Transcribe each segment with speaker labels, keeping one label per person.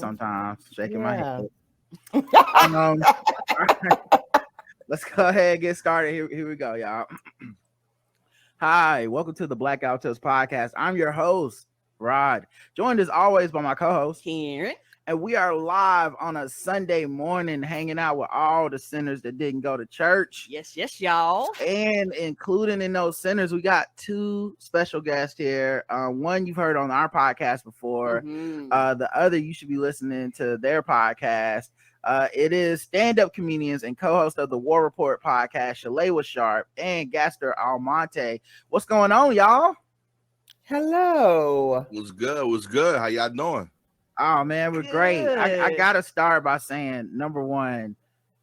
Speaker 1: sometimes, shaking my
Speaker 2: Yeah.
Speaker 1: head. All right. Let's go ahead and get started. Here we go, y'all. Hi, welcome to the Blackout Tales podcast. I'm your host, Rod, joined as always by my co-host,
Speaker 3: Karen.
Speaker 1: and we are live on a Sunday morning hanging out with all the sinners that didn't go to church.
Speaker 3: Yes, y'all.
Speaker 1: And including in those sinners, we got two special guests here. One you've heard on our podcast before. The other you should be listening to their podcast. It is stand-up comedians and co-host of the War Report podcast, Shalewa Sharpe and Gastor Almonte. What's going on, y'all?
Speaker 2: Hello.
Speaker 4: What's good? What's good? How y'all doing?
Speaker 1: Oh man, we're great. I gotta start by saying, number one,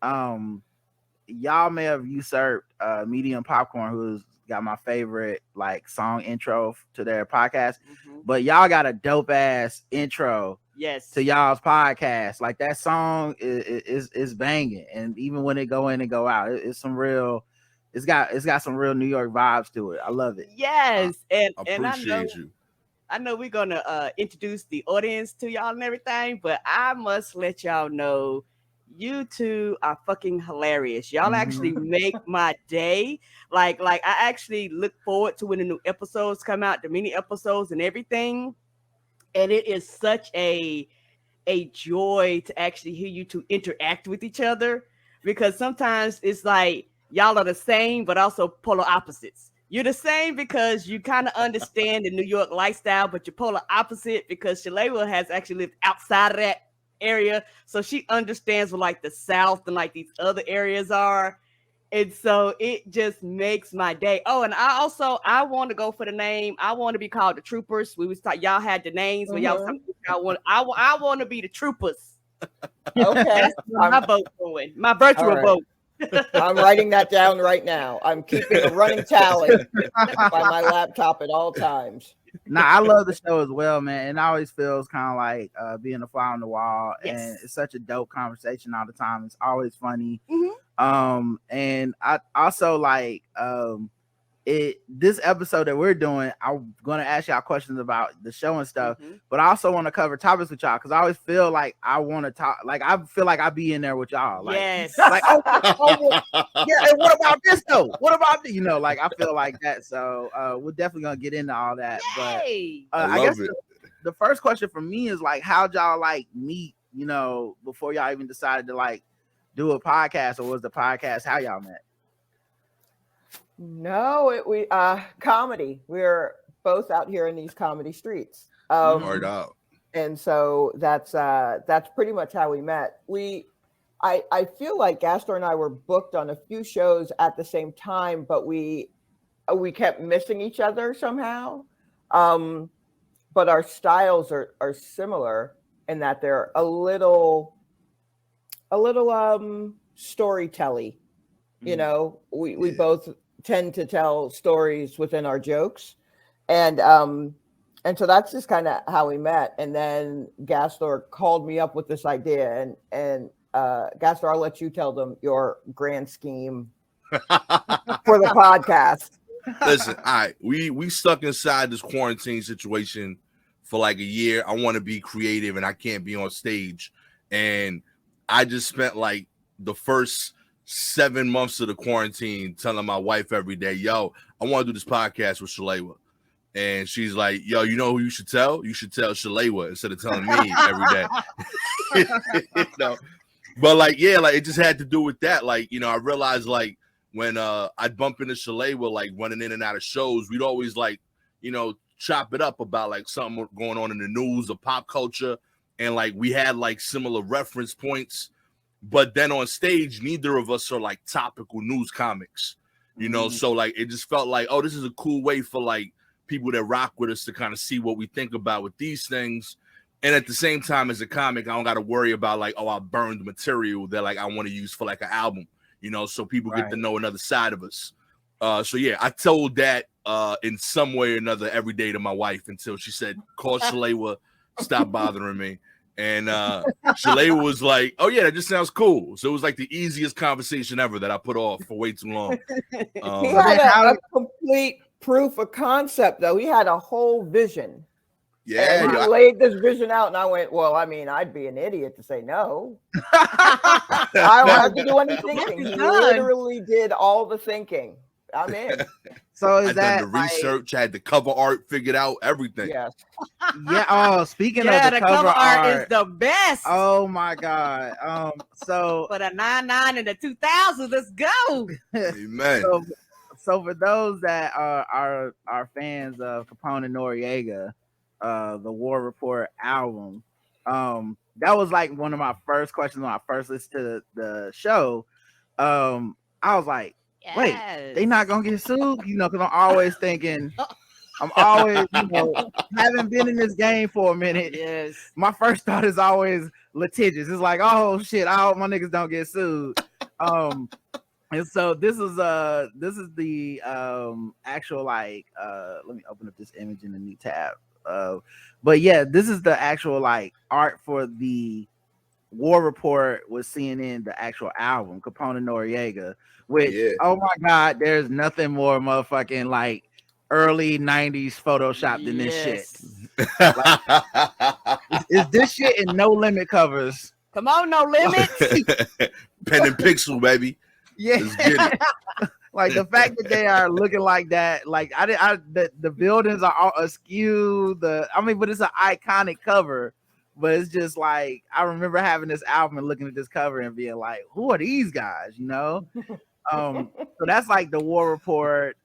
Speaker 1: y'all may have usurped Medium Popcorn, who's got my favorite like song intro to their podcast, but y'all got a dope ass intro.
Speaker 3: Yes.
Speaker 1: To y'all's podcast. Like that song is banging, and even when it go in and go out, it's some real. It's got some real New York vibes to it. I love it.
Speaker 3: Yes, and
Speaker 4: Appreciate you.
Speaker 3: I know we're gonna introduce the audience to y'all and everything, but I must let y'all know you two are fucking hilarious. Y'all actually make my day. Like I actually look forward to when the new episodes come out, the mini episodes and everything. And it is such a joy to actually hear you two interact with each other, because sometimes it's like y'all are the same, but also polar opposites. You're the same because you kind of understand the New York lifestyle, but you're polar opposite because Shalewa has actually lived outside of that area. So she understands what like the South and like these other areas are. And so it just makes my day. Oh, and I want to go for the name. I want to be called the Troopers. We was talking, y'all had the names, but y'all was talking, I want to be the Troopers.
Speaker 2: Okay.
Speaker 3: That's my vote going. My virtual vote.
Speaker 2: I'm writing that down right now. I'm keeping a running tally by my laptop at all times.
Speaker 1: Nah, I love the show as well, man. And it always feels kind of like being a fly on the wall. Yes. And it's such a dope conversation all the time. It's always funny. And I also like this episode that we're doing, I'm gonna ask y'all questions about the show and stuff, but I also want to cover topics with y'all because I always feel like I want to talk, like I feel like I be in there with y'all. Like,
Speaker 3: yes.
Speaker 1: Like, yeah, and what about this though? What about this? You know, like I feel like that. So we're definitely gonna get into all that.
Speaker 3: Yay.
Speaker 1: But I guess the first question for me is like, how'd y'all like meet, you know, before y'all even decided to like do a podcast, or was the podcast how y'all met?
Speaker 2: No, we comedy. We're both out here in these comedy streets.
Speaker 4: Hard out.
Speaker 2: And so that's pretty much how we met. I feel like Gastor and I were booked on a few shows at the same time, but we kept missing each other somehow. But our styles are similar in that they're a little storytelling. You know, we both tend to tell stories within our jokes, and so that's just kind of how we met. And then Gastor called me up with this idea, and Gastor, I'll let you tell them your grand scheme for the podcast.
Speaker 4: Listen, all right, we stuck inside this quarantine situation for like a year. I want to be creative and I can't be on stage, and I just spent like the first 7 months of the quarantine telling my wife every day, yo, I want to do this podcast with Shalewa. And she's like, yo, you know who you should tell? You should tell Shalewa instead of telling me every day. You know? But like, yeah, like it just had to do with that. Like, you know, I realized like when I'd bump into Shalewa, like running in and out of shows, we'd always like, you know, chop it up about like something going on in the news or pop culture. And like we had like similar reference points. But then on stage, neither of us are like topical news comics, you know? So like, it just felt like, oh, this is a cool way for like people that rock with us to kind of see what we think about with these things. And at the same time, as a comic, I don't got to worry about like, oh, I burned material that like I want to use for like an album, you know? So people get to know another side of us. So yeah, I told that in some way or another every day to my wife until she said, call Shalewa, stop bothering me. And Shalewa was like, oh, yeah, that just sounds cool. So it was like the easiest conversation ever that I put off for way too long.
Speaker 2: He had a complete proof of concept, though. He had a whole vision.
Speaker 4: Yeah,
Speaker 2: and he laid this vision out, and I went, well, I mean, I'd be an idiot to say no. I don't have to do any thinking. He literally did all the thinking. I'm in.
Speaker 1: So is
Speaker 4: I
Speaker 1: that
Speaker 4: done the research, had the cover art figured out, everything.
Speaker 2: Yes.
Speaker 1: Yeah. Oh, speaking of the cover art
Speaker 3: is the best.
Speaker 1: Oh my God. So
Speaker 3: for the 99 and the 2000s, let's go.
Speaker 4: Amen.
Speaker 1: So for those that are fans of Capone and Noriega, the War Report album, that was like one of my first questions when I first listened to the show. I was like, wait, they not gonna get sued? You know, because I'm always thinking, haven't been in this game for a minute.
Speaker 3: Yes.
Speaker 1: My first thought is always litigious. It's like, oh shit, I hope my niggas don't get sued. And so this is the actual like let me open up this image in the new tab. But yeah, this is the actual like art for the War Report with CNN, the actual album, Capone and Noriega, which oh my God, there's nothing more motherfucking like early 90s Photoshop than this shit. Like, it's this shit in No Limit covers.
Speaker 3: Come on, No Limit.
Speaker 4: Pen and pixel, baby.
Speaker 1: Yeah.
Speaker 4: Let's get it.
Speaker 1: Like the fact that they are looking like that, like the buildings are all askew. But it's an iconic cover. But it's just like I remember having this album and looking at this cover and being like, "Who are these guys?" You know. So that's like the War Report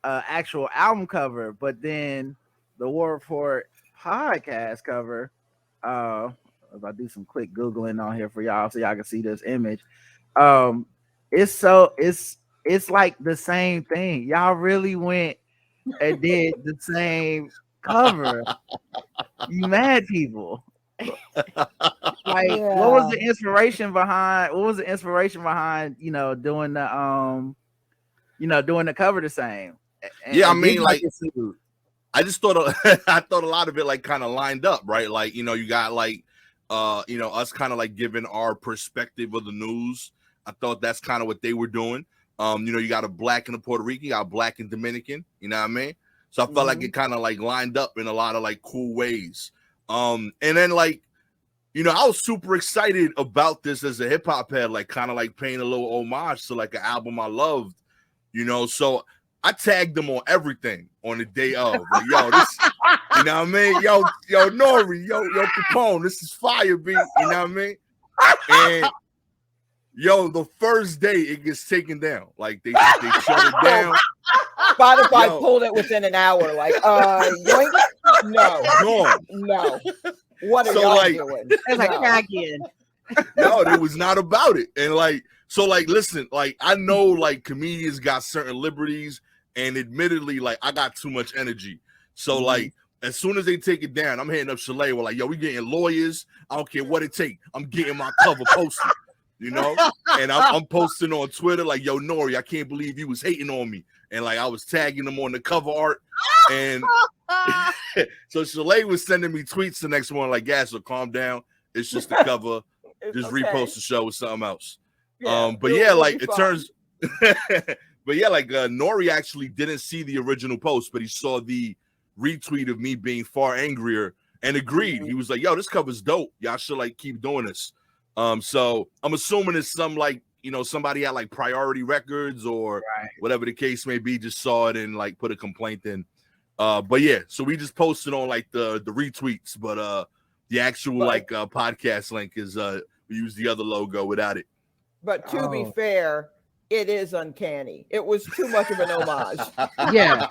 Speaker 1: actual album cover. But then the War Report podcast cover. If I do some quick Googling on here for y'all so y'all can see this image. It's like the same thing. Y'all really went and did the same cover. You mad people. Like what was the inspiration behind doing the cover the same?
Speaker 4: Yeah, I mean, like I just thought I thought a lot of it like kind of lined up, right? Like, you got like us kind of like giving our perspective of the news. I thought that's kind of what they were doing. You got a black and a Puerto Rican, you got a black and Dominican, you know what I mean? So I felt like it kind of like lined up in a lot of like cool ways. And then like, I was super excited about this as a hip hop head, like kind of like paying a little homage to like an album I loved, so I tagged them on everything on the day of. Like, yo, this, you know what I mean? Yo, Nori, yo, Capone, this is fire beat, you know what I mean? And yo, the first day it gets taken down. Like they shut it down.
Speaker 2: Spotify pulled it within an hour. Like, yoink? No. What are y'all doing?
Speaker 3: It's like again.
Speaker 4: No, it was not about it. And like, so like, listen, like I know like comedians got certain liberties, and admittedly, like I got too much energy. So like, as soon as they take it down, I'm hitting up Shalewa like, yo, we getting lawyers. I don't care what it take. I'm getting my cover posted. And I'm posting on Twitter like, yo, Nori, I can't believe you was hating on me. And like I was tagging them on the cover art. And so Shalewa was sending me tweets the next morning like, Gastor, calm down. It's just the cover. Just repost the show with something else. But yeah, like it turns but yeah, like Nori actually didn't see the original post, but he saw the retweet of me being far angrier and agreed. He was like, yo, this cover's dope. Y'all should like keep doing this. So I'm assuming it's some like, somebody had like Priority Records or whatever the case may be, just saw it and like put a complaint in. But yeah, so we just posted on like the retweets, but the actual podcast link is we use the other logo without it.
Speaker 2: But to be fair, it is uncanny. It was too much of an homage.
Speaker 1: Yeah.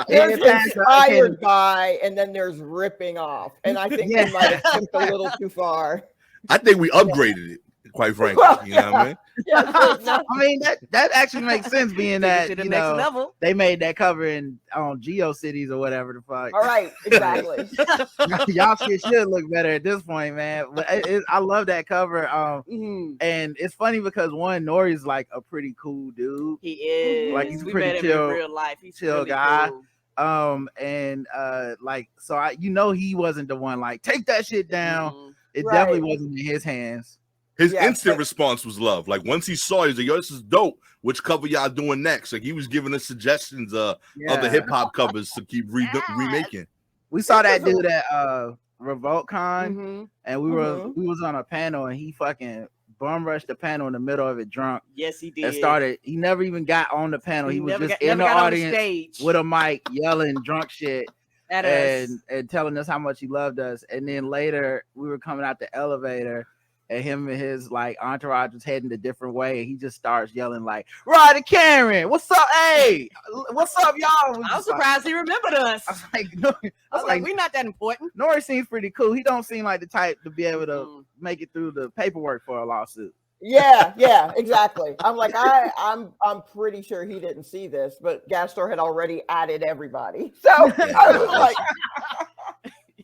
Speaker 2: There's inspired by, and then there's ripping off. And I think they might have tipped a little too far.
Speaker 4: I think we upgraded it, quite frankly. You know what I mean?
Speaker 1: I mean that actually makes sense, being that
Speaker 3: next level.
Speaker 1: They made that cover in GeoCities or whatever the fuck.
Speaker 2: All right, exactly.
Speaker 1: Y'all shit should look better at this point, man. But I love that cover. And it's funny because Nori's like a pretty cool dude.
Speaker 3: He is.
Speaker 1: Like he's
Speaker 3: we
Speaker 1: pretty
Speaker 3: met
Speaker 1: chill,
Speaker 3: him in real life. He's
Speaker 1: chill
Speaker 3: really
Speaker 1: guy.
Speaker 3: Cool.
Speaker 1: Like so he wasn't the one like take that shit down. It definitely wasn't in his hands.
Speaker 4: His instant response was love. Like once he saw it, he's like, yo, this is dope. Which cover y'all doing next? Like he was giving us suggestions of other hip hop covers to keep remaking.
Speaker 1: We saw that dude at RevoltCon, and we was on a panel, and he fucking bum rushed the panel in the middle of it drunk.
Speaker 3: Yes, he did.
Speaker 1: And started. He never even got on the panel. He was just in the audience with a mic, yelling drunk shit at us and telling us how much he loved us. And then later we were coming out the elevator, and him and his like entourage was heading a different way, and he just starts yelling like, "Ryder Karen, what's up? Hey, what's up, y'all?"
Speaker 3: I'm surprised he remembered us.
Speaker 1: I was like, no,
Speaker 3: I was like, we're not that important.
Speaker 1: Nori seems pretty cool. He don't seem like the type to be able to make it through the paperwork for a lawsuit.
Speaker 2: Yeah, exactly. I'm like, I'm pretty sure he didn't see this, but Gastor had already added everybody. So I was like,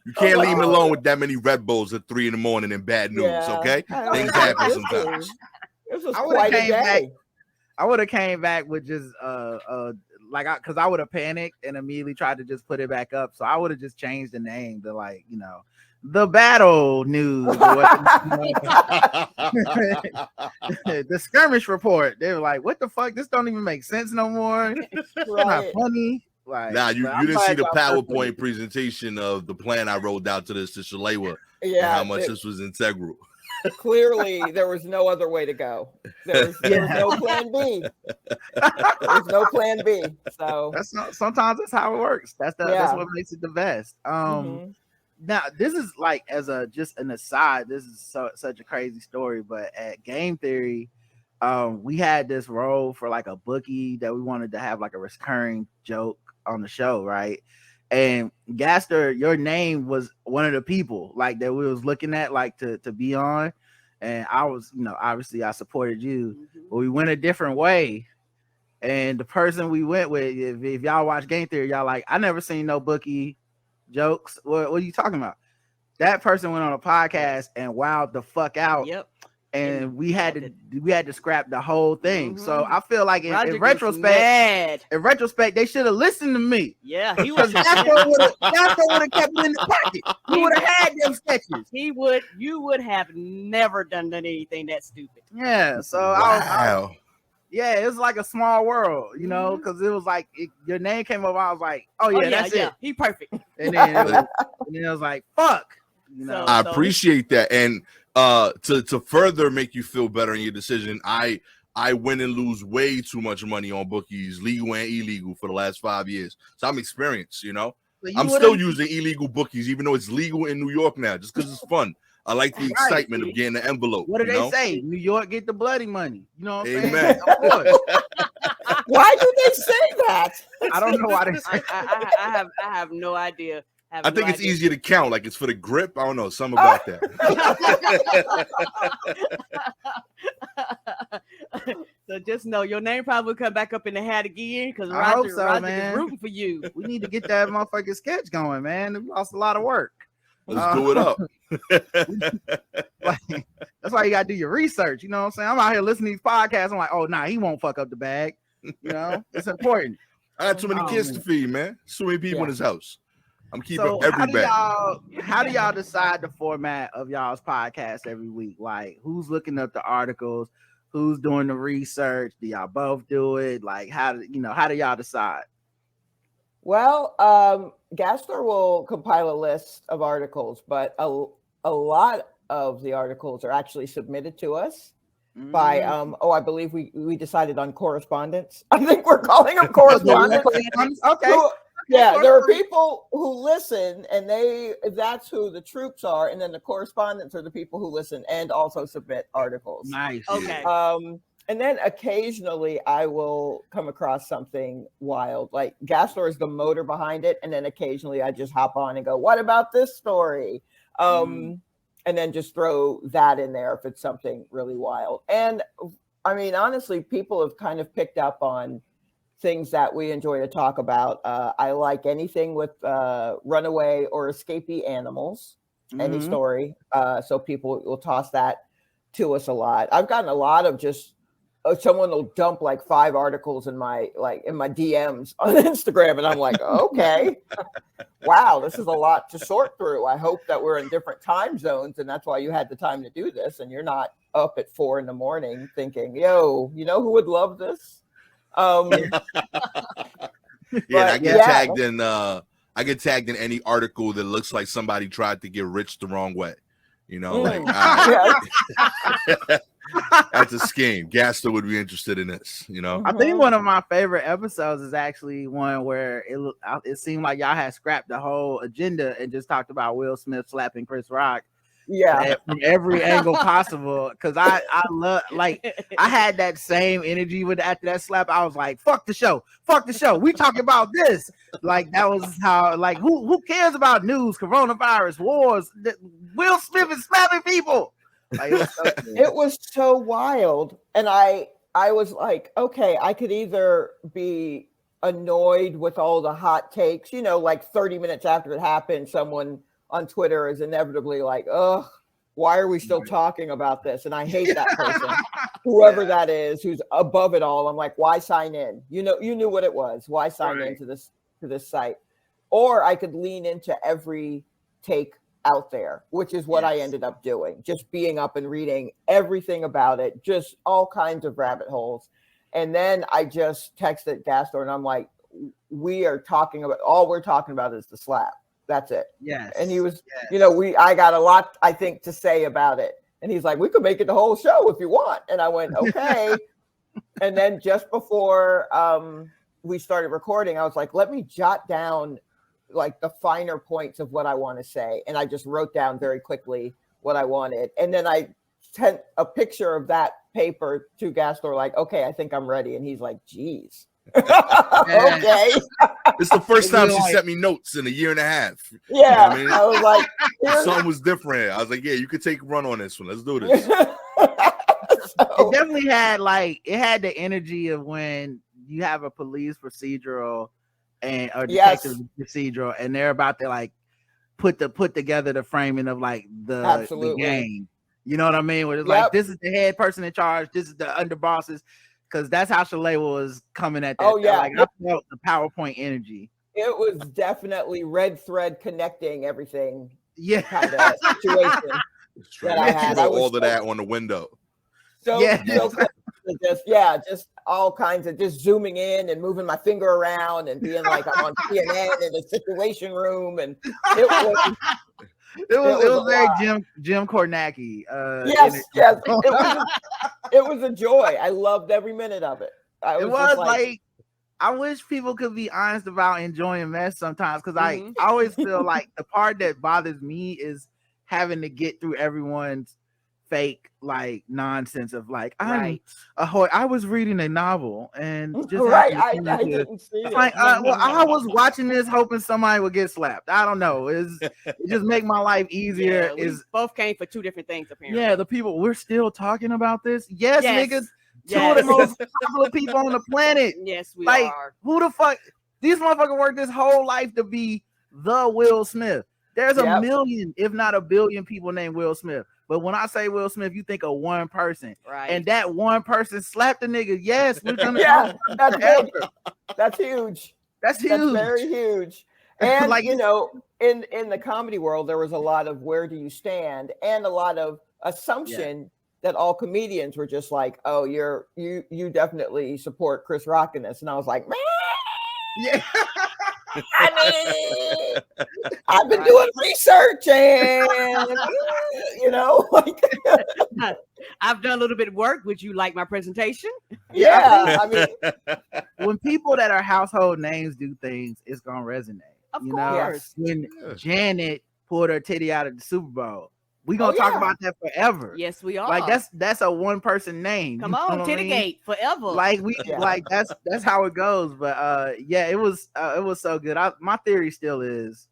Speaker 4: you can't leave me alone with that many Red Bulls at 3 a.m. in bad news, okay? Things happen sometimes.
Speaker 2: This was quite a day.
Speaker 1: I would have came back with just because I would have panicked and immediately tried to just put it back up. So I would have just changed the name to like, the battle news, the skirmish report. They were like, "What the fuck? This don't even make sense no more. It's not funny." Like,
Speaker 4: nah, you didn't see the PowerPoint presentation of the plan I rolled out to Shalewa, and how much this was integral.
Speaker 2: Clearly, there was no other way to go. There was no plan B. There's no plan B. So
Speaker 1: sometimes that's how it works. That's what makes it the best. Now, this is like just an aside. This is such a crazy story, but at Game Theory, we had this role for like a bookie that we wanted to have like a recurring joke on the show, right? And Gastor, your name was one of the people like that we was looking at like to be on, and I was, obviously I supported you, but we went a different way. And the person we went with, if y'all watch Game Theory, y'all like, I never seen no bookie jokes. What are you talking about? That person went on a podcast and wowed the fuck out.
Speaker 3: Yep.
Speaker 1: And we had to scrap the whole thing. So I feel like in retrospect, they should have listened to me.
Speaker 3: Yeah, he was.
Speaker 1: Gastor would have kept it in the pocket. He would have had them sketches.
Speaker 3: You would have never done anything that stupid.
Speaker 1: Yeah. So
Speaker 4: wow.
Speaker 1: Yeah, it was like a small world, because it was like your name came up. I was like, oh yeah, that's it.
Speaker 3: He perfect.
Speaker 1: And then it was like, fuck.
Speaker 4: I appreciate that. And to further make you feel better in your decision, I win and lose way too much money on bookies, legal and illegal, for the last 5 years. So I'm experienced, I'm still using illegal bookies, even though it's legal in New York now, just because it's fun. I like the excitement of getting the envelope.
Speaker 1: What do they say? New York get the bloody money. You know what I'm
Speaker 4: Amen.
Speaker 1: saying?
Speaker 2: Why do they say that?
Speaker 1: I don't know why they say
Speaker 3: I have no idea.
Speaker 4: I think it's easier to count. Like it's for the grip. I don't know. Something about that.
Speaker 3: So just know your name probably will come back up in the hat again because
Speaker 1: Roger
Speaker 3: is rooting for you.
Speaker 1: We need to get that motherfucking sketch going, man. We lost a lot of work.
Speaker 4: Let's do it up.
Speaker 1: That's why you gotta do your research. You know what I'm saying? I'm out here listening to these podcasts. I'm like, oh nah, he won't fuck up the bag. It's important.
Speaker 4: I got too many kids to feed, man. So many people in his house. I'm keeping up every bag.
Speaker 1: How do y'all decide the format of y'all's podcast every week? Like, who's looking up the articles? Who's doing the research? Do y'all both do it? Like, how do y'all decide?
Speaker 2: Well, Gastor will compile a list of articles, but a lot of the articles are actually submitted to us by I believe we decided on correspondence. I think we're calling them correspondence.
Speaker 1: Okay.
Speaker 2: Yeah, there are people who listen, and that's who the troops are, and then the correspondents are the people who listen and also submit articles.
Speaker 1: Nice.
Speaker 3: Okay.
Speaker 2: And then occasionally I will come across something wild. Like Gastor is the motor behind it, and then occasionally I just hop on and go, "What about this story?" And then just throw that in there if it's something really wild. And I mean, honestly, people have kind of picked up on things that we enjoy to talk about. I like anything with runaway or escapee animals, any story. So people will toss that to us a lot. I've gotten a lot of just someone will dump like 5 articles in my DMs on Instagram, and I'm like, okay, wow, this is a lot to sort through. I hope that we're in different time zones, and that's why you had the time to do this, and you're not up at 4 a.m. thinking, yo, who would love this?
Speaker 4: I get tagged in I get tagged in any article that looks like somebody tried to get rich the wrong way. You know, like that's a scheme. Gastor would be interested in this. You know,
Speaker 1: I think one of my favorite episodes is actually one where it seemed like y'all had scrapped the whole agenda and just talked about Will Smith slapping Chris Rock.
Speaker 2: Yeah,
Speaker 1: from every angle possible. Because I love, like, I had that same energy with after that slap. I was like, fuck the show. We talking about this. Like, that was how, like, who cares about news, coronavirus, wars? Will Smith is slapping people. Like,
Speaker 2: it was so wild. And I was like, okay, I could either be annoyed with all the hot takes, you know, like 30 minutes after it happened, someone on Twitter is inevitably like, ugh, why are we still talking about this? And I hate that person, whoever that is, who's above it all. I'm like, why sign in? You knew what it was. Why sign into this site? Or I could lean into every take out there, which is what I ended up doing. Just being up and reading everything about it, just all kinds of rabbit holes. And then I just texted Gastor and I'm like, we're talking about is the slap. That's it.
Speaker 1: Yes.
Speaker 2: And he was, I got a lot, I think, to say about it. And he's like, we could make it the whole show if you want. And I went, okay. And then just before we started recording, I was like, let me jot down like the finer points of what I want to say. And I just wrote down very quickly what I wanted. And then I sent a picture of that paper to Gastor, like, okay, I think I'm ready. And he's like, geez. Okay.
Speaker 4: It's the first time she sent me notes in a year and a half.
Speaker 2: Yeah. You know I was like,
Speaker 4: something was different. I was like, yeah, you could take a run on this one. Let's do this.
Speaker 1: It definitely had the energy of when you have a police procedural and a detective procedural, and they're about to like put together the framing of like the game. You know what I mean? Where it's like, this is the head person in charge, this is the underbosses. Because that's how Shalewa was coming at that.
Speaker 2: Oh, yeah.
Speaker 1: Like, I felt the PowerPoint energy.
Speaker 2: It was definitely red thread connecting everything.
Speaker 1: Yeah.
Speaker 2: Kind of situation that I had.
Speaker 4: All of that on the window.
Speaker 2: So just all kinds of just zooming in and moving my finger around and being like I'm on CNN in the Situation Room. And it was
Speaker 1: very Jim Kornacki.
Speaker 2: Yes. It was a joy. I loved every minute of it.
Speaker 1: It was like I wish people could be honest about enjoying mess sometimes, because I always feel like the part that bothers me is having to get through everyone's fake like nonsense of like I was reading a novel and just
Speaker 2: I didn't see it.
Speaker 1: Like, I was watching this hoping somebody would get slapped. I don't know. It just make my life easier.
Speaker 3: We both came for two different things apparently.
Speaker 1: Yeah, the people, we're still talking about this. Yes. Niggas. Two of the most popular people on the planet.
Speaker 3: Yes, we
Speaker 1: are. Who the fuck? These motherfuckers worked this whole life to be the Will Smith. There's a million, if not a billion, people named Will Smith. But when I say Will Smith, you think of one person,
Speaker 3: right?
Speaker 1: And that one person slapped the nigga. Yes, we're gonna.
Speaker 2: That's big. That's huge.
Speaker 1: That's huge.
Speaker 2: That's very huge. And like in the comedy world, there was a lot of where do you stand, and a lot of assumption that all comedians were just like, oh, you definitely support Chris Rock in this, and I was like, man,
Speaker 1: yeah.
Speaker 2: I mean, I've been doing research and like
Speaker 3: I've done a little bit of work. Would you like my presentation?
Speaker 2: Yeah, I mean,
Speaker 1: when people that are household names do things, it's gonna resonate.
Speaker 3: Of course.
Speaker 1: When Janet pulled her titty out of the Super Bowl, we gonna talk about that forever.
Speaker 3: Yes, we are.
Speaker 1: Like that's a one person name.
Speaker 3: Come on, Tittygate forever.
Speaker 1: Like like that's how it goes. But it was so good. My theory still is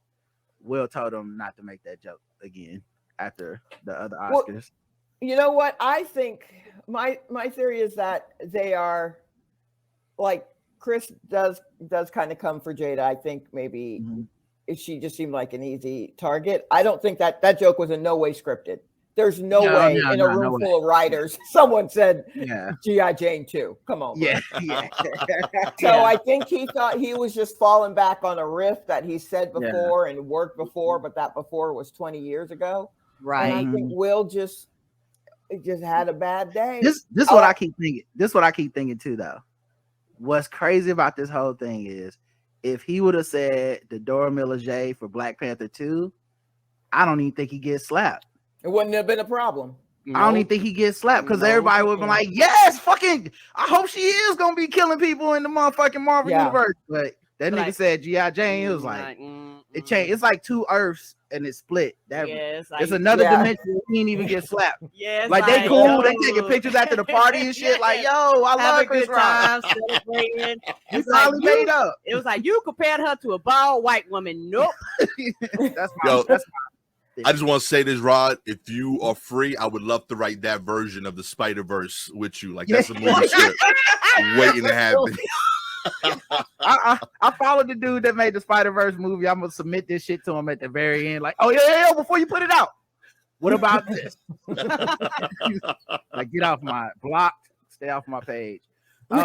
Speaker 1: Will told him not to make that joke again after the other Oscars.
Speaker 2: Well, you know what? I think my theory is that they are like Chris does kind of come for Jada. I think maybe. She just seemed like an easy target. I don't think that joke was in no way scripted. There's no way in a room full of writers, someone said G.I. Jane 2. Come on.
Speaker 1: Yeah.
Speaker 2: So I think he thought he was just falling back on a riff that he said before and worked before, but that before was 20 years ago.
Speaker 3: Right.
Speaker 2: And I think Will just had a bad day.
Speaker 1: This is what I keep thinking. This is what I keep thinking too, though. What's crazy about this whole thing is if he would have said the Dora Milaje for Black Panther 2, I don't even think he gets slapped.
Speaker 2: It wouldn't have been a problem.
Speaker 1: I don't even think he gets slapped because everybody would be like, yes, fucking, I hope she is going to be killing people in the motherfucking Marvel universe. But that nigga said G.I. Jane, it was like, it changed. It's like 2 Earths and it split. That it's another dimension. He didn't even get slapped. Like they cool, they taking pictures after the party and shit. Like, yo, I love Chris Rock.
Speaker 3: Celebrating.
Speaker 1: It's finally made up.
Speaker 3: It was like you compared her to a bald white woman. Nope.
Speaker 1: That's my
Speaker 4: I just want to say this, Rod. If you are free, I would love to write that version of the Spider-Verse with you. Like that's a movie script waiting to happen.
Speaker 1: I followed the dude that made the Spider-Verse movie. I'm gonna submit this shit to him at the very end. Like, oh yeah, before you put it out, what about this? Like, get off my blocked, stay off my page. So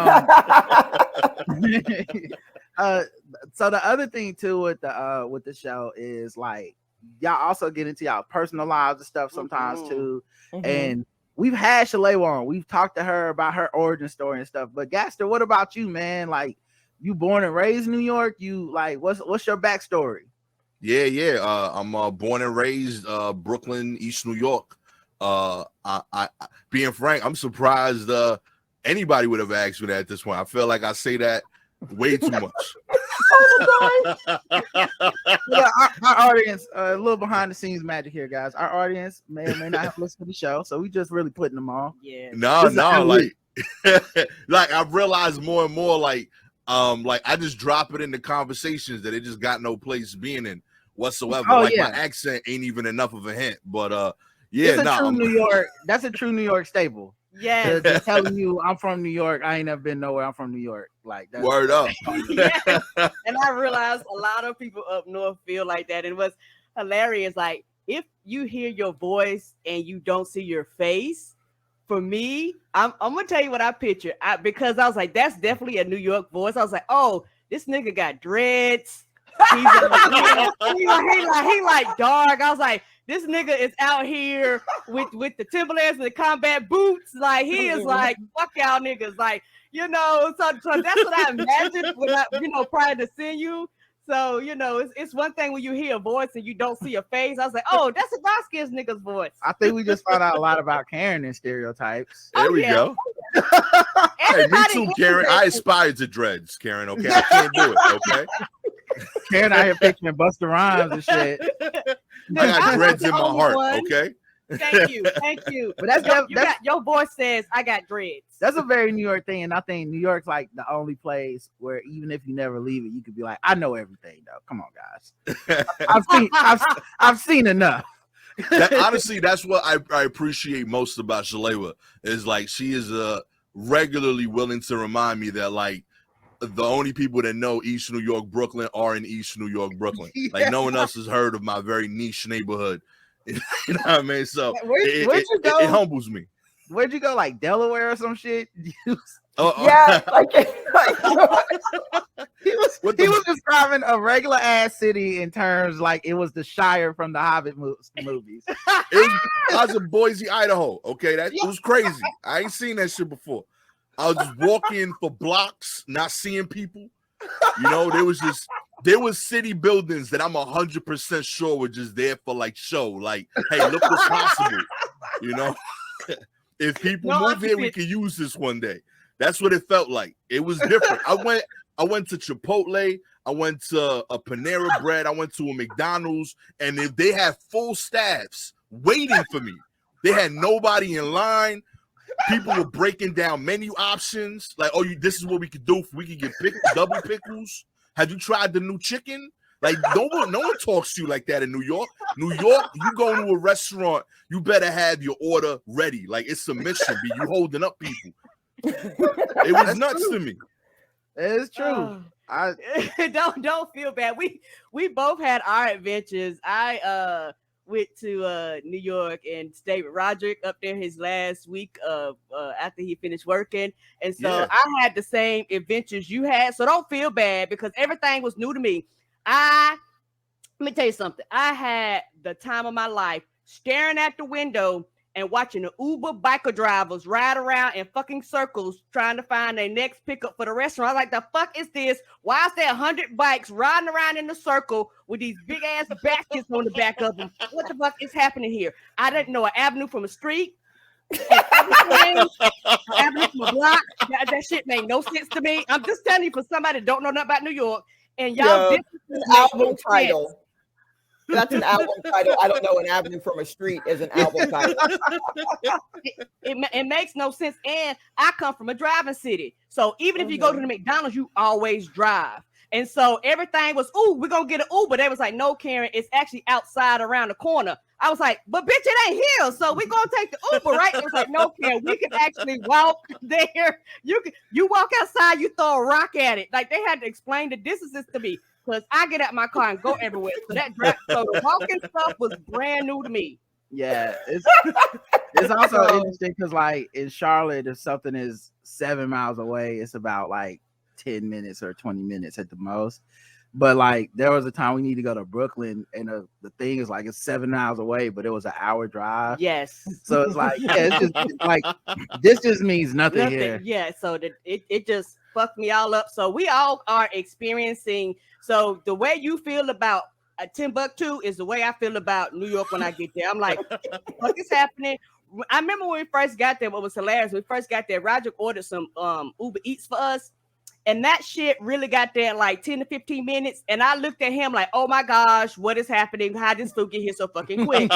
Speaker 1: the other thing too with the show is like y'all also get into y'all personal lives and stuff sometimes too, and we've had Shalewa on. We've talked to her about her origin story and stuff. But Gastor, what about you, man? Like, you born and raised in New York? You like what's your backstory?
Speaker 4: Yeah. I'm born and raised Brooklyn, East New York. I being frank, I'm surprised anybody would have asked me that at this point. I feel like I say that way too much.
Speaker 1: Yeah, our audience, a little behind the scenes magic here, guys. Our audience may or may not have listened to the show, so we just really putting them on.
Speaker 3: Yeah.
Speaker 4: No, like like I've realized more and more, like I just drop it into conversations that it just got no place being in whatsoever. My accent ain't even enough of a hint, but
Speaker 1: New York. That's a true New York staple.
Speaker 3: Yeah,
Speaker 1: they're telling you I'm from New York. I ain't never been nowhere. I'm from New York. Like that's
Speaker 4: word up.
Speaker 3: And I realized a lot of people up north feel like that. And it was hilarious. Like if you hear your voice and you don't see your face, for me, I'm gonna tell you what I picture. Because I was like, that's definitely a New York voice. I was like, oh, this nigga got dreads. He's like dark. I was like, this nigga is out here with the Timberlands and the combat boots. Like he is like, fuck y'all niggas. Like, so that's what I imagined when I, prior to seeing you. So, it's one thing when you hear a voice and you don't see a face. I was like, oh, that's a dark-skinned nigga's voice.
Speaker 1: I think we just found out a lot about Karen and stereotypes.
Speaker 4: There we go. Hey, me too, Karen. I aspire to dreads, Karen. Okay, I can't do it. Okay.
Speaker 1: Karen out here picturing Busta Rhymes and shit.
Speaker 4: I got dreads in my heart. Okay.
Speaker 3: Thank you. But your voice says I got dreads.
Speaker 1: That's a very New York thing, and I think New York's like the only place where even if you never leave it, you could be like, I know everything though. Come on, guys. I've seen enough.
Speaker 4: Honestly, that's what I appreciate most about Shalewa is like she is regularly willing to remind me that like the only people that know East New York, Brooklyn are in East New York, Brooklyn. Like no one else has heard of my very niche neighborhood. You know what I mean? So
Speaker 1: where'd you go?
Speaker 4: It humbles me.
Speaker 1: Where'd you go? Like Delaware or some shit?
Speaker 2: Yeah,
Speaker 1: he was describing a regular ass city in terms like it was the Shire from the Hobbit movies.
Speaker 4: I was in Boise, Idaho. Okay, it was crazy. I ain't seen that shit before. I was just walking for blocks, not seeing people. There was city buildings that I'm 100% sure were just there for like show. Like, hey, look what's possible. If people move here, we can use this one day. That's what it felt like. It was different. I went to Chipotle. I went to a Panera Bread. I went to a McDonald's, and if they had full staffs waiting for me, they had nobody in line. People were breaking down menu options. Like, this is what we could do. We could get double pickles. Have you tried the new chicken? Like, no one talks to you like that in New York. New York, you go to a restaurant, you better have your order ready. Like, it's a mission. Be you holding up people. It was nuts to me.
Speaker 1: It's true.
Speaker 3: Don't feel bad. We both had our adventures. I went to New York and stayed with Roderick up there his last week after he finished working. And so I had the same adventures you had. So don't feel bad because everything was new to me. Let me tell you something. I had the time of my life staring at the window and watching the Uber biker drivers ride around in fucking circles trying to find their next pickup for the restaurant. I was like, the fuck is this? Why is there 100 bikes riding around in a circle with these big ass baskets on the back of them? What the fuck is happening here? I didn't know an avenue from a street. Avenue from a block. That shit made no sense to me. I'm just telling you, for somebody that don't know nothing about New York, and y'all, this is
Speaker 2: an album title. That's an album title. I don't know an avenue from a street is an album title.
Speaker 3: It makes no sense. And I come from a driving city. So even if you go to the McDonald's, you always drive. And so everything was, we're going to get an Uber. They was like, no, Karen, it's actually outside around the corner. I was like, but bitch, it ain't here. So we're going to take the Uber, right? It was like, no, Karen, we can actually walk there. You walk outside, you throw a rock at it. Like, they had to explain the distances to me because I get out my car and go everywhere. So the walking stuff was brand new to me.
Speaker 1: Yeah, it's also interesting because like in Charlotte, if something is 7 miles away, it's about like 10 minutes or 20 minutes at the most. But like there was a time we need to go to Brooklyn and the thing is like it's 7 miles away, but it was an hour drive.
Speaker 3: Yes.
Speaker 1: So it's like, it's just like this just means nothing here.
Speaker 3: Yeah. So it just fucked me all up. So we all are experiencing. So the way you feel about Timbuktu is the way I feel about New York when I get there. I'm like, what is happening? I remember when we first got there, what was hilarious. When we first got there, Roger ordered some Uber Eats for us. And that shit really got there in like 10 to 15 minutes. And I looked at him like, oh my gosh, what is happening? How did this food get here so fucking quick?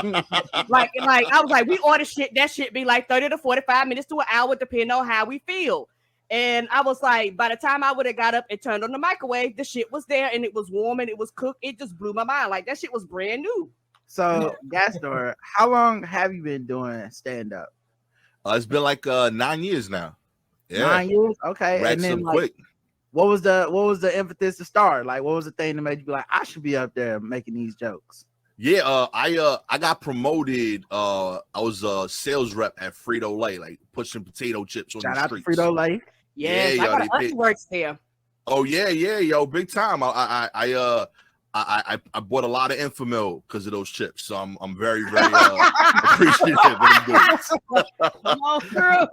Speaker 3: like I was like, we order shit. That shit be like 30 to 45 minutes to an hour, depending on how we feel. And I was like, by the time I would have got up and turned on the microwave, the shit was there and it was warm and it was cooked. It just blew my mind. Like that shit was brand new.
Speaker 1: So, Gastor, how long have you been doing stand-up?
Speaker 4: It's been like 9 years now. Yeah.
Speaker 1: 9 years? Okay.
Speaker 4: Racks
Speaker 1: and then
Speaker 4: up quick.
Speaker 1: What was the impetus to start? Like, what was the thing that made you be like, I should be up there making these jokes?
Speaker 4: Yeah, I got promoted. I was a sales rep at Frito-Lay, like pushing potato chips on
Speaker 1: Shout
Speaker 4: the
Speaker 1: out
Speaker 4: streets.
Speaker 1: to Frito-Lay.
Speaker 3: Yes, I got other works there.
Speaker 4: Oh yeah, yo, big time. I bought a lot of Infamil because of those chips, so I'm very appreciative of them doing.
Speaker 3: Come on through.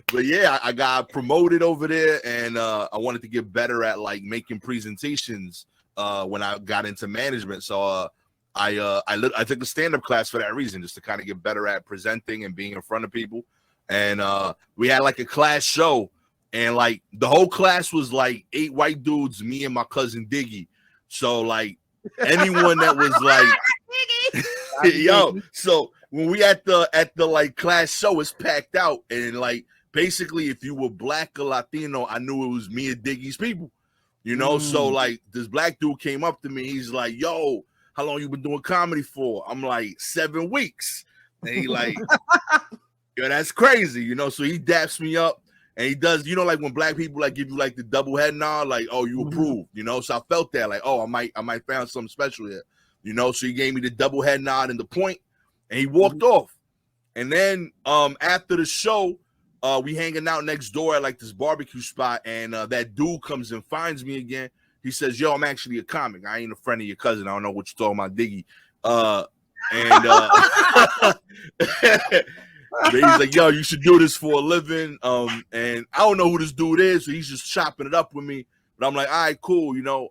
Speaker 4: But yeah, I got promoted over there, and I wanted to get better at like making presentations when I got into management. So I took a stand-up class for that reason, just to kind of get better at presenting and being in front of people. And we had like a class show, and like the whole class was like 8 white dudes, me and my cousin Diggy. So like anyone that was like, yo, so when we at the like class show, it's packed out, and like basically if you were black or Latino, I knew it was me and Diggy's people, you know. So like this black dude came up to me, he's like, yo, how long you been doing comedy for? I'm like 7 weeks, and he like, yo, that's crazy, you know. So he daps me up. And he does, you know, like when black people like give you like the double head nod, like, oh, you approved, you know. So I felt that, like, oh, I might found something special here, you know. So he gave me the double head nod and the point, and he walked off. And then after the show, we hanging out next door at like this barbecue spot, and that dude comes and finds me again. He says, yo, I'm actually a comic. I ain't a friend of your cousin. I don't know what you're talking about, Diggy. He's like, yo, you should do this for a living. And I don't know who this dude is, so he's just chopping it up with me. But I'm like, all right, cool, you know.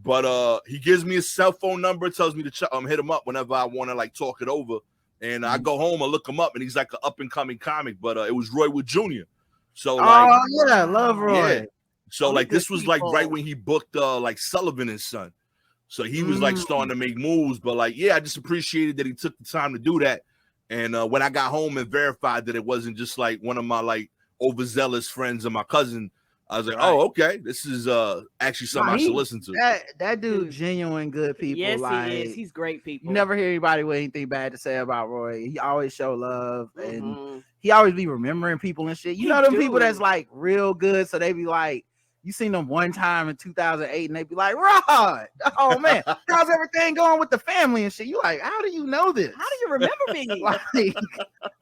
Speaker 4: But he gives me his cell phone number, tells me to hit him up whenever I want to like talk it over. And I go home, I look him up, and he's like an up and coming comic. But it was Roy Wood Jr. So like,
Speaker 1: oh yeah, love Roy. Yeah.
Speaker 4: So like this was like right when he booked like Sullivan and Son. So he was like starting to make moves. But like, yeah, I just appreciated that he took the time to do that. And when I got home and verified that it wasn't just like one of my like overzealous friends and my cousin, I was like, oh, okay, this is actually something I should listen to.
Speaker 1: That dude, genuine good people.
Speaker 3: Yes,
Speaker 1: like,
Speaker 3: he is. He's great people.
Speaker 1: You never hear anybody with anything bad to say about Roy. He always show love, and he always be remembering people and shit. You know them people that's like real good, so they be like, you seen them one time in 2008, and they be like, Rod, oh man, how's everything going with the family and shit? You like, how do you know this?
Speaker 3: How do you remember me?
Speaker 1: Like,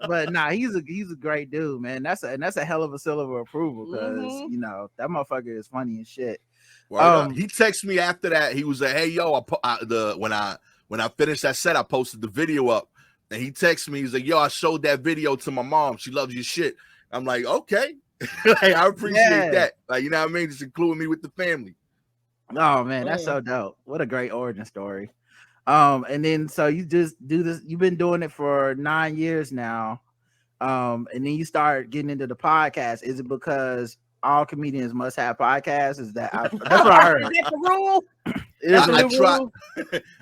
Speaker 1: but nah, he's a great dude, man. That's a hell of a seal of approval because you know that motherfucker is funny and shit.
Speaker 4: He texted me after that. He was like, hey yo, when I finished that set, I posted the video up. And he texts me, he's like, yo, I showed that video to my mom. She loves your shit. I'm like, okay. Like, I appreciate that. Like, you know what I mean? Just including me with the family.
Speaker 1: Oh man, that's so dope. What a great origin story. And then so you just do this, you've been doing it for 9 years now. And then you start getting into the podcast. Is it because all comedians must have podcasts? Is that that's what I heard?
Speaker 3: Is that the rule?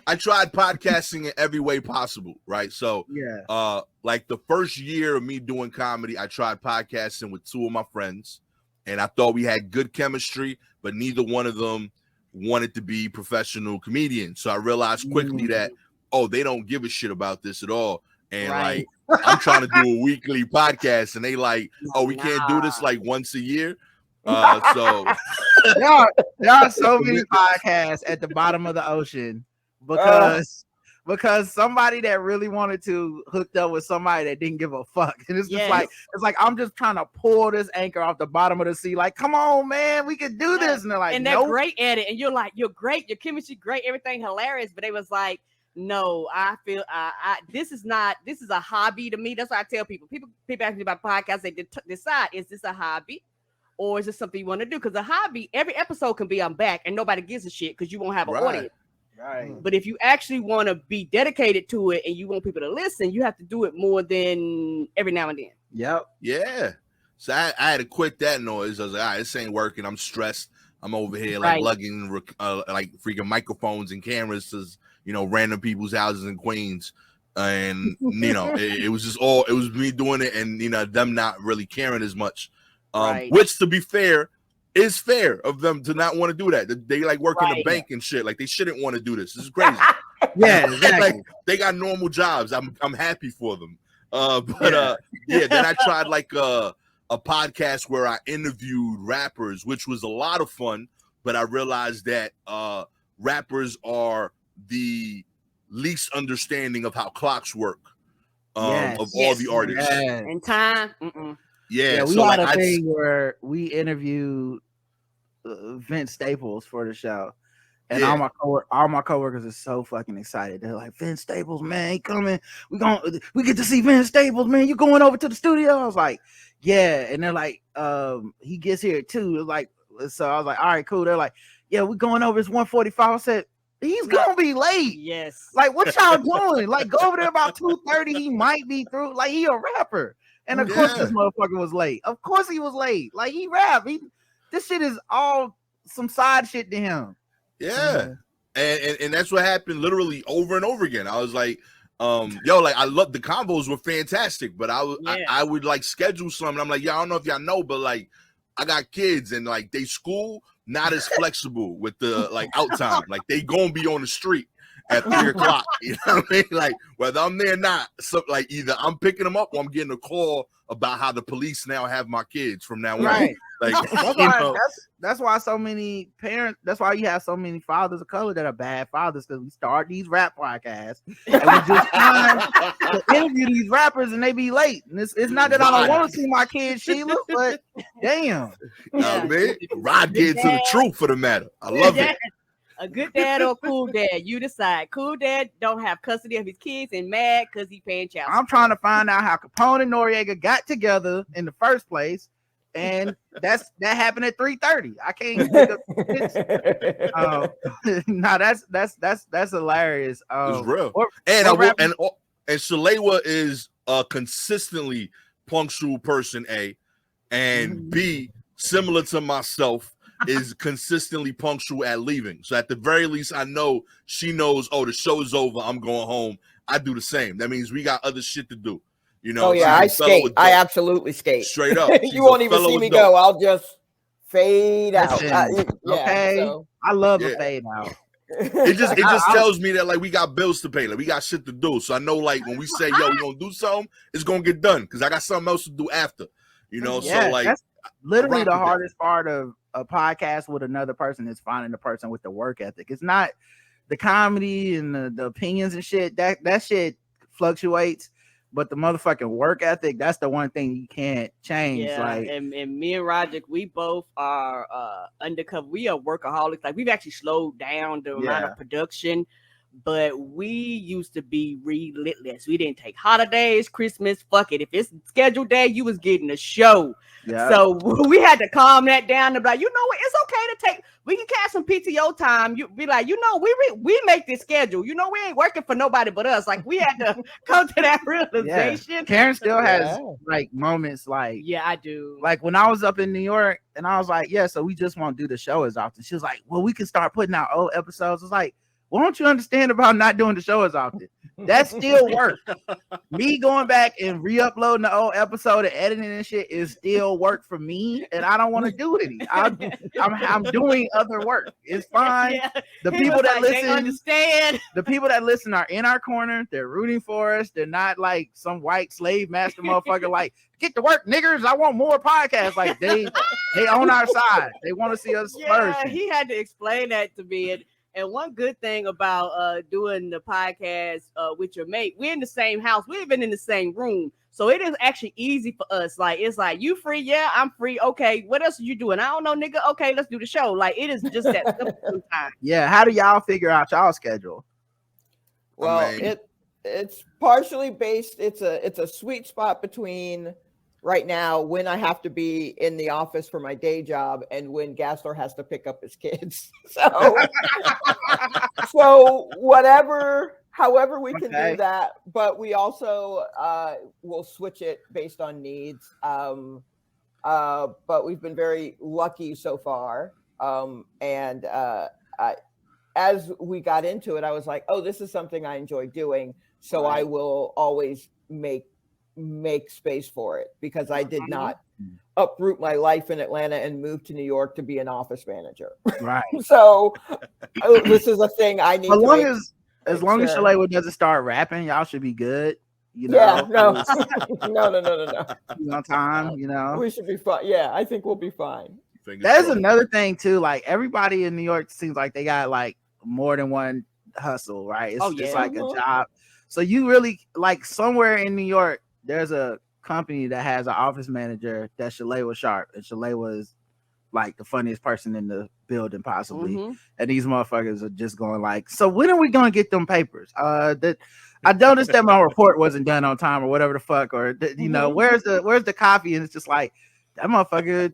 Speaker 4: I tried podcasting in every way possible, right? So like the first year of me doing comedy, I tried podcasting with 2 of my friends, and I thought we had good chemistry, but neither one of them wanted to be professional comedians. So I realized quickly that, they don't give a shit about this at all. And like, I'm trying to do a weekly podcast, and they like, we can't do this like once a year. So
Speaker 1: there are so many podcasts at the bottom of the ocean because somebody that really wanted to hooked up with somebody that didn't give a fuck, and it's just like I'm just trying to pull this anchor off the bottom of the sea, like, come on man, we can do this. And they're like,
Speaker 3: and they're great at it, and you're like, you're great, your chemistry great, everything hilarious, but they was like, no, I feel this is a hobby to me. That's why I tell people ask me about podcasts, they decide, is this a hobby or is it something you want to do? Because a hobby, every episode can be I'm back and nobody gives a shit because you won't have an audience.
Speaker 1: Right.
Speaker 3: But if you actually want to be dedicated to it and you want people to listen, you have to do it more than every now and then.
Speaker 1: Yep.
Speaker 4: Yeah. So I had to quit that noise. I was like, all right, this ain't working. I'm stressed. I'm over here like lugging like freaking microphones and cameras to, random people's houses in Queens. And, it was just it was me doing it and, them not really caring as much. Which, to be fair, is fair of them to not want to do that. They like work in the bank and shit. Like, they shouldn't want to do this. This is crazy.
Speaker 1: Yeah, exactly.
Speaker 4: Like, they got normal jobs. I'm happy for them. Then I tried like a podcast where I interviewed rappers, which was a lot of fun. But I realized that rappers are the least understanding of how clocks work of all the artists.
Speaker 3: And time.
Speaker 1: Yeah, we had a thing where we interviewed Vince Staples for the show, and all my coworkers are so fucking excited. They're like, Vince Staples, man, he coming. We get to see Vince Staples, man. You going over to the studio? I was like, yeah, and they're like, he gets here too. Like, so I was like, all right, cool. They're like, yeah, we're going over. It's 1:45. I said, he's gonna be late.
Speaker 3: Yes.
Speaker 1: Like, what y'all doing? Like, go over there about 2:30. He might be through. Like, he a rapper. And of course this motherfucker was late. Of course he was late. Like, he rap. This shit is all some side shit to him.
Speaker 4: Yeah. And that's what happened literally over and over again. I was like, like, I love the combos were fantastic, but I would like schedule something. I'm like, I don't know if y'all know, but like, I got kids and like they school not as flexible with the like out time. Like, they gonna be on the street at 3 o'clock, you know what I mean? Like, whether I'm there or not, so like either I'm picking them up or I'm getting a call about how the police now have my kids from now on.
Speaker 1: Right.
Speaker 4: Like,
Speaker 1: that's why so many parents. That's why you have so many fathers of color that are bad fathers, because we start these rap podcasts and we just trying to interview these rappers and they be late. And it's not that I don't want to see my kid Sheila, but damn,
Speaker 4: man, Rod gets to the truth for the matter. I love it.
Speaker 3: A good dad or a cool dad, you decide. Cool dad don't have custody of his kids and mad because he paying child support.
Speaker 1: I'm trying to find out how Capone and Noriega got together in the first place, and that happened at 3:30. I can't think of no, that's hilarious.
Speaker 4: It's real. And Shalewa is a consistently punctual person, A, and B, similar to myself, is consistently punctual at leaving. So at the very least, I know she knows, the show's over, I'm going home. I do the same. That means we got other shit to do.
Speaker 2: I skate. I absolutely skate.
Speaker 4: Straight up.
Speaker 2: You won't even see me go. I'll just fade out.
Speaker 1: I love a fade out.
Speaker 4: It just tells me that like we got bills to pay, like we got shit to do. So I know like when we say we're gonna do something, it's gonna get done because I got something else to do after. So like
Speaker 1: that's literally the hardest part of a podcast with another person is finding the person with the work ethic. It's not the comedy and the opinions and shit. That shit fluctuates, but the motherfucking work ethic, that's the one thing you can't change.
Speaker 3: Yeah,
Speaker 1: like,
Speaker 3: and me and Roger, we both are undercover. We are workaholics. Like, we've actually slowed down the amount of production, but we used to be relentless. We didn't take holidays, Christmas, fuck it. If it's scheduled day, you was getting a show. Yeah. So we had to calm that down and be like, you know what? It's okay to take. We can catch some PTO time. You be like, you know, we make this schedule. You know, we ain't working for nobody but us. Like we had to come to that realization.
Speaker 1: Yeah. Karen still has like moments like,
Speaker 3: yeah, I do.
Speaker 1: Like when I was up in New York and I was like, yeah, so we just won't do the show as often. She was like, well, we can start putting out old episodes. I was like, well, don't you understand about not doing the show as often? That still work. Me going back and re-uploading the old episode and editing and shit is still work for me, and I don't want to do it. I'm doing other work. It's fine. Yeah. The people that listen understand. The people that listen are in our corner. They're rooting for us. They're not like some white slave master motherfucker. Like, get to work, niggers. I want more podcasts. Like they on our side. They want to see us flourish.
Speaker 3: He had to explain that to me. And one good thing about doing the podcast with your mate, we're in the same house. We've been in the same room. So it is actually easy for us. Like, it's like, you free? Yeah, I'm free. Okay, what else are you doing? I don't know, nigga. Okay, let's do the show. Like, it is just that simple sometimes.
Speaker 1: Yeah, how do y'all figure out y'all schedule?
Speaker 2: Well, it's partially based. It's a sweet spot between right now when I have to be in the office for my day job and when Gastor has to pick up his kids. So however we can do that, but we also will switch it based on needs. But we've been very lucky so far. As we got into it, I was like, oh, this is something I enjoy doing. So I will always make space for it, because I did not uproot my life in Atlanta and move to New York to be an office manager.
Speaker 1: Right.
Speaker 2: So this is a thing I need.
Speaker 1: As long as Shalewa doesn't start rapping, y'all should be good. You know?
Speaker 2: Yeah, no.
Speaker 1: On time, you know.
Speaker 2: We should be fine. Yeah, I think we'll be fine.
Speaker 1: That's another thing too. Like everybody in New York seems like they got like more than one hustle, right? It's just like a job. So you really like somewhere in New York, there's a company that has an office manager that's Shalewa Sharpe, and Shalewa is like the funniest person in the building possibly. And these motherfuckers are just going like, so when are we gonna get them papers? That I noticed that my report wasn't done on time or whatever the fuck, or you know, where's the copy? And it's just like, that motherfucker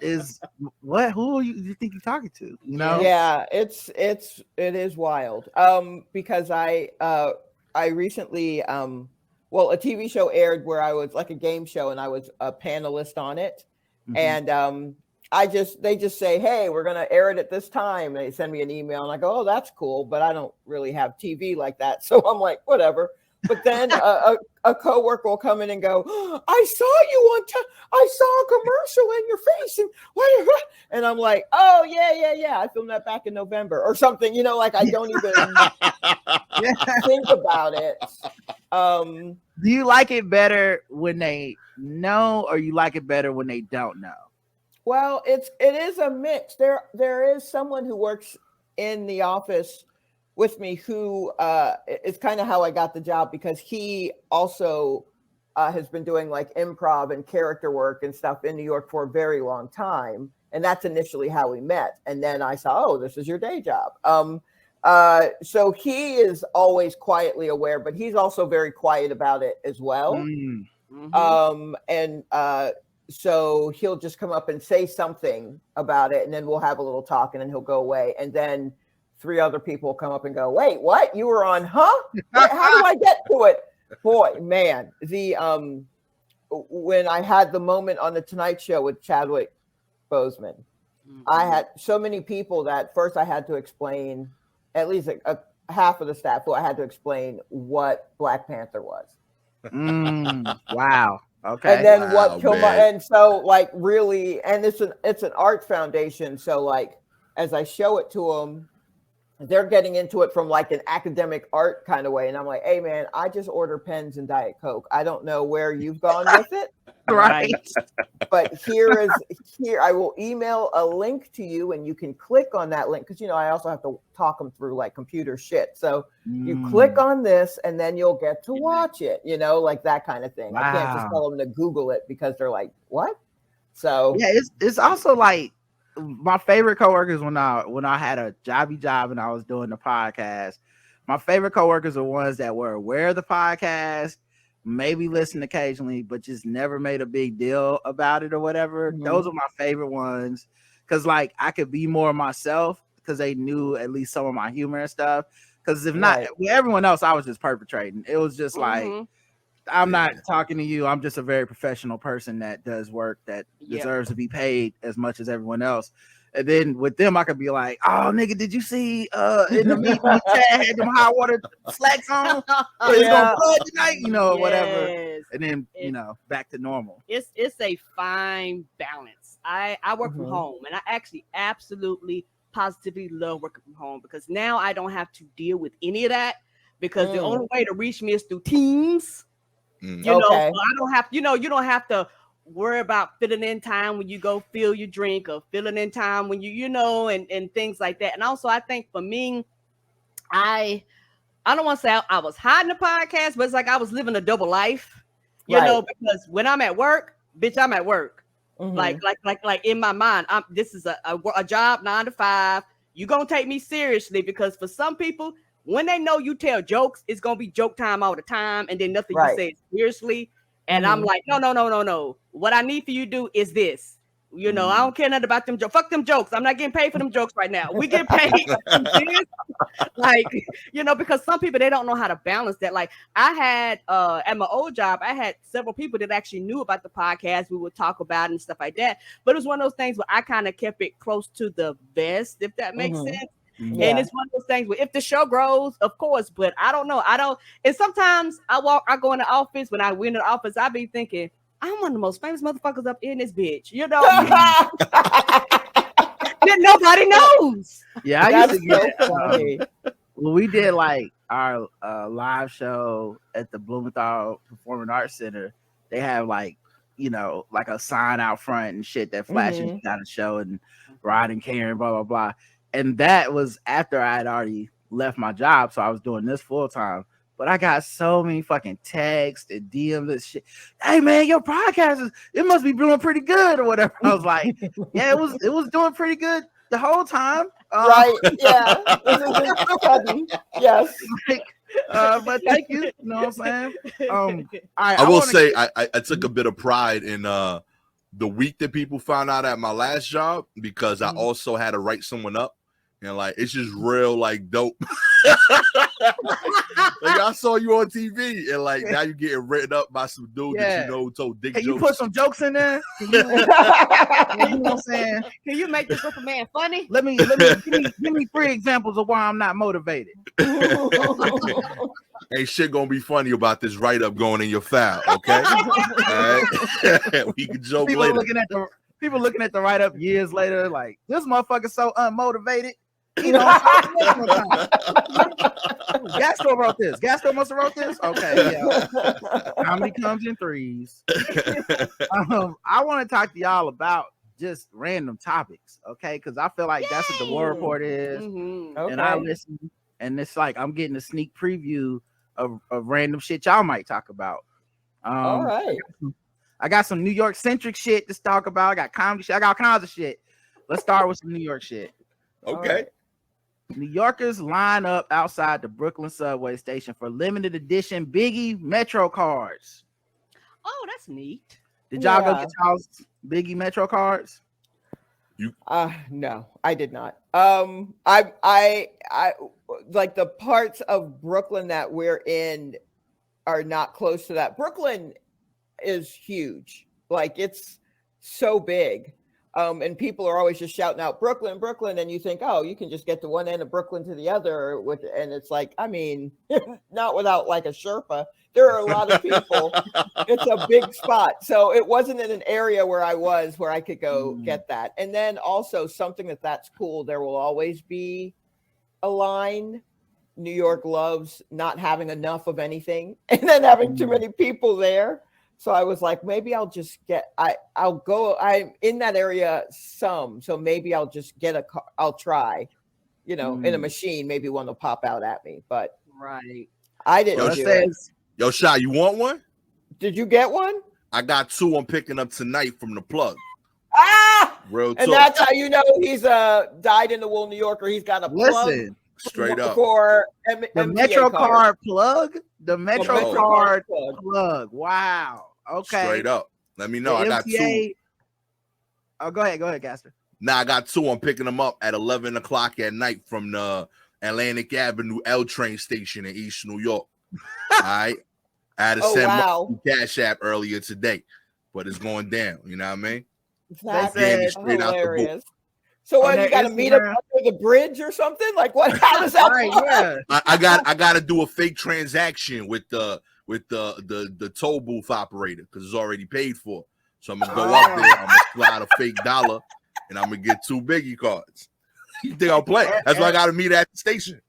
Speaker 1: is what? Who you think you're talking to? You know?
Speaker 2: Yeah, it is wild. Because I recently well, a TV show aired where I was like a game show and I was a panelist on it. And they just say, hey, we're going to air it at this time. They send me an email and I go, oh, that's cool. But I don't really have TV like that. So I'm like, whatever. But then a coworker will come in and go, I saw a commercial in your face. And I'm like, oh, yeah. I filmed that back in November or something. You know, like I don't even think about it.
Speaker 1: Do you like it better when they know, or you like it better when they don't know?
Speaker 2: Well, it is a mix. There is someone who works in the office with me who is kind of how I got the job, because he also has been doing like improv and character work and stuff in New York for a very long time. And that's initially how we met. And then I saw, oh, this is your day job. So he is always quietly aware, but he's also very quiet about it as well. So he'll just come up and say something about it, and then we'll have a little talk, and then he'll go away. And then 3 other people come up and go, wait, what? You were on, huh? How do I get to it? Boy, man, when I had the moment on the Tonight Show with Chadwick Boseman, I had so many people that first I had to explain, at least a half of the staff, who I had to explain what Black Panther was.
Speaker 1: Wow. Okay.
Speaker 2: And then what killed my, and so like really, and it's an art foundation. So like, as I show it to them, they're getting into it from like an academic art kind of way. And I'm like, hey man, I just order pens and Diet Coke. I don't know where you've gone with it.
Speaker 1: Right.
Speaker 2: But here, I will email a link to you and you can click on that link. Cause you know, I also have to talk them through like computer shit. So you click on this and then you'll get to watch it, you know, like that kind of thing. Wow. I can't just tell them to Google it because they're like, what? So
Speaker 1: yeah, it's also like, my favorite coworkers when I had a jobby job and I was doing the podcast, my favorite coworkers are ones that were aware of the podcast, maybe listen occasionally, but just never made a big deal about it or whatever. Those are my favorite ones because like I could be more myself because they knew at least some of my humor and stuff. Because if not, with everyone else, I was just perpetrating. It was just like, I'm not talking to you. I'm just a very professional person that does work that deserves to be paid as much as everyone else. And then with them, I could be like, "Oh, nigga, did you see in the meeting Chad had them hot water slacks on? It's gonna flood tonight, you know, whatever." And then back to normal.
Speaker 3: It's a fine balance. I work from home, and I actually absolutely positively love working from home because now I don't have to deal with any of that because the only way to reach me is through Teams. You know, so I don't have, you don't have to worry about filling in time when you go fill your drink or filling in time when you and things like that. And also I think for me, I don't want to say I was hiding the podcast, but it's like I was living a double life, you know, because when I'm at work, bitch, I'm at work. Like in my mind, this is a job 9 to 5. You're gonna take me seriously because for some people, when they know you tell jokes, it's gonna be joke time all the time, and then nothing you say seriously. And I'm like, no. What I need for you to do is this. I don't care nothing about them jokes. Fuck them jokes. I'm not getting paid for them jokes right now. We get paid for this. Like, because some people, they don't know how to balance that. Like I had at my old job, I had several people that actually knew about the podcast. We would talk about it and stuff like that. But it was one of those things where I kind of kept it close to the vest, if that makes sense. Yeah. And it's one of those things where if the show grows, of course, but I don't know. And sometimes I go in the office. When I went in the office, I be thinking, I'm one of the most famous motherfuckers up in this bitch. That nobody knows.
Speaker 1: Yeah, I used to get well, we did like our live show at the Blumenthal Performing Arts Center. They have like a sign out front and shit that flashes down the show and Rod and Karen, blah blah blah. And that was after I had already left my job, so I was doing this full time. But I got so many fucking texts and DMs and shit. Hey man, your podcast it must be doing pretty good or whatever. I was like, yeah, it was doing pretty good the whole time.
Speaker 2: Right? Yeah. Yes.
Speaker 1: But thank you. You know what I'm saying?
Speaker 4: I will say I took a bit of pride in the week that people found out at my last job because I also had to write someone up. And like it's just real like dope. Like I saw you on TV and like now you're getting written up by some dude that who told dick jokes.
Speaker 1: Can you put some jokes in there? You know what I'm saying?
Speaker 3: Can you make this little man funny?
Speaker 1: Let me give me 3 examples of why I'm not motivated.
Speaker 4: Ain't shit gonna be funny about this write-up going in your file, okay? All right. We can joke
Speaker 1: people
Speaker 4: later.
Speaker 1: People looking at the write-up years later, like this motherfucker's so unmotivated. Gastor wrote this. Gastor must have wrote this. Okay, yeah. Comedy comes in 3s. I want to talk to y'all about just random topics, okay? Because I feel like that's what the War Report is, and I listen, and it's like I'm getting a sneak preview of random shit y'all might talk about.
Speaker 2: All right.
Speaker 1: I got some New York centric shit to talk about. I got comedy shit. I got all kinds of shit. Let's start with some New York shit.
Speaker 4: Okay.
Speaker 1: New Yorkers line up outside the Brooklyn subway station for limited edition Biggie Metro cards.
Speaker 3: Oh, that's neat.
Speaker 1: Did y'all go get y'all's Biggie Metro cards?
Speaker 2: No, I did not. I like the parts of Brooklyn that we're in are not close to that. Brooklyn is huge. Like it's so big. And people are always just shouting out Brooklyn, Brooklyn, and you think, oh, you can just get to one end of Brooklyn to the other and it's like, I mean, not without like a Sharpe. There are a lot of people. It's a big spot. So it wasn't in an area where I could go get that. And then also something that's cool. There will always be a line. New York loves not having enough of anything and then having too many people there. So I was like, maybe I'll just I'm in that area some. So maybe I'll just I'll try, in a machine, maybe one will pop out at me, but I didn't do it.
Speaker 4: Yo, Shy, you want one?
Speaker 2: Did you get one?
Speaker 4: I got 2 I'm picking up tonight from the plug.
Speaker 2: Ah!
Speaker 4: Real talk.
Speaker 2: And that's how you know he's a dyed in the wool New Yorker. He's got a plug.
Speaker 1: Listen,
Speaker 4: Straight up.
Speaker 2: For
Speaker 1: the
Speaker 2: MTA
Speaker 1: Metro
Speaker 2: card.
Speaker 1: card plug. The Metro
Speaker 2: Metro
Speaker 1: card
Speaker 2: card
Speaker 1: plug. Wow. Okay.
Speaker 4: Straight up. Let me know.
Speaker 1: The
Speaker 4: I got
Speaker 1: MTA.
Speaker 4: 2.
Speaker 1: Oh, go ahead, Gastor.
Speaker 4: Now I got 2. I'm picking them up at 11 o'clock at night from the Atlantic Avenue L train station in East New York. All right. I had to send my Cash App earlier today, but it's going down. You know what I mean?
Speaker 2: That's
Speaker 4: straight out the
Speaker 2: hilarious. So what, you got to meet up under the bridge or something? Like what? How does that work?
Speaker 4: Yeah. I got to do a fake transaction with the toll booth operator because it's already paid for. So I'm gonna go up there. I'm gonna slide a fake dollar, and I'm gonna get 2 Biggie cards. You think I'll play? That's why I got to meet at the station.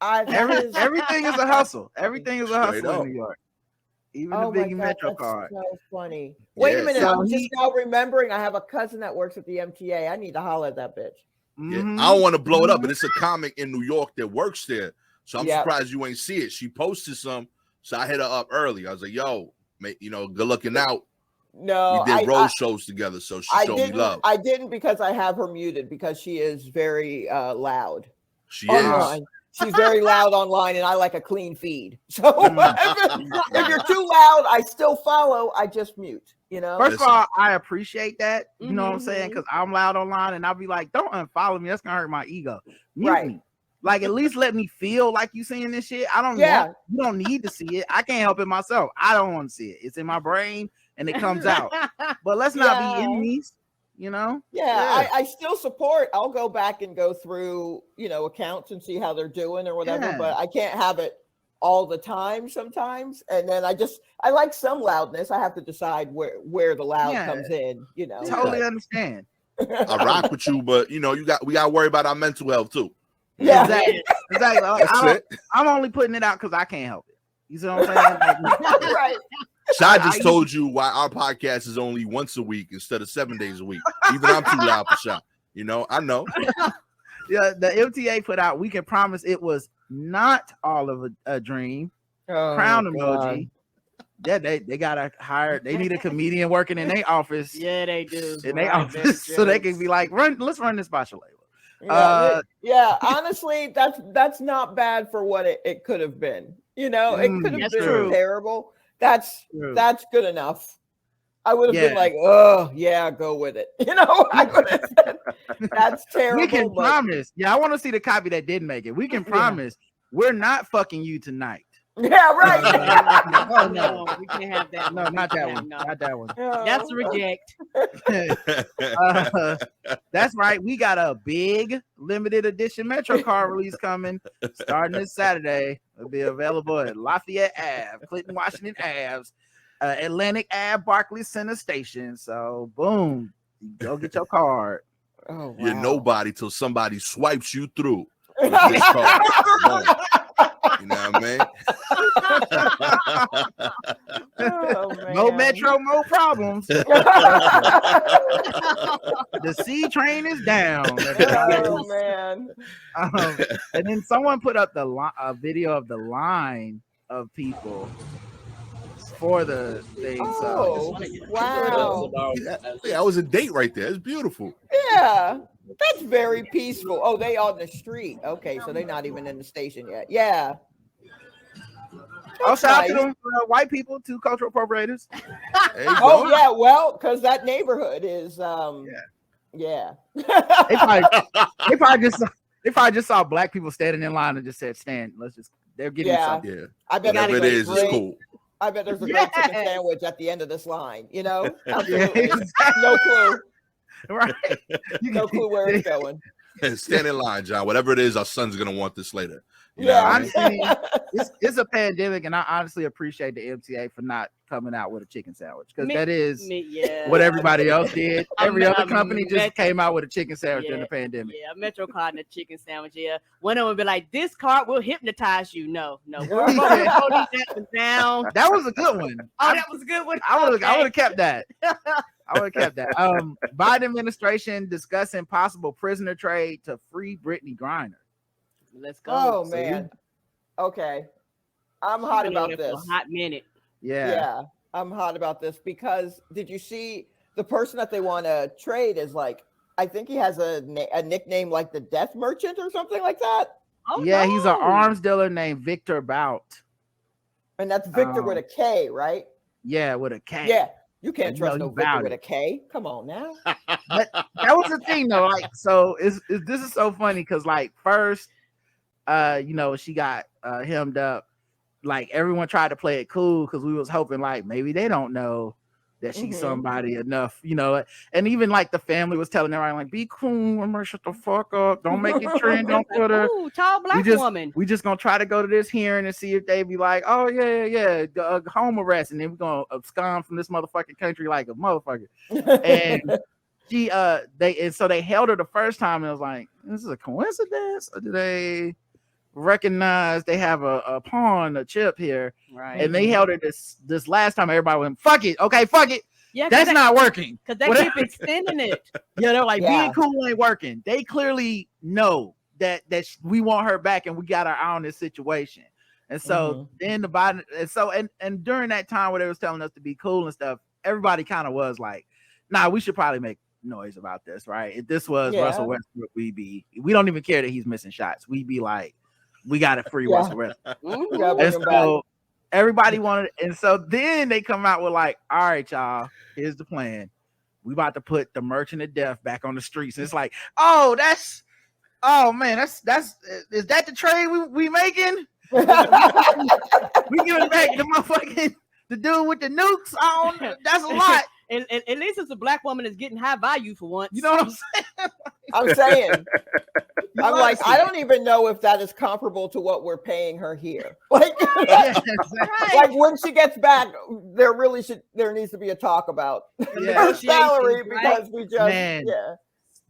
Speaker 1: Everything is a hustle. Everything is a hustle in New York. Even the Biggie Metro card.
Speaker 2: So funny. Wait a minute. So I'm just now remembering I have a cousin that works at the MTA. I need to holler at that bitch.
Speaker 4: Yeah. I don't want to blow it up, but it's a comic in New York that works there. So I'm surprised you ain't see it. She posted some, so I hit her up early. I was like, yo, mate, good looking out.
Speaker 2: No,
Speaker 4: we did road shows together, so she showed me love.
Speaker 2: I didn't because I have her muted because she is very loud.
Speaker 4: She
Speaker 2: online. She's very loud online, and I like a clean feed. So if you're too loud, I still follow. I just mute.
Speaker 1: First of all, I appreciate that. You know what I'm saying? Because I'm loud online, and I'll be like, "Don't unfollow me. That's gonna hurt my ego." Mute me. Like, at least let me feel like you seeing this shit. I don't. You don't need to see it. I can't help it myself. I don't want to see it. It's in my brain, and it comes out. But let's not be enemies.
Speaker 2: I still support. I'll go back and go through accounts and see how they're doing or whatever, but I can't have it all the time sometimes. And then I like some loudness. I have to decide where the loud comes in.
Speaker 1: Totally understand.
Speaker 4: I rock with you, but we got to worry about our mental health too.
Speaker 2: Yeah,
Speaker 1: exactly. I'm only putting it out because I can't help it. You see what I'm saying?
Speaker 2: Right.
Speaker 4: So I just told you why our podcast is only once a week instead of 7 days a week. Even I'm too loud for Shop. I know.
Speaker 1: Yeah, the MTA put out, we can promise it was not all of a dream. Crown emoji. Yeah, they gotta hire. They need a comedian working in their office.
Speaker 3: Yeah, they do.
Speaker 1: In their office, so they can be like, let's run this by Shalewa.
Speaker 2: Honestly, that's not bad for what it could have been. It could have been terrible. That's good enough. I would have been like, oh yeah, go with it. I would have said that's terrible.
Speaker 1: We can promise. Yeah, I want to see the copy that didn't make it. We can promise we're not fucking you tonight.
Speaker 2: Yeah, right.
Speaker 3: No, we can't have that.
Speaker 1: No, not that one. Not that one.
Speaker 3: That's a reject.
Speaker 1: That's right. We got a big limited edition Metro card release coming starting this Saturday. It'll be available at Lafayette Ave, Clinton, Washington Ave, Atlantic Ave, Barclays Center Station. So, boom, go get your card.
Speaker 2: Oh, wow.
Speaker 4: You're nobody till somebody swipes you through. This card. You know what I
Speaker 2: mean?
Speaker 1: No Metro, no problems. The C train is down.
Speaker 2: Oh man!
Speaker 1: And then someone put up a video of the line of people for the thing.
Speaker 2: Oh, wow!
Speaker 4: Yeah, that was a date right there. It's beautiful.
Speaker 2: Yeah. That's very peaceful. Oh, they on the street. Okay, so they're not even in the station yet. Yeah.
Speaker 1: I'll shout out to them white people, 2 cultural appropriators.
Speaker 2: Oh yeah, well, because that neighborhood is yeah.
Speaker 1: they probably just saw black people standing in line and just said, "Stand." They're getting something.
Speaker 4: Yeah.
Speaker 2: I bet
Speaker 4: whatever it is, it's cool.
Speaker 2: I bet there's a great chicken sandwich at the end of this line. Absolutely. No clue.
Speaker 1: Right.
Speaker 2: No clue where it's going.
Speaker 4: Stand in line, John. Whatever it is, our son's gonna want this later.
Speaker 1: Honestly, it's a pandemic, and I honestly appreciate the MTA for not coming out with a chicken sandwich because that is what everybody else did. Every other company just came out with a chicken sandwich during the pandemic.
Speaker 3: Yeah, Metro card and a chicken sandwich. Yeah, one of them would be like, "This card will hypnotize you." No, we're going to hold that one down.
Speaker 1: That was a good one.
Speaker 3: Oh, that was a good one.
Speaker 1: I would have kept that. I would have kept that. Biden administration discussing possible prisoner trade to free Brittney Griner.
Speaker 3: Let's go.
Speaker 2: Oh man. Okay. I'm hot about this.
Speaker 3: For a hot minute.
Speaker 2: Yeah. I'm hot about this because did you see the person that they want to trade is like, I think he has a nickname like the Death Merchant or something like that.
Speaker 3: Oh,
Speaker 1: yeah, he's an
Speaker 3: no.
Speaker 1: arms dealer named Victor Bout.
Speaker 2: And that's Victor with a K, right?
Speaker 1: Yeah, with a K.
Speaker 2: Yeah. You can't
Speaker 1: You
Speaker 2: trust
Speaker 1: know,
Speaker 2: no
Speaker 1: he
Speaker 2: Victor
Speaker 1: bout
Speaker 2: with
Speaker 1: it.
Speaker 2: a K. Come on now.
Speaker 1: But that was the thing though. Like, so this is so funny because like first, you know, she got hemmed up. Like everyone tried to play it cool because we was hoping like maybe they don't know that she's somebody enough, you know. And even like the family was telling everyone like, be cool, I'm gonna shut the fuck up, don't make it trend on Twitter.
Speaker 3: Ooh, tall black woman.
Speaker 1: We just gonna try to go to this hearing and see if they be like, oh yeah, home arrest, and then we're gonna abscond from this motherfucking country like a motherfucker. And so they held her the first time, and I was like, this is a coincidence, or do they recognize they have a pawn, a chip here?
Speaker 3: Right.
Speaker 1: And they held her this last time. Everybody went, fuck it, okay, fuck it.
Speaker 3: Yeah,
Speaker 1: that's not working.
Speaker 3: Because they keep extending it.
Speaker 1: Yeah, they're like, being cool ain't working. They clearly know that we want her back and we got our eye on this situation. And so then the Biden, and during that time where they was telling us to be cool and stuff, everybody kind of was like, nah, we should probably make noise about this, right? If this was Russell Westbrook, we don't even care that he's missing shots. We'd be like, we got to free Russell Westbrook. And so everybody wanted, and so then they come out with like, all right, y'all, here's the plan. We about to put the Merchant of Death back on the streets. And it's like, oh man, that's is that the trade we making? We giving back the motherfucking the dude with the nukes on. That's a lot.
Speaker 3: And at least it's a black woman that's getting high value for once.
Speaker 1: You know what I'm saying?
Speaker 2: I'm saying. I'm like, I don't even know if that is comparable to what we're paying her here. Like, like when she gets back, there needs to be a talk about her salary because we just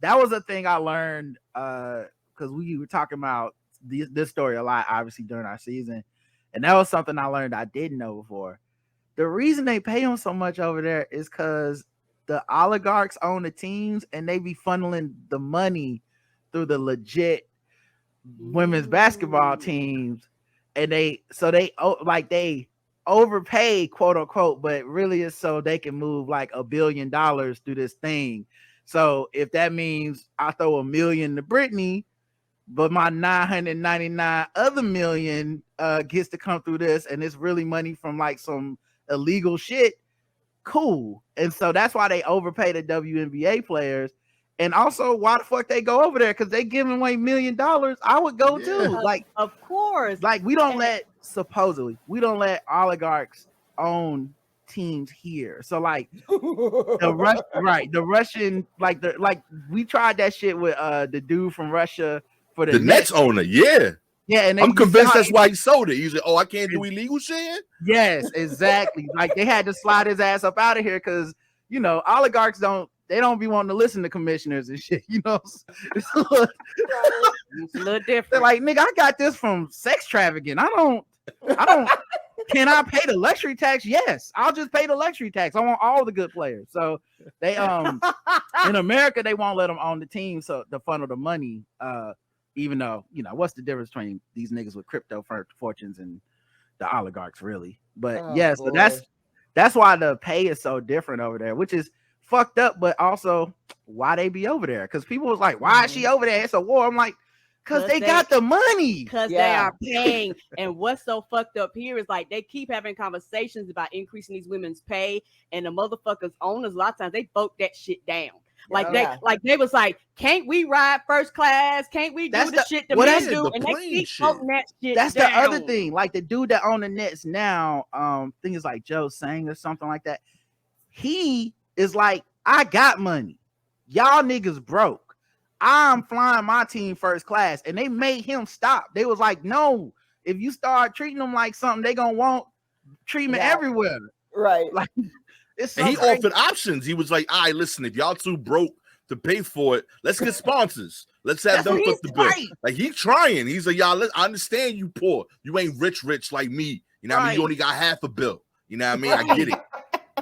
Speaker 1: That was a thing I learned because we were talking about this story a lot, obviously during our season, and that was something I learned I didn't know before. The reason they pay them so much over there is because the oligarchs own the teams and they be funneling the money through the legit women's basketball teams, and they overpay, quote unquote, but really it's so they can move like $1 billion through this thing. So if that means I throw $1 million to Brittney, but my 999 other million gets to come through this, and it's really money from like some illegal shit, cool. And so that's why they overpay the WNBA players. And also, why the fuck they go over there? Because they giving away $1 million. I would go too. Like,
Speaker 3: of course.
Speaker 1: Like, we don't let oligarchs own teams here. So like the Russian, like we tried that shit with the dude from Russia for the
Speaker 4: Nets owner. Yeah,
Speaker 1: and
Speaker 4: I'm convinced that's why he sold it. He's like, oh, I can't do illegal shit.
Speaker 1: Yes, exactly. Like they had to slide his ass up out of here because you know oligarchs don't be wanting to listen to commissioners and shit. You know, it's a
Speaker 3: little different.
Speaker 1: They're like, nigga, I got this from sex trafficking. I don't. Can I pay the luxury tax? Yes, I'll just pay the luxury tax. I want all the good players. So they in America they won't let them own the team, so to funnel the money. Even though, you know, what's the difference between these niggas with crypto fortunes and the oligarchs, really? But so that's why the pay is so different over there, which is fucked up, but also why they be over there. Because people was like, why is she over there? It's a war. I'm like, because they got the money.
Speaker 3: Because they are paying. And what's so fucked up here is like they keep having conversations about increasing these women's pay, and the motherfuckers owners, a lot of times they vote that shit down. They was like, can't we ride first class? Can't we do the shit the men do? And they keep voting that shit
Speaker 1: That's
Speaker 3: down.
Speaker 1: the other thing. Like the dude that own the Nets now, thing is like Joe Sang or something like that. He is like, I got money. Y'all niggas broke. I'm flying my team first class. And they made him stop. They was like, no, if you start treating them like something, they gonna want treatment everywhere.
Speaker 2: Right.
Speaker 1: Like
Speaker 4: and he offered options. He was like, all right, listen, if y'all too broke to pay for it, let's get sponsors. Let's have them put the bill. Like he's trying. He's like, y'all, I understand you poor. You ain't rich like me. You know what I mean? You only got half a bill. You know what I mean? I get it.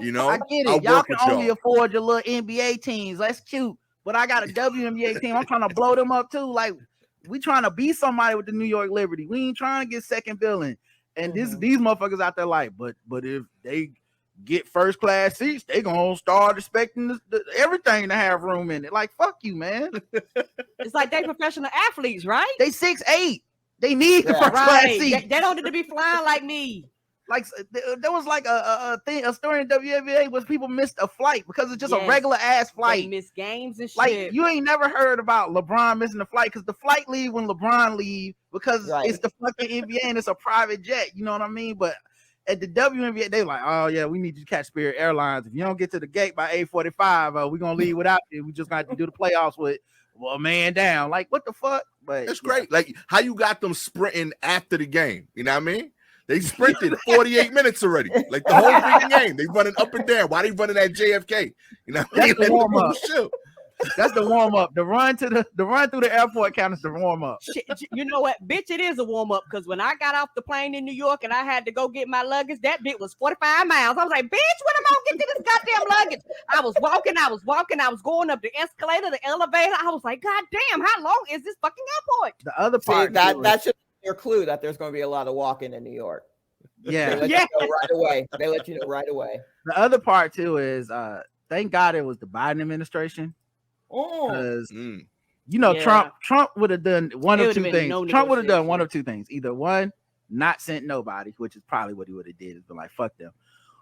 Speaker 4: You know,
Speaker 1: I get it. Y'all can only afford your little NBA teams. That's cute. But I got a WNBA team. I'm trying to blow them up too. Like we trying to be somebody with the New York Liberty. We ain't trying to get second billing. And these motherfuckers out there like, but if they get first class seats, they gonna start expecting everything to have room in it. Like fuck you, man.
Speaker 3: It's like they professional athletes, right?
Speaker 1: They 6'8". They need the first class
Speaker 3: Right.
Speaker 1: seat.
Speaker 3: They don't need to be flying like me.
Speaker 1: Like there was like a story in WNBA was people missed a flight because it's just a regular ass flight.
Speaker 3: They miss games and shit.
Speaker 1: Like you ain't never heard about LeBron missing a flight because the flight leave when LeBron leave because it's the fucking NBA and it's a private jet. You know what I mean? But at the WNBA, they like, oh yeah, we need you to catch Spirit Airlines. If you don't get to the gate by 8:45, we're gonna leave without you. We just got to do the playoffs with a man down. Like what the fuck? But
Speaker 4: it's great. Like how you got them sprinting after the game. You know what I mean? They sprinted 48 minutes already. Like the whole freaking game. They running up and down. Why they running at JFK? You know what I mean?
Speaker 1: That's the warm up. That's the warm up. The run through the airport count as the warm up.
Speaker 3: You know what, bitch? It is a warm up because when I got off the plane in New York and I had to go get my luggage, that bit was 45 miles. I was like, bitch, when am I gonna get to this goddamn luggage? I was walking. I was going up the escalator, the elevator. I was like, God damn, how long is this fucking airport?
Speaker 1: The other part
Speaker 2: that should be your clue that there's going to be a lot of walking in New York.
Speaker 1: Yeah,
Speaker 2: they let you know right away. They let you know right away.
Speaker 1: The other part too is thank God it was the Biden administration. Because Trump would have done one of two things. Trump would have done one of two things. Either one, not sent nobody, which is probably what he would have did. Is been like, fuck them.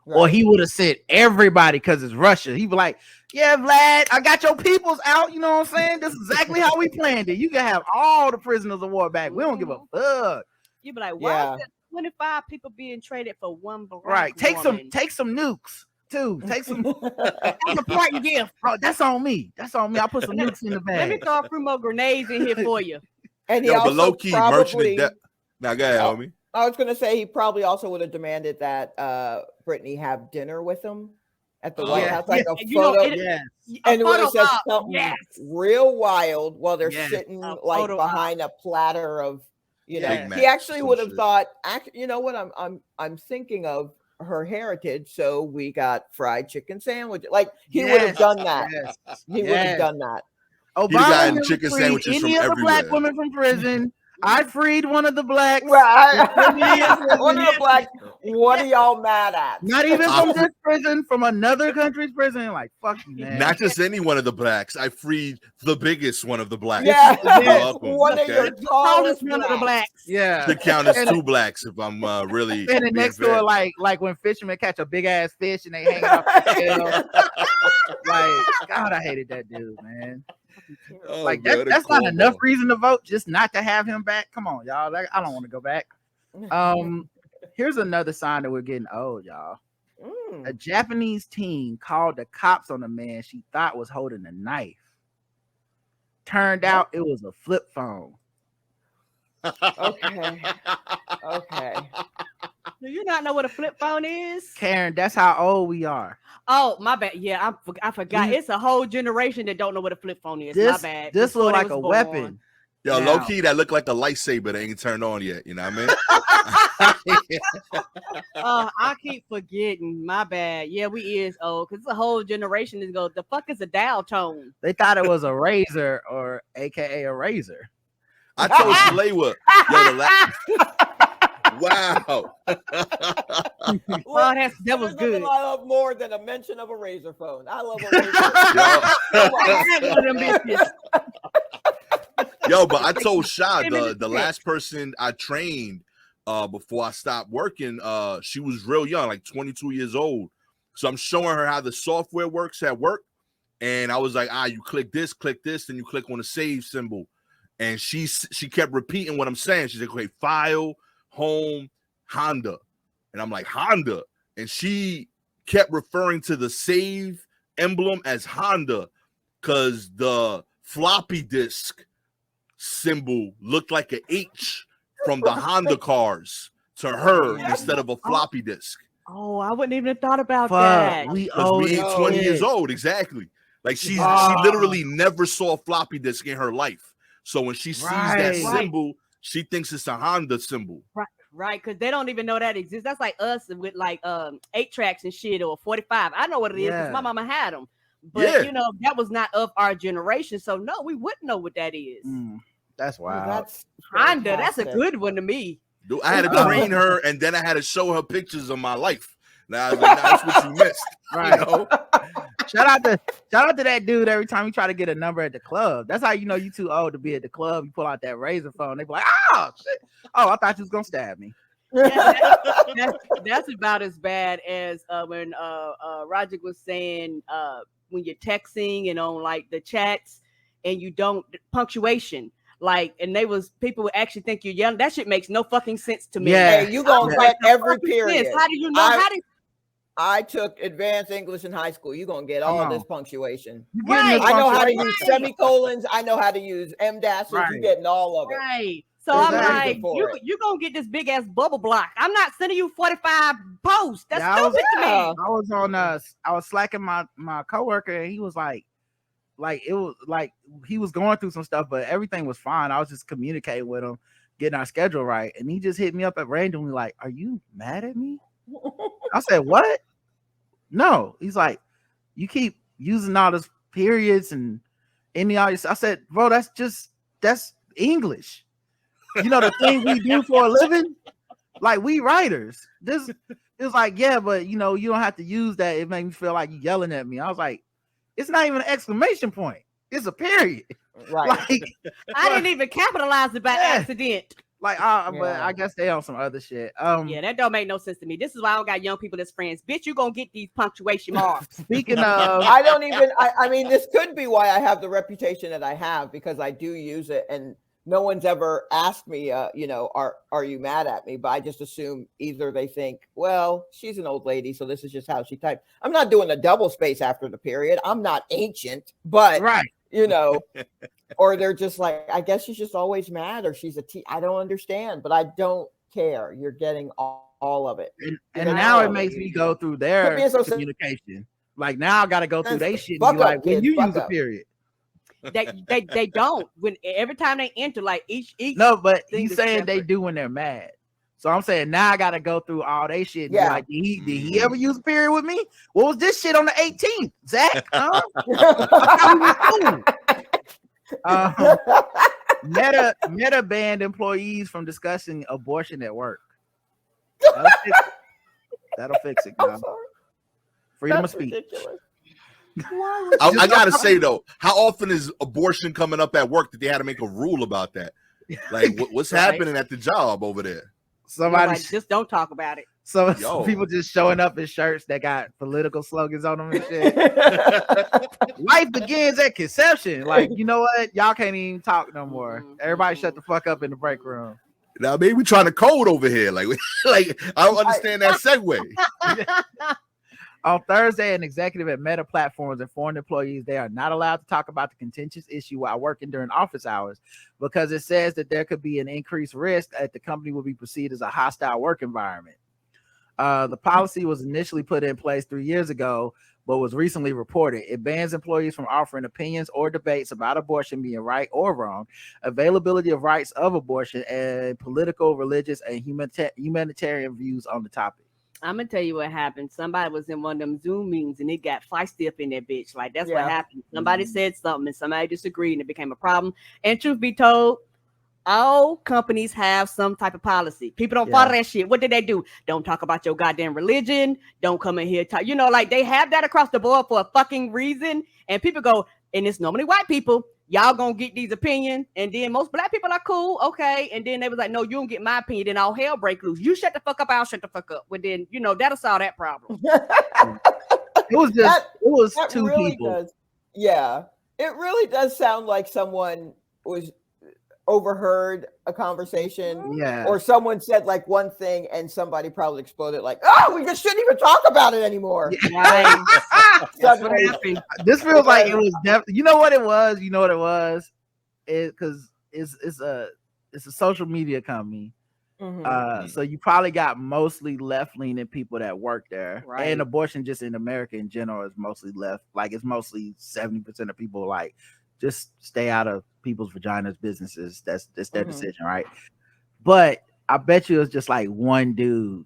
Speaker 1: Right. Or he would have sent everybody because it's Russia. He'd be like, yeah, Vlad, I got your peoples out. You know what I'm saying? This is exactly how we planned it. You can have all the prisoners of war back. We don't give a fuck.
Speaker 3: You'd be like, why is there 25 people being traded for one black
Speaker 1: Right. Take
Speaker 3: woman?
Speaker 1: some nukes. Too. Take some. That's a parting gift. Oh, that's on me. I put some nukes in the bag.
Speaker 3: Let me throw a few more grenades in here for you.
Speaker 2: And he also
Speaker 4: low key merchant. Now go ahead, homie.
Speaker 2: I was going to say he probably also would have demanded that Brittney have dinner with him at the White House, like a photo. And it would have said something real wild while they're sitting like behind a platter of, you know. He actually would have thought, you know what I'm thinking of. Her heritage, so we got fried chicken sandwich. Like he would have done that. He would have done that.
Speaker 1: Obama
Speaker 4: chicken sandwiches
Speaker 1: any
Speaker 4: from
Speaker 1: of the black women from prison. I freed one of the blacks.
Speaker 2: Right. One of the blacks. What are y'all mad at?
Speaker 1: Not even from this prison, from another country's prison. Like, fuck you, man.
Speaker 4: Not just any one of the blacks. I freed the biggest one of the blacks.
Speaker 2: Yeah. One of your tallest
Speaker 3: one of the blacks.
Speaker 1: Yeah.
Speaker 4: To count as two blacks if I'm really.
Speaker 1: Standing next door, like when fishermen catch a big ass fish and they hang off the tail. Like, God, I hated that dude, man. Like that's not enough reason to vote just not to have him back. Come on, y'all. Like, I don't want to go back. Here's another sign that we're getting old, y'all. A Japanese teen called the cops on a man she thought was holding a knife. Turned out it was a flip phone.
Speaker 2: Okay.
Speaker 3: Do you not know what a flip phone is?
Speaker 1: Karen, that's how old we are.
Speaker 3: Oh, my bad. Yeah, I forgot. It's a whole generation that don't know what a flip phone is. My bad.
Speaker 1: This look like a weapon.
Speaker 4: Yo, low key, that look like a lightsaber that ain't turned on yet. You know what I mean?
Speaker 3: I keep forgetting. My bad. Yeah, we is old because it's a whole generation that goes, the fuck is a dial tone?
Speaker 1: They thought it was a razor or AKA a razor.
Speaker 4: I told Shalewa, wow.
Speaker 3: Well, that was good.
Speaker 2: I love more than a mention of a razor phone. I love a razor phone.
Speaker 4: Yo, but I told Sha, the last person I trained before I stopped working, she was real young, like 22 years old. So I'm showing her how the software works at work. And I was like, you click this, then you click on the save symbol. And she kept repeating what I'm saying. She's like, okay, file, home, Honda. And I'm like, Honda. And she kept referring to the save emblem as Honda because the floppy disk symbol looked like an H from the Honda cars to her instead of a floppy disk.
Speaker 3: Oh, I wouldn't even have thought about that.
Speaker 4: We ain't 20 years old, exactly. Like she literally never saw a floppy disk in her life. So when she sees that symbol, she thinks it's a Honda symbol.
Speaker 3: Right, because they don't even know that exists. That's like us with like 8 tracks and shit or 45. I know what it is because my mama had them. But you know, that was not of our generation. So no, we wouldn't know what that is.
Speaker 1: That's wild.
Speaker 2: That's
Speaker 3: Honda, that's a good one to me.
Speaker 4: Dude, I had to train her and then I had to show her pictures of my life. Now I was like, that's what you missed. Right. You know?
Speaker 1: Shout out to that dude every time you try to get a number at the club. That's how you know you too old to be at the club. You pull out that razor phone. They be like, oh shit. Oh, I thought you was gonna stab me.
Speaker 3: That's about as bad as when Roger was saying when you're texting and on like the chats and you don't punctuation. Like, and people would actually think you're yelling. That shit makes no fucking sense to me.
Speaker 2: Yeah, hey, you gonna get every period.
Speaker 3: How do you know?
Speaker 2: I took advanced English in high school. You're gonna get all this punctuation.
Speaker 3: Right.
Speaker 2: I know how to use semicolons. I know how to use M-dashes.
Speaker 1: Right.
Speaker 2: You're getting all of it.
Speaker 3: Right. So I'm like, you're gonna get this big ass bubble block. I'm not sending you 45 posts. That's stupid to me.
Speaker 1: I was on I was slacking my coworker, and he was like it was like he was going through some stuff, but everything was fine. I was just communicating with him, getting our schedule right, and he just hit me up at randomly like, "Are you mad at me?" I said, "What?" No. He's like, "You keep using all this periods and any all this." I said, "Bro, that's English. You know the thing we do for a living, like we writers." It was like, "Yeah, but you know you don't have to use that. It made me feel like you yelling at me." I was like, "It's not even an exclamation point. It's a period."
Speaker 2: Right.
Speaker 1: Like,
Speaker 3: I didn't even capitalize it by accident.
Speaker 1: Like, but I guess they on some other shit.
Speaker 3: Yeah, that don't make no sense to me. This is why I don't got young people as friends. Bitch, you gonna get these punctuation marks.
Speaker 1: Speaking of,
Speaker 2: I mean, this could be why I have the reputation that I have, because I do use it, and no one's ever asked me, are you mad at me? But I just assume either they think, well, she's an old lady, so this is just how she types. I'm not doing a double space after the period. I'm not ancient, but
Speaker 1: right.
Speaker 2: Or they're just like, I guess she's just always mad, or she's I don't understand, but I don't care. You're getting all of it.
Speaker 1: And now it makes me go through their communication. Like now I got to go through their shit. And be like, when you use a period.
Speaker 3: They don't. When every time they enter, like each
Speaker 1: no, but he's saying they do when they're mad. So I'm saying now I got to go through all they shit. And be like, did he ever use a period with me? What was this shit on the 18th, Zach? Meta banned employees from discussing abortion at work. That'll fix it, guys. Freedom of speech.
Speaker 4: I gotta say though, how often is abortion coming up at work that they had to make a rule about that? Like, what's happening at the job over there?
Speaker 1: Somebody
Speaker 3: just don't talk about it.
Speaker 1: So people just showing up in shirts that got political slogans on them and shit. Life begins at conception. Like, you know what? Y'all can't even talk no more. Everybody shut the fuck up in the break room.
Speaker 4: Now maybe we trying to code over here. Like I don't understand that segue.
Speaker 1: On Thursday, an executive at Meta Platforms informed employees they are not allowed to talk about the contentious issue while working during office hours because it says that there could be an increased risk that the company will be perceived as a hostile work environment. The policy was initially put in place 3 years ago, but was recently reported. It bans employees from offering opinions or debates about abortion being right or wrong, availability of rights of abortion, and political, religious, and humanitarian views on the topic.
Speaker 3: I'm gonna tell you what happened. Somebody was in one of them Zoom meetings and it got feisty up in that bitch. Like that's what happened. Somebody said something and somebody disagreed and it became a problem. And truth be told, all companies have some type of policy. People don't follow that shit. What did they do? Don't talk about your goddamn religion. Don't come in here talk. You know, like they have that across the board for a fucking reason. And people go, and it's normally white people. Y'all gonna get these opinions, and then most black people are cool, okay. And then they was like, no, you don't get my opinion. Then all hell break loose. You shut the fuck up, I'll shut the fuck up. But then, you know, that'll solve that problem.
Speaker 1: It was two
Speaker 2: really
Speaker 1: people.
Speaker 2: It really does sound like someone was overheard a conversation, or someone said like one thing and somebody probably exploded like, oh, we just shouldn't even talk about it anymore.
Speaker 3: Right.
Speaker 1: This feels like it was you know what it was because it's a social media company. So you probably got mostly left-leaning people that work there, and abortion just in America in general is mostly left. Like it's mostly 70% of people like just stay out of people's vaginas businesses. That's their decision, right? But I bet you it's just like one dude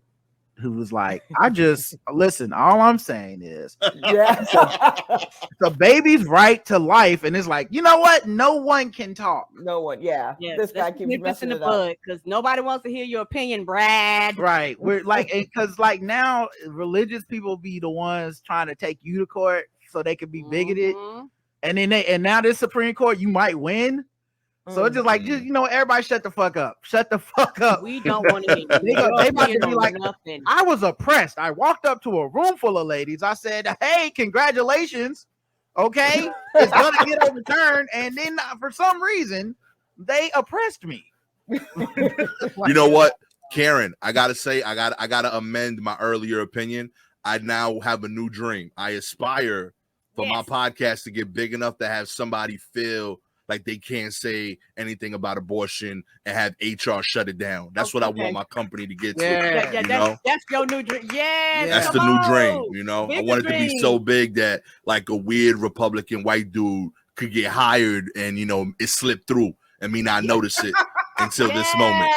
Speaker 1: who was like, I just listen, all I'm saying is the baby's right to life, and it's like, you know what, no one can talk,
Speaker 2: this guy keeps messing it up
Speaker 3: because nobody wants to hear your opinion, Brad.
Speaker 1: Right, we're like, because like now religious people be the ones trying to take you to court so they could be bigoted. And then now this Supreme Court, you might win. So it's just like, everybody shut the fuck up. Shut the fuck up.
Speaker 3: We don't want to hear
Speaker 1: they about to be like,
Speaker 3: nothing.
Speaker 1: I was oppressed. I walked up to a room full of ladies. I said, hey, congratulations. Okay. It's going to get overturned. And then for some reason, they oppressed me.
Speaker 4: You know what, Karen, I got to say, I got to amend my earlier opinion. I now have a new dream. I aspire for my podcast to get big enough to have somebody feel like they can't say anything about abortion and have HR shut it down. That's what I want my company to get to.
Speaker 3: That's your new dream. Yeah,
Speaker 4: that's the new dream. I want it to be so big that like a weird Republican white dude could get hired and it slipped through and me not notice it until this moment.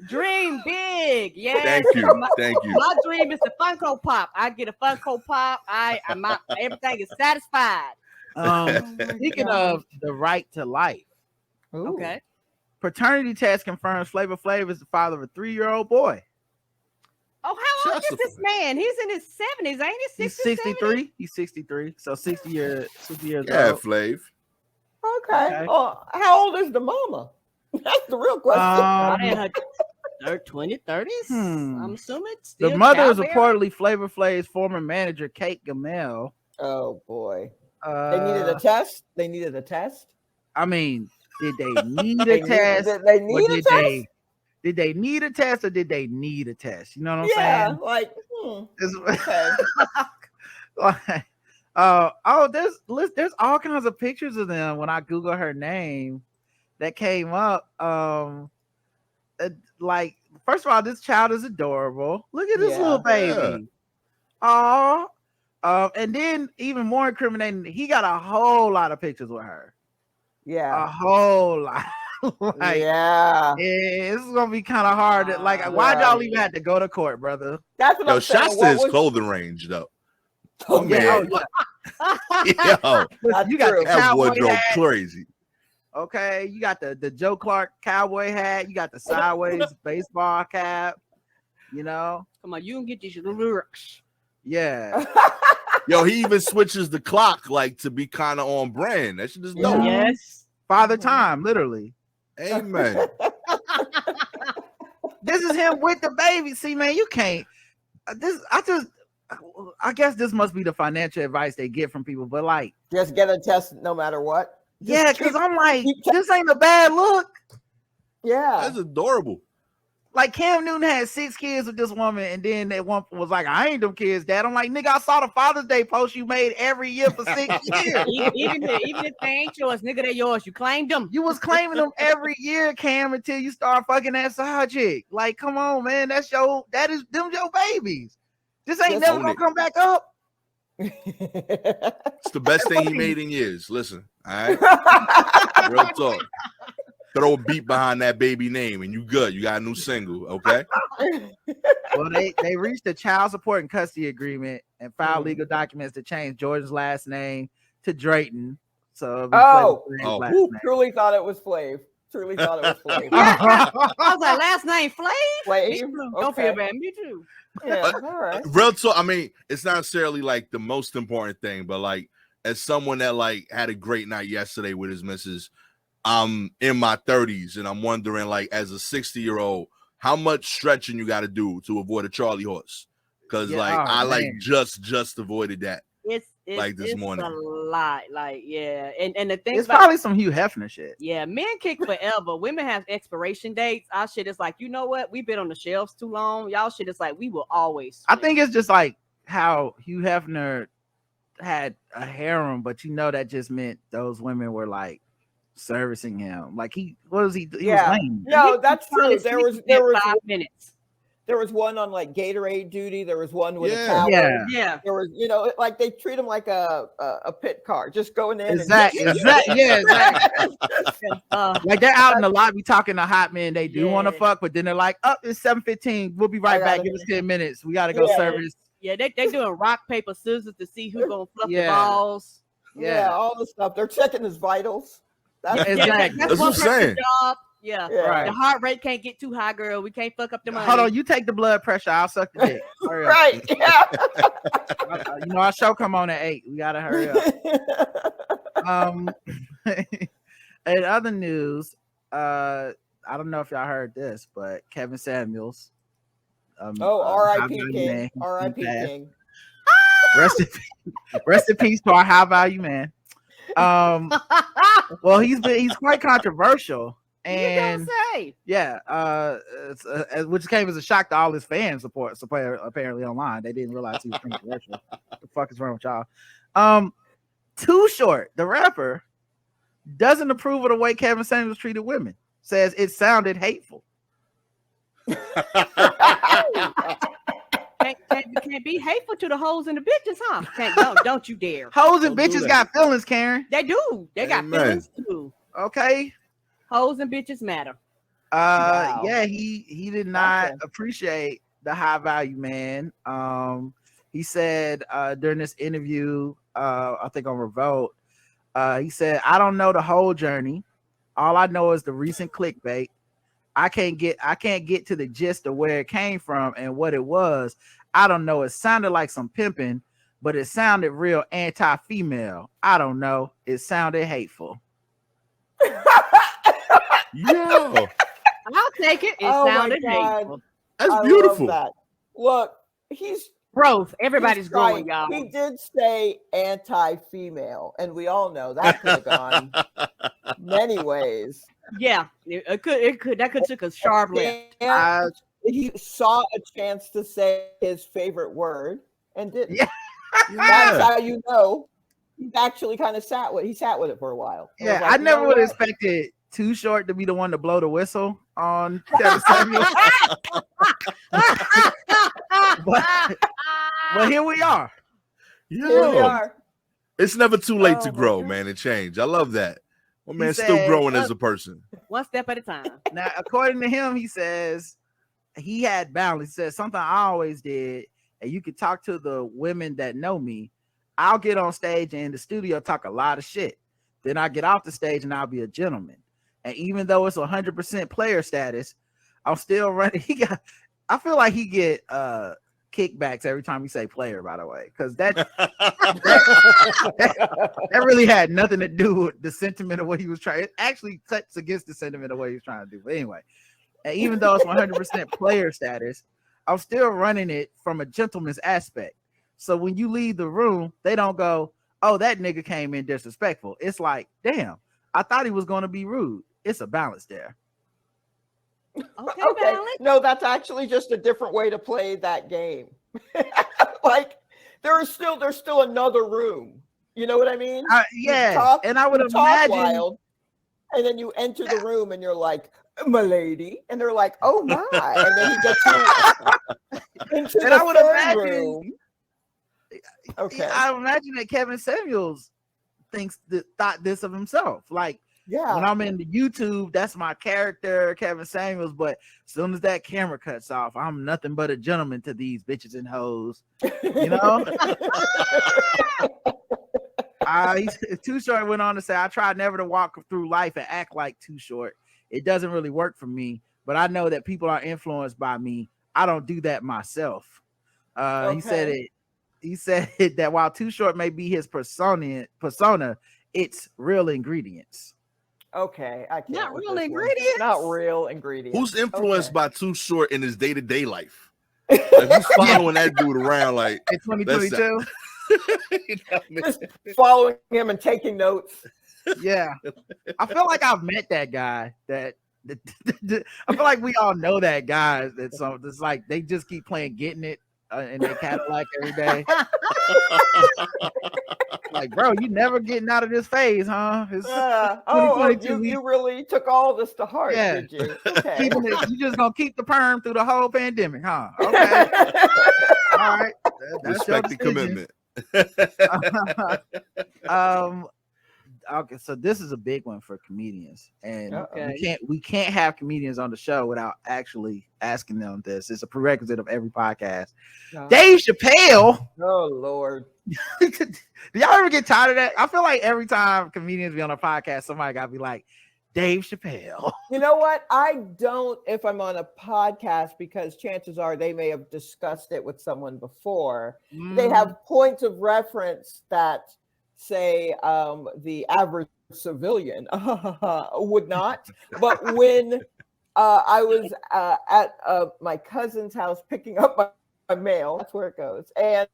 Speaker 3: Dream big. Yeah.
Speaker 4: Thank you.
Speaker 3: My dream is the Funko Pop. I get a Funko Pop. Everything is satisfied.
Speaker 1: Speaking of the right to life,
Speaker 3: okay.
Speaker 1: Paternity test confirms Flavor Flav is the father of a 3-year-old boy.
Speaker 3: Oh, how old is this man? He's in his 70s, ain't he?
Speaker 1: He's 63. He's 63. So 60 years old.
Speaker 4: Flav.
Speaker 2: Okay. Oh, how old is the mama? That's the real question.
Speaker 3: 20, 30s? I'm assuming.
Speaker 1: The mother is reportedly Flavor Flav's former manager, Kate Gamel.
Speaker 2: Oh boy. They needed a test.
Speaker 1: I mean, did they need a test?
Speaker 2: Did they need a test?
Speaker 1: Did they need a test or did they need a test? You know what I'm saying?
Speaker 2: Okay.
Speaker 1: There's all kinds of pictures of them when I Google her name that came up. Like, first of all, this child is adorable. Look at this little baby. Oh. And then even more incriminating, he got a whole lot of pictures with her.
Speaker 2: Yeah.
Speaker 1: A whole lot. This is gonna be kind of hard. Why'd y'all even have to go to court, brother?
Speaker 2: That's what I'm saying.
Speaker 4: Shouts to his clothing range, though.
Speaker 2: Oh,
Speaker 4: man.
Speaker 1: You got
Speaker 4: that wardrobe crazy.
Speaker 1: Okay, you got the Joe Clark cowboy hat. You got the sideways baseball cap. Come
Speaker 3: on, you can get these lyrics.
Speaker 1: Yeah.
Speaker 4: Yo, he even switches the clock like to be kind of on brand. That shit is dope.
Speaker 3: Yes.
Speaker 1: Father Time, literally.
Speaker 4: Amen.
Speaker 1: This is him with the baby. See, man, you can't. I guess this must be the financial advice they get from people, but like,
Speaker 2: just get a test no matter what.
Speaker 1: Yeah, because I'm like, this ain't a bad look.
Speaker 2: Yeah,
Speaker 4: that's adorable.
Speaker 1: Like Cam Newton had 6 kids with this woman, and then that one was like, I ain't them kids, Dad. I'm like, nigga, I saw the Father's Day post you made every year for 6 years.
Speaker 3: Even if they ain't yours, nigga, they yours. You claimed them.
Speaker 1: You was claiming them every year, Cam, until you start fucking that side chick. Like, come on, man. That is them your babies. This ain't never gonna come back up.
Speaker 4: It's the best thing he made in years. Listen, all right? Real talk. Throw a beat behind that baby name and you good. You got a new single, okay?
Speaker 1: Well, they reached a child support and custody agreement and filed legal documents to change Jordan's last name to Drayton. So
Speaker 2: who truly thought it was Flav? Truly thought it was Flav.
Speaker 3: I was like, last name Flav?
Speaker 2: Flav?
Speaker 3: Don't feel bad. Me too.
Speaker 2: Yeah, all right.
Speaker 4: Real talk, I mean, it's not necessarily like the most important thing, but like as someone that like had a great night yesterday with his missus, I'm in my 30s and I'm wondering, like, as a 60-year-old, how much stretching you got to do to avoid a Charlie horse? Because I just avoided that.
Speaker 3: It's
Speaker 4: like this morning.
Speaker 3: A lot, like and the thing
Speaker 1: it's probably some Hugh Hefner shit.
Speaker 3: Yeah, men kick forever. Women have expiration dates. Our shit is like, you know what? We've been on the shelves too long. Y'all shit is like, we will always.
Speaker 1: I think it's just like how Hugh Hefner had a harem, but that just meant those women were like servicing him. Like was lame.
Speaker 2: No, that's true. There was
Speaker 3: 5 minutes.
Speaker 2: There was one on like Gatorade duty. There was one with a towel.
Speaker 3: Yeah.
Speaker 2: There was, like they treat him like a pit car, just going in.
Speaker 1: Exactly. Exactly. Like they're out in the lobby talking to hot men. They do want to fuck, but then they're like, "Oh, it's 7:15. We'll be right back. Give us 10 minutes. We got to go service."
Speaker 3: Yeah, they doing rock paper scissors to see who's gonna fluff the balls.
Speaker 2: Yeah, all the stuff. They're checking his vitals.
Speaker 4: That's what I'm saying.
Speaker 3: Yeah.
Speaker 2: Right.
Speaker 3: The heart rate can't get too high, girl. We can't fuck up the money.
Speaker 1: Hold on, you take the blood pressure. I'll suck the dick. Hurry up.
Speaker 2: Right. Yeah.
Speaker 1: You know, our show come on at 8. We gotta hurry up. In other news, I don't know if y'all heard this, but Kevin Samuels.
Speaker 2: R.I.P. King. R.I.P. King.
Speaker 1: Rest in peace to our high value man. Well, he's quite controversial, and
Speaker 3: you say,
Speaker 1: yeah, which came as a shock to all his fans apparently online. They didn't realize he was controversial. What the fuck is wrong with y'all? Too Short, the rapper, doesn't approve of the way Kevin Samuels treated women. Says it sounded hateful.
Speaker 3: Can't be hateful to the hoes and the bitches, huh? Don't you dare.
Speaker 1: Hoes and bitches got feelings, Karen.
Speaker 3: They do. They got feelings too.
Speaker 1: Okay.
Speaker 3: Hoes and bitches matter.
Speaker 2: Wow.
Speaker 1: Yeah, he did not appreciate the high value man. He said during this interview, I think on Revolt, he said, I don't know the whole journey. All I know is the recent clickbait. I can't get to the gist of where it came from and what it was. I don't know. It sounded like some pimping, but it sounded real anti-female. I don't know. It sounded hateful.
Speaker 4: Yo,
Speaker 3: I'll take it. It sounded hateful.
Speaker 4: That's beautiful.
Speaker 2: That. Look, he's
Speaker 3: growth. Everybody's growing, y'all.
Speaker 2: He did say anti-female, and we all know that could have gone many ways.
Speaker 3: Yeah, it could. That could took a sharp left.
Speaker 2: He saw a chance to say his favorite word and didn't.
Speaker 1: Yeah.
Speaker 2: That's how you know he actually kind of sat with it for a while.
Speaker 1: Yeah, I never would have expected Too Short to be the one to blow the whistle on Kevin Samuels. but here we are.
Speaker 2: Here we are.
Speaker 4: It's never too late to grow, man, and change. I love that. My man's still growing as a person.
Speaker 3: One step at a time.
Speaker 1: Now, according to him, he says he had balance. He says something I always did, and you can talk to the women that know me. I'll get on stage and in the studio talk a lot of shit. Then I get off the stage and I'll be a gentleman. And even though it's 100% player status, I'm still running. I feel like he get kickbacks every time you say player, by the way, because that really had nothing to do with the sentiment of what he was trying. It actually cuts against the sentiment of what he was trying to do. But anyway, and even though it's 100% player status, I'm still running it from a gentleman's aspect. So when you leave the room, they don't go, oh, that nigga came in disrespectful. It's like, damn, I thought he was going to be rude. It's a balance there.
Speaker 3: Okay.
Speaker 2: Balance. No, that's actually just a different way to play that game. Like there's still another room. You know what I mean?
Speaker 1: Yeah. And I would imagine
Speaker 2: wild, and then you enter the room and you're like, my lady, and they're like, oh my, and then you get into
Speaker 1: and
Speaker 2: the
Speaker 1: I would
Speaker 2: third
Speaker 1: imagine
Speaker 2: room. Okay.
Speaker 1: I imagine that Kevin Samuels thought this of himself. Like,
Speaker 2: yeah,
Speaker 1: when I'm in the YouTube, that's my character, Kevin Samuels. But as soon as that camera cuts off, I'm nothing but a gentleman to these bitches and hoes. You know? Too Short went on to say, I try never to walk through life and act like Too Short. It doesn't really work for me, but I know that people are influenced by me. I don't do that myself.
Speaker 2: Okay.
Speaker 1: He said that while Too Short may be his persona, it's real ingredients.
Speaker 2: Okay, I can't.
Speaker 3: Not real ingredients.
Speaker 2: Not real ingredients.
Speaker 4: Who's influenced by Too Short in his day-to-day life? Like, who's following that dude around like
Speaker 1: in 2022?
Speaker 2: Just following him and taking notes.
Speaker 1: Yeah, I feel like I've met that guy. I feel like we all know that guy. It's like they just keep playing Getting It in their Cadillac every day. Like, bro, you never getting out of this phase, huh?
Speaker 2: You really took all this to heart, did you? Okay.
Speaker 1: You just gonna keep the perm through the whole pandemic, huh? Okay. All right. That's
Speaker 4: respect the commitment.
Speaker 1: Okay, so this is a big one for comedians, and we can't have comedians on the show without actually asking them this. It's a prerequisite of every podcast. Dave Chappelle.
Speaker 2: Oh Lord.
Speaker 1: Do y'all ever get tired of that? I feel like every time comedians be on a podcast, somebody gotta be like, Dave Chappelle.
Speaker 2: You know what? I don't, if I'm on a podcast, because chances are they may have discussed it with someone before. They have points of reference that say the average civilian would not. But when I was at my cousin's house picking up my mail, that's where it goes. And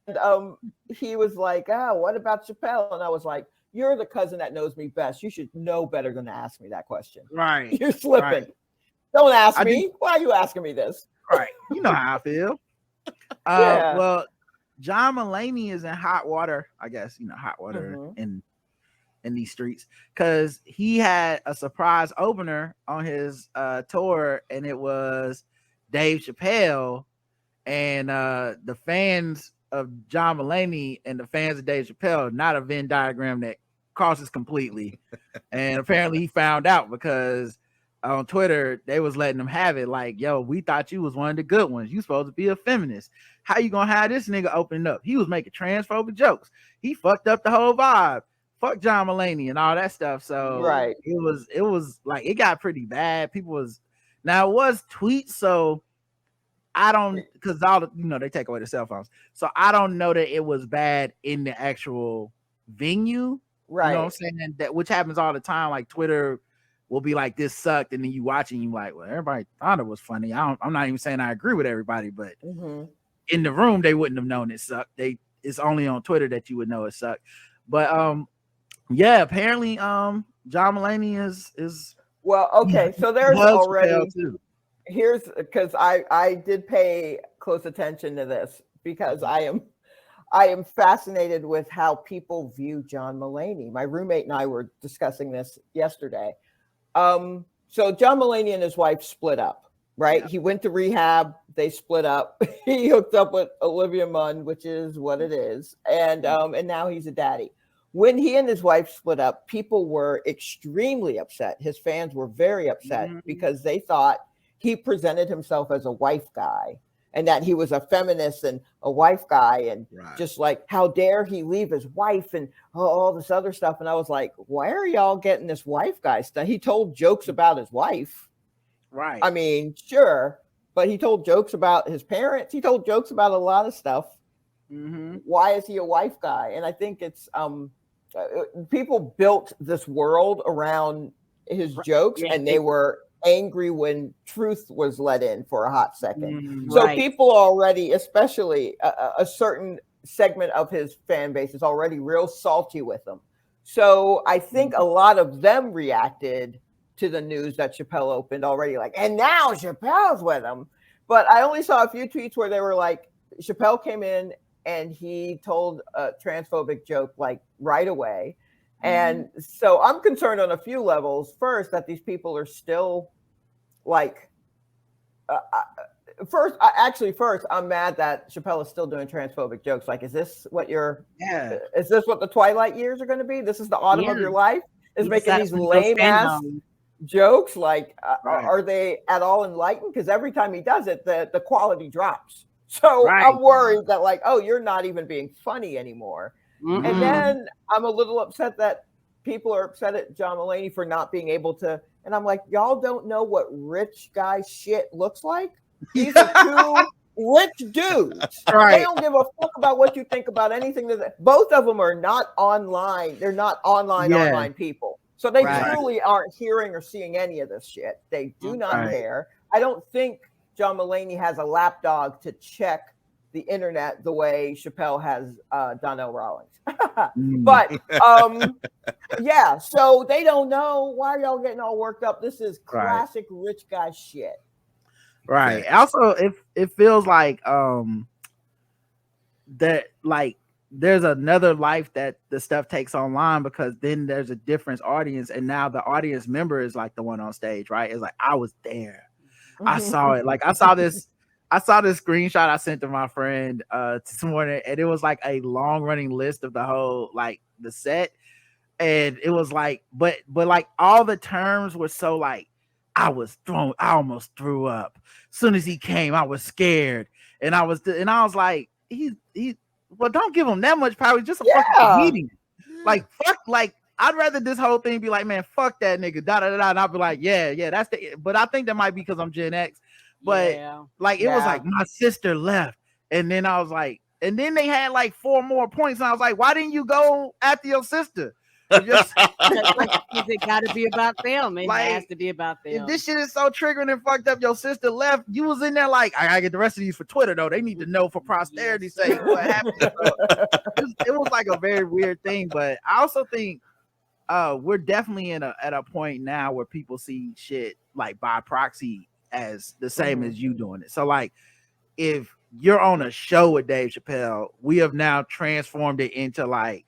Speaker 2: he was like, what about Chappelle? And I was like, you're the cousin that knows me best. You should know better than to ask me that question.
Speaker 1: Right.
Speaker 2: You're slipping. Right. Don't ask me. Why are you asking me this?
Speaker 1: Right. You know how I feel.
Speaker 2: Yeah.
Speaker 1: Well, John Mulaney is in hot water, I guess, hot water in these streets, because he had a surprise opener on his tour, and it was Dave Chappelle, and the fans of John Mulaney and the fans of Dave Chappelle, not a Venn diagram that crosses completely. And apparently he found out, because on Twitter they was letting him have it, like, yo, we thought you was one of the good ones. You supposed to be a feminist. How you gonna have this nigga opening up? He was making transphobic jokes. He fucked up the whole vibe. Fuck John Mulaney and all that stuff. So
Speaker 2: right,
Speaker 1: it was like, it got pretty bad. People was, now it was tweets, so I don't, because all the, they take away the cell phones, so I don't know that it was bad in the actual venue.
Speaker 2: Right.
Speaker 1: You know what I'm saying? That, which happens all the time. Like, Twitter will be like, this sucked, and then you watch it and you like, well, everybody thought it was funny. I'm not even saying I agree with everybody, but in the room they wouldn't have known it sucked. It's only on Twitter that you would know it sucked. But yeah, apparently John Mulaney is
Speaker 2: well, okay. So there's already, here's, because I did pay close attention to this, because I am fascinated with how people view John Mulaney. My roommate and I were discussing this yesterday. So John Mulaney and his wife split up, right? Yeah. He went to rehab. They split up. He hooked up with Olivia Munn, which is what it is. And now he's a daddy. When he and his wife split up, people were extremely upset. His fans were very upset because they thought he presented himself as a wife guy, and that he was a feminist and a wife guy, and just like, how dare he leave his wife and all this other stuff. And I was like, why are y'all getting this wife guy stuff? He told jokes about his wife.
Speaker 1: Right.
Speaker 2: I mean, sure, but he told jokes about his parents. He told jokes about a lot of stuff. Why is he a wife guy? And I think it's people built this world around his jokes, and they were angry when truth was let in for a hot second. So people already, especially a certain segment of his fan base, is already real salty with him. So I think a lot of them reacted to the news that Chappelle opened already, like, and now Chappelle's with him. But I only saw a few tweets where they were like, Chappelle came in and he told a transphobic joke like right away. And so I'm concerned on a few levels. First, that these people are still like, first, I'm mad that Chappelle is still doing transphobic jokes. Like, is this what is this what the Twilight years are going to be? This is the autumn of your life? Is making these lame ass jokes? Like, are they at all enlightened? Because every time he does it, the quality drops. So I'm worried that, like, oh, you're not even being funny anymore. And then I'm a little upset that people are upset at John Mulaney for not being able to. And I'm like, y'all don't know what rich guy shit looks like? These are two rich dudes. They don't give a fuck about what you think about anything. Both of them are not online. They're not online people. So they truly aren't hearing or seeing any of this shit. They do not care. I don't think John Mulaney has a lapdog to check the internet the way Chappelle has Donnell Rawlings. But yeah, so they don't know. Why are y'all getting all worked up? This is classic rich guy shit.
Speaker 1: Right. Also, it feels like that, like, there's another life that the stuff takes online, because then there's a different audience, and now the audience member is like the one on stage, right? It's like, I was there. I saw it. Like, I saw this screenshot I sent to my friend this morning, and it was like a long running list of the whole, like, the set. And it was like, but like, all the terms were so like, I almost threw up. As soon as he came, I was scared. And I was like, he well, don't give him that much power. He's just a fucking comedian. Like, fuck, like, I'd rather this whole thing be like, man, fuck that nigga, da da da da. And I'll be like, yeah, that's the. But I think that might be because I'm Gen X. But like, it was like my sister left, and then I was like, and then they had like 4 more points, and I was like, why didn't you go after your sister? Just
Speaker 3: it got to be about them. It has to be about them.
Speaker 1: If this shit is so triggering and fucked up, your sister left. You was in there like, I gotta get the rest of these for Twitter though. They need to know for posterity's sake what happened. It was like a very weird thing, but I also think we're definitely at a point now where people see shit like by proxy as the same as you doing it. So like, if you're on a show with Dave Chappelle, we have now transformed it into like,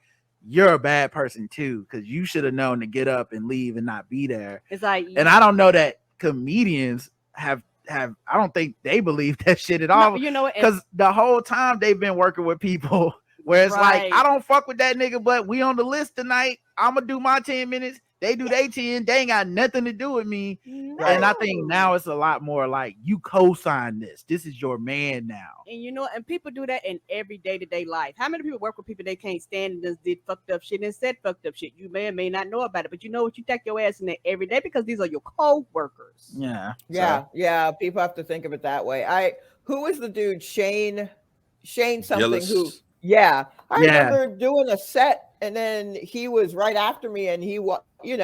Speaker 1: you're a bad person too, because you should have known to get up and leave and not be there.
Speaker 3: It's like,
Speaker 1: and I don't know that comedians have I don't think they believe that shit at all.
Speaker 3: No,
Speaker 1: because the whole time they've been working with people where it's like, I don't fuck with that nigga, but we on the list tonight. I'm gonna do my 10 minutes. They do they 10. They ain't got nothing to do with me. No. And I think now it's a lot more like, you co-sign this. This is your man now.
Speaker 3: And and people do that in every day-to-day life. How many people work with people they can't stand and just did fucked up shit and said fucked up shit? You may or may not know about it, but you know what? You take your ass in there every day because these are your co-workers.
Speaker 2: Yeah. People have to think of it that way. Who was the dude? Shane something. I remember doing a set, and then he was right after me, and he and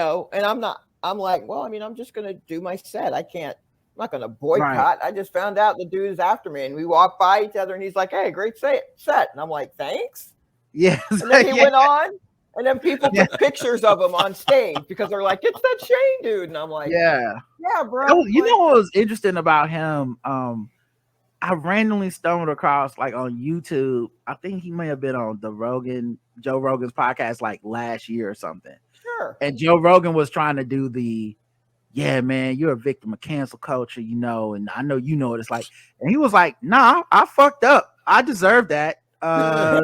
Speaker 2: I'm like, well, I mean, I'm just gonna do my set. I'm not gonna boycott. Right. I just found out the dude is after me, and we walked by each other, and he's like, hey, great set. And I'm like, thanks.
Speaker 1: Yeah.
Speaker 2: And then he went on, and then people took pictures of him on stage because they're like, it's that Shane dude. And I'm like, yeah, bro.
Speaker 1: You know what was interesting about him? I randomly stumbled across like on YouTube. I think he may have been on Joe Rogan's podcast like last year or something.
Speaker 2: Sure.
Speaker 1: And Joe Rogan was trying to do yeah, man, you're a victim of cancel culture, and I know you know what it's like. And he was like, nah, I fucked up. I deserve that. I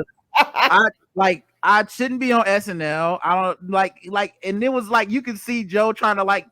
Speaker 1: shouldn't be on SNL. I don't like, and it was like, you could see Joe trying to like,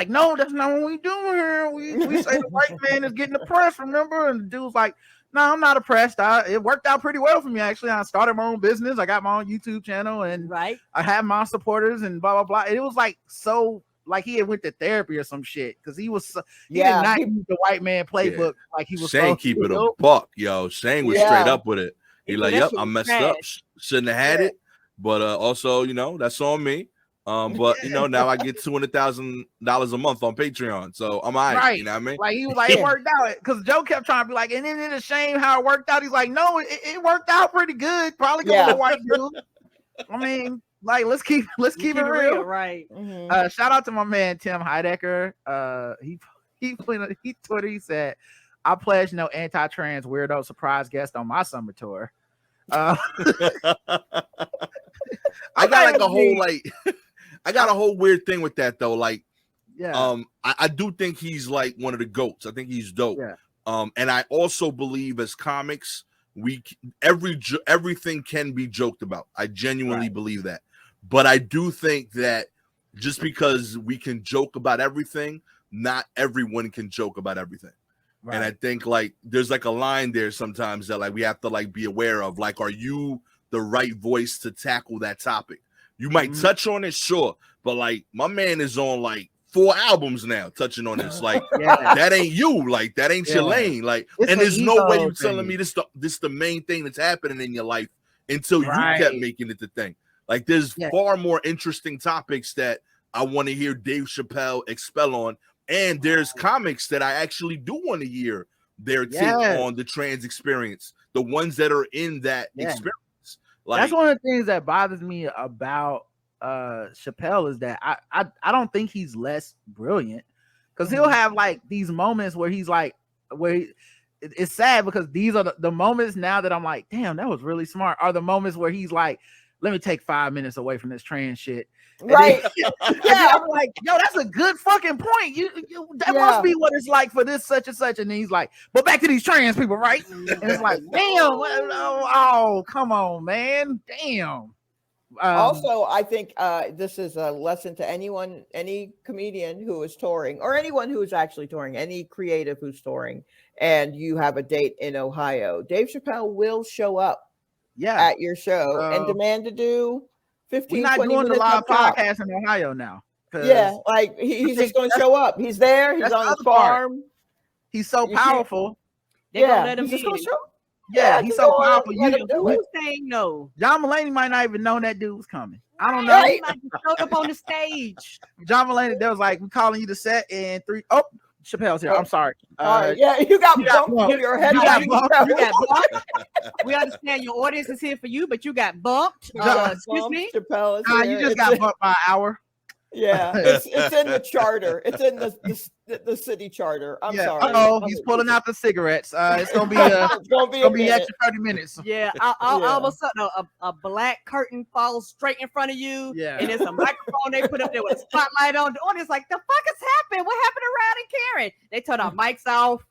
Speaker 1: no, that's not what we do here. We say the white man is getting oppressed, remember? And the dude's like, no, I'm not oppressed. It worked out pretty well for me, actually. I started my own business. I got my own YouTube channel, and I have my supporters and blah, blah, blah. And it was like, so like he had went to therapy or some shit, because he did not use the white man playbook like he was.
Speaker 4: Shane keep it a buck, yo. Shane was straight up with it. He like, yep, I messed up. Shouldn't have had it. But also, that's on me. But now I get $200,000 a month on Patreon, so I'm all right. You know what I mean?
Speaker 1: Like he was like, it worked out, because Joe kept trying to be like, and isn't it a shame how it worked out? He's like, no, it worked out pretty good. Probably because of the white dude. I mean, like, let's keep it real,
Speaker 3: right?
Speaker 2: Mm-hmm.
Speaker 1: Shout out to my man Tim Heidecker. He Twitter. He said, I pledge no anti-trans weirdo surprise guest on my summer tour.
Speaker 4: I got like a whole I got a whole weird thing with that though. Like, I do think he's like one of the GOATs. I think he's dope.
Speaker 1: Yeah.
Speaker 4: And I also believe as comics, everything can be joked about. I genuinely believe that. But I do think that just because we can joke about everything, not everyone can joke about everything. Right. And I think like there's like a line there sometimes that like we have to like be aware of. Like, are you the right voice to tackle that topic? You might touch on it, sure, but like my man is on like 4 albums now touching on this. Like that ain't you. Like that ain't your lane. Like, and there's no way you're telling me this the main thing that's happening in your life until you kept making it the thing. Like there's far more interesting topics that I want to hear Dave Chappelle expel on. And there's comics that I actually do want to hear their take on the trans experience, the ones that are in that experience. Like,
Speaker 1: that's one of the things that bothers me about Chappelle is that I don't think he's less brilliant, because he'll have like these moments where he's like, it's sad because these are the moments now that I'm like, damn, that was really smart, are the moments where he's like, let me take 5 minutes away from this trans shit.
Speaker 2: Right.
Speaker 1: I'm like, yo, that's a good fucking point. That must be what it's like for this such and such. And then he's like, but back to these trans people, right? And it's like, damn, oh, come on, man. Damn.
Speaker 2: Also, I think this is a lesson to any comedian who is touring, or anyone who is actually touring, any creative who's touring, and you have a date in Ohio. Dave Chappelle will show up at your show and demand to do 15,
Speaker 1: We're not
Speaker 2: 20
Speaker 1: doing the
Speaker 2: minutes
Speaker 1: live
Speaker 2: up top.
Speaker 1: podcast in Ohio now.
Speaker 2: Yeah, like he's just going to show up. He's there. He's on the farm.
Speaker 1: He's so powerful.
Speaker 3: They're gonna let him
Speaker 2: he's just
Speaker 3: in.
Speaker 2: going to show.
Speaker 1: Yeah, he's so powerful.
Speaker 3: Who's saying no?
Speaker 1: John Mulaney might not even know that dude was coming. I don't know.
Speaker 3: Right. He might just showed up on the stage.
Speaker 1: John Mulaney, they was like, "We're calling you to set in 3." Oh, Chappelle's here. I'm sorry.
Speaker 2: Yeah, you got bumped. Your head.
Speaker 3: You got bumped. We understand your audience is here for you, but you got bumped. Excuse me.
Speaker 2: Chappelle is
Speaker 1: you just got bumped by an hour.
Speaker 2: Yeah, it's in the charter. It's in the city charter. I'm sorry.
Speaker 1: He's pulling out the cigarettes. It's gonna be extra 30 minutes.
Speaker 3: Yeah, all of a sudden a black curtain falls straight in front of you.
Speaker 1: Yeah,
Speaker 3: and there's a microphone they put up there with a spotlight on. The audience like, the fuck has happened? What happened to Rowdy Karen? They turn our mics off.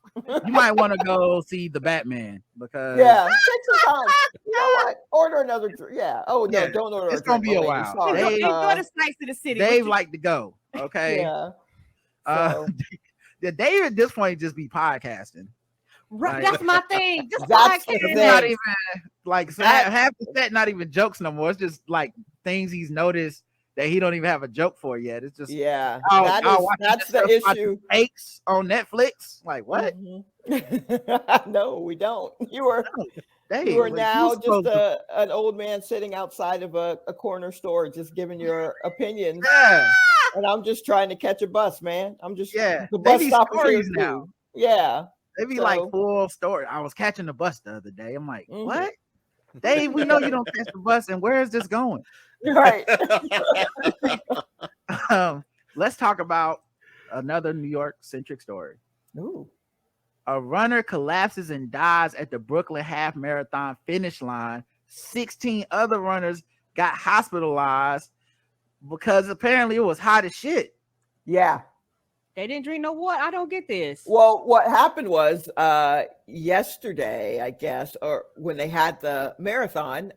Speaker 1: You might want to go see the Batman because
Speaker 2: take some time. You know what? Order another drink. Yeah. Oh no, don't order.
Speaker 1: It's gonna be a while.
Speaker 3: Enjoy the sights of the city.
Speaker 1: Dave like to go. Okay.
Speaker 2: Yeah.
Speaker 1: Dave at this point just be podcasting.
Speaker 3: Right, that's my thing. Just
Speaker 2: that's
Speaker 3: podcasting.
Speaker 1: Not even like half the set, not even jokes no more. It's just like things he's noticed that he don't even have a joke for yet. It's just
Speaker 2: that's the issue.
Speaker 1: Fakes on Netflix. Like what?
Speaker 2: Mm-hmm. No, we don't. You are now just an old man sitting outside of a corner store, just giving your opinions.
Speaker 1: Yeah.
Speaker 2: And I'm just trying to catch a bus, man. I'm just
Speaker 1: the
Speaker 2: bus stop is here
Speaker 1: now.
Speaker 2: Yeah.
Speaker 1: They be like full story. I was catching the bus the other day. I'm like, what? Dave, we know you don't catch the bus, and where is this going?
Speaker 2: Right.
Speaker 1: Let's talk about another New York centric story.
Speaker 2: Ooh.
Speaker 1: A runner collapses and dies at the Brooklyn half marathon finish line. 16 other runners got hospitalized because apparently it was hot as shit.
Speaker 2: Yeah.
Speaker 3: They didn't drink no water. I don't get this.
Speaker 2: Well, what happened was yesterday, I guess, or when they had the marathon,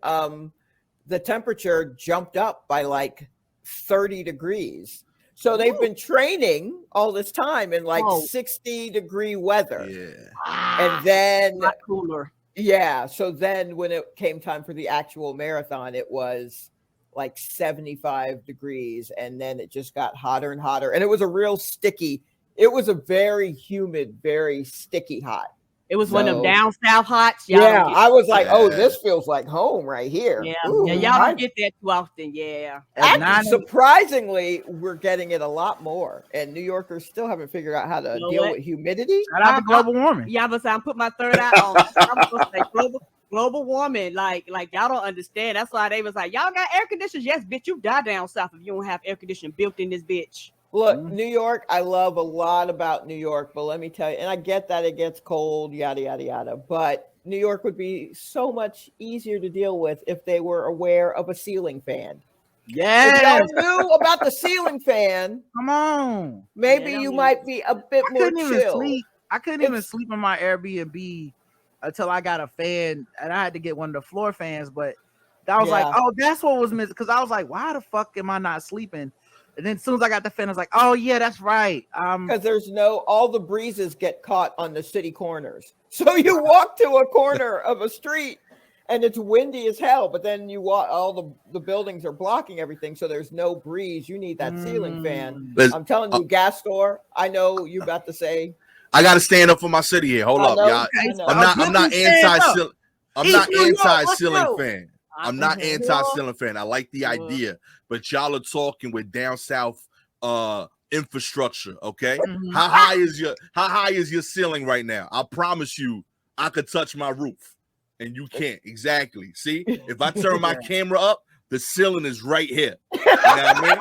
Speaker 2: the temperature jumped up by like 30 degrees. So they've been training all this time in like 60-degree weather.
Speaker 4: Yeah.
Speaker 2: And then
Speaker 3: cooler.
Speaker 2: Yeah. So then when it came time for the actual marathon, it was like 75 degrees. And then it just got hotter and hotter. And it was it was a very humid, very sticky hot.
Speaker 3: It was one of them down south hots.
Speaker 2: I was like, this feels like home right here.
Speaker 3: Yeah, y'all don't get that too often. Yeah.
Speaker 2: Surprisingly, we're getting it a lot more. And New Yorkers still haven't figured out how to deal with humidity.
Speaker 1: Shout out to global warming.
Speaker 3: Yeah, but I'm put my third eye on. I'm supposed to say global warming. Like y'all don't understand. That's why they was like, y'all got air conditioners. Yes, bitch, you die down south if you don't have air conditioning built in this bitch.
Speaker 2: Look, New York, I love a lot about New York, but let me tell you, and I get that it gets cold, yada, yada, yada, but New York would be so much easier to deal with if they were aware of a ceiling fan.
Speaker 1: Yeah.
Speaker 2: If y'all knew about the ceiling fan,
Speaker 1: come on.
Speaker 2: Maybe you might be a bit more chill.
Speaker 1: I couldn't even sleep in my Airbnb until I got a fan, and I had to get one of the floor fans, but I was like, oh, that's what was missing, because I was like, why the fuck am I not sleeping? And then as soon as I got the fan, I was like, oh, yeah, that's right.
Speaker 2: Because there's all the breezes get caught on the city corners. So you walk to a corner of a street and it's windy as hell, but then you walk, all the buildings are blocking everything. So there's no breeze. You need that ceiling fan. I'm telling you, Gastor, I know you about to say.
Speaker 4: I got to stand up for my city here. Hold up, y'all. I'm not anti-ceiling. I'm not anti-ceiling fan. I'm not anti-ceiling fan. I like the idea, but y'all are talking with down south infrastructure. Okay, how high is your ceiling right now? I promise you, I could touch my roof, and you can't. Exactly. See, if I turn my camera up, the ceiling is right here. You know what I mean?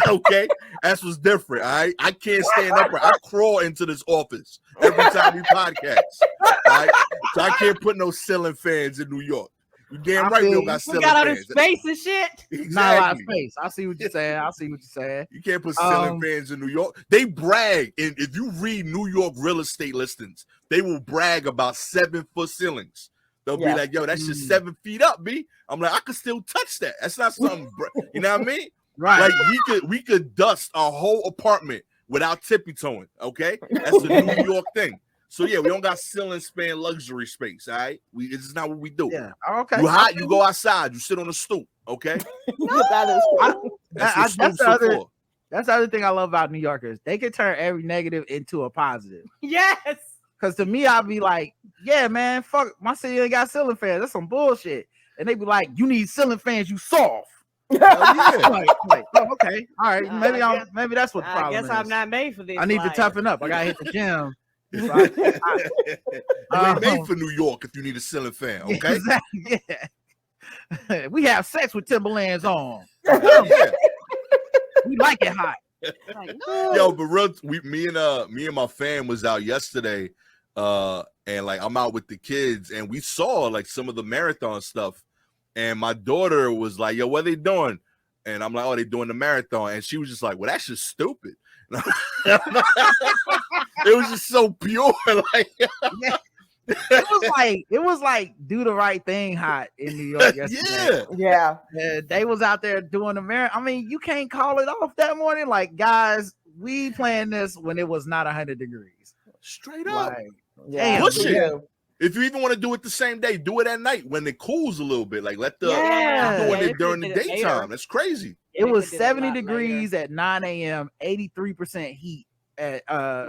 Speaker 4: Okay, that's what's different. All right, I can't stand up. I crawl into this office every time we podcast. All right, so I can't put no ceiling fans in New York. You damn right we don't got ceiling fans.
Speaker 3: Got all this space and shit.
Speaker 4: Exactly.
Speaker 1: Not a lot of space. I see what you're saying.
Speaker 4: You can't put ceiling fans in New York. They brag, and if you read New York real estate listings, they will brag about 7-foot ceilings. They'll be like, yo, that's just 7 feet up, B. I'm like, I could still touch that. That's not something, you know what I mean?
Speaker 1: Right.
Speaker 4: Like we could dust a whole apartment without tippy-toeing, okay? That's a New York thing. So yeah, we don't got ceiling span luxury space, all right? It's not what we do.
Speaker 1: Yeah, okay.
Speaker 4: You hot, you go outside, you sit on a stoop, Okay,
Speaker 2: that is cool.
Speaker 4: that's what Snoop's for.
Speaker 1: That's the other thing I love about New Yorkers. They can turn every negative into a positive.
Speaker 3: Yes.
Speaker 1: Because to me, I'd be like, yeah, man, fuck, my city ain't got ceiling fans. That's some bullshit. And they be like, you need ceiling fans, you soft.
Speaker 4: Hell yeah.
Speaker 1: like, oh, okay. All right. Maybe that's what the problem is.
Speaker 3: I guess I'm not made for this.
Speaker 1: I need to toughen up. I gotta hit the gym.
Speaker 4: You ain't made for New York if you need a ceiling fan, okay?
Speaker 1: Exactly, yeah. We have sex with Timberlands on.
Speaker 4: Yeah.
Speaker 1: We like it hot.
Speaker 3: Like, no.
Speaker 4: Yo, but real, me and my fam was out yesterday, and like I'm out with the kids, and we saw like some of the marathon stuff, and my daughter was like, "Yo, what are they doing?" And I'm like, "Oh, they doing the marathon," and she was just like, "Well, that's just stupid." It was just so pure, like.
Speaker 1: Yeah. It was like do the right thing hot in New York yesterday.
Speaker 2: Yeah.
Speaker 1: They was out there doing the marathon. I mean, you can't call it off that morning. Like, guys, we planned this when it was not 100 degrees.
Speaker 4: Straight up.
Speaker 1: Like,
Speaker 2: Yeah.
Speaker 4: Push it. If you even want to do it the same day, do it at night when it cools a little bit. Like let the doing it during the daytime. That's crazy.
Speaker 1: It was 70 degrees at 9 a.m., 83% heat at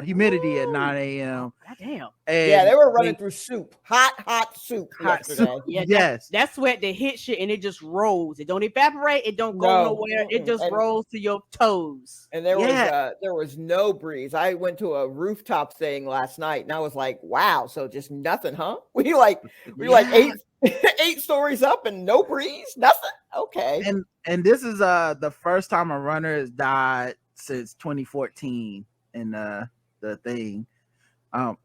Speaker 1: humidity at 9 a.m.
Speaker 3: Damn.
Speaker 2: Yeah, they were running through soup. Hot soup.
Speaker 1: Hot soup.
Speaker 3: Yeah,
Speaker 1: yes.
Speaker 3: That's sweat that hit shit and it just rolls. It don't evaporate. It don't go nowhere. It just rolls to your toes.
Speaker 2: And there was no breeze. I went to a rooftop thing last night and I was like, wow, so just nothing, huh? We like 8 stories up and no breeze, nothing. Okay.
Speaker 1: And this is the first time a runner has died since 2014 in the thing.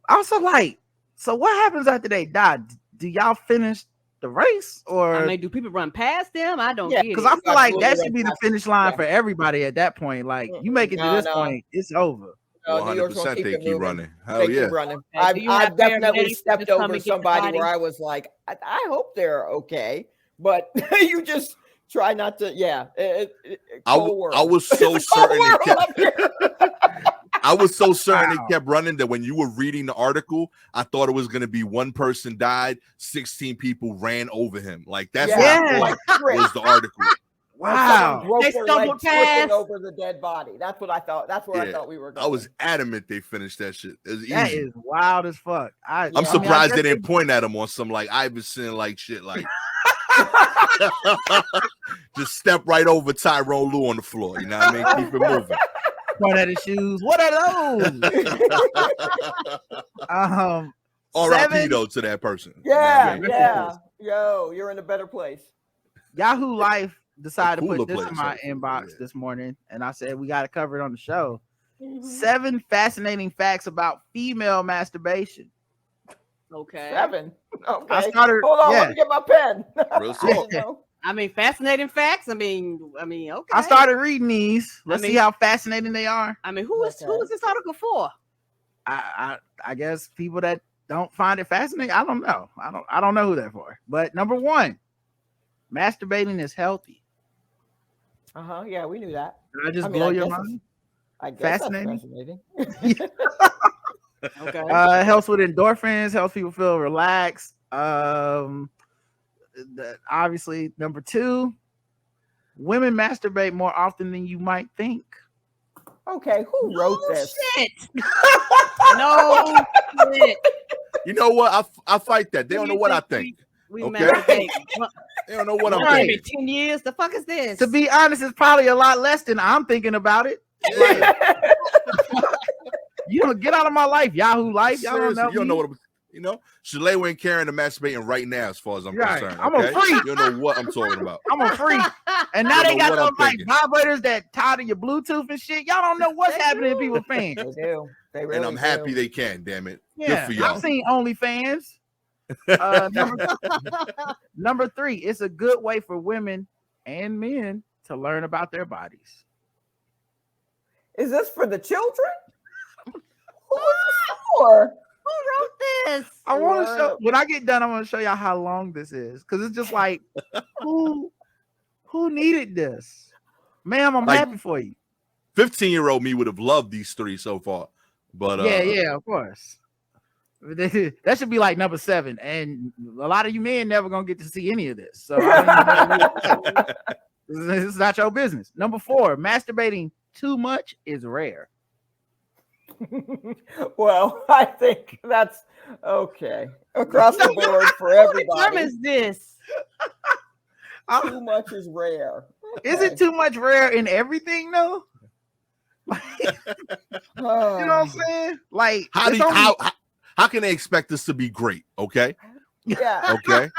Speaker 1: Also, like, so what happens after they die? Do y'all finish the race, or
Speaker 3: I mean, do people run past them? I don't get it.
Speaker 1: Because I feel like that should be the finish line for everybody at that point. Like, you make it to this point, it's over.
Speaker 4: 100% they keep running. Hell yeah.
Speaker 2: I've definitely stepped over somebody where I was like, I hope they're okay, but you just try not to. Yeah,
Speaker 4: I was so certain. I was so certain it kept running that when you were reading the article, I thought it was going to be one person died, 16 people ran over him. Like that's what I thought was the article.
Speaker 1: Wow.
Speaker 2: They stumbled past over the dead body. That's what I thought. That's where I thought we were going.
Speaker 4: I was adamant they finished that shit. It was easy.
Speaker 1: That is wild as fuck.
Speaker 4: I'm surprised they didn't point at him on some like Iverson like shit. Like just step right over Tyrone Lue on the floor. You know what I mean? Keep it moving.
Speaker 1: Point at his shoes. What are those?
Speaker 4: R.I.P. though to that person.
Speaker 2: Yeah. Yo, you're in a better place.
Speaker 1: Yahoo Life decided to put this in my inbox this morning, and I said we got to cover it on the show. 7 fascinating facts about female masturbation.
Speaker 3: Okay.
Speaker 2: 7. Okay.
Speaker 1: I started.
Speaker 2: Hold on, let me get my pen.
Speaker 4: Real talk.
Speaker 3: I mean, fascinating facts. I mean, okay.
Speaker 1: I started reading these. Let's see how fascinating they are.
Speaker 3: I mean, who is this article for?
Speaker 1: I guess people that don't find it fascinating. I don't know. I don't know who they're for. But number 1, masturbating is healthy.
Speaker 2: Yeah, we knew that.
Speaker 1: Did I just blow your mind?
Speaker 2: I guess fascinating.
Speaker 3: Okay.
Speaker 1: Helps with endorphins. Helps people feel relaxed. Obviously, number 2, women masturbate more often than you might think.
Speaker 2: Okay, who wrote this?
Speaker 3: Shit. No shit.
Speaker 4: You know what? I fight that. They don't know what I think. Okay? They don't know what I'm thinking.
Speaker 3: 10 years. The fuck is this?
Speaker 1: To be honest, it's probably a lot less than I'm thinking about it. You don't get out of my life, Yahoo Life. Y'all don't know.
Speaker 4: You don't know what Shalewa and Karen are masturbating right now, as far as I'm concerned.
Speaker 1: I'm a freak.
Speaker 4: You don't know what I'm talking about.
Speaker 1: I'm a freak. And now they got those like vibrators that tie to your Bluetooth and shit. Y'all don't know what's happening in people's fans.
Speaker 2: They do. They really
Speaker 4: and I'm happy they can, damn it.
Speaker 1: Yeah,
Speaker 4: good for y'all.
Speaker 1: I've seen OnlyFans. Number 3, it's a good way for women and men to learn about their bodies.
Speaker 2: Is this for the children? Who is this for?
Speaker 3: Who wrote this?
Speaker 1: I want to show. When I get done, I want to show y'all how long this is, because it's just like, who needed this, ma'am? I'm happy for you.
Speaker 4: 15-year-old me would have loved these 3 so far, but
Speaker 1: yeah, of course. That should be like number 7, and a lot of you men never gonna get to see any of this. So I don't know. This is not your business. Number 4, masturbating too much is rare.
Speaker 2: Well, I think that's okay across the board for everybody.
Speaker 3: Who determines this?
Speaker 2: Too much is rare. Okay.
Speaker 1: Is it too much rare in everything though? You know what I'm saying? Like,
Speaker 4: how can they expect us to be great? Okay.
Speaker 2: Yeah.
Speaker 4: Okay.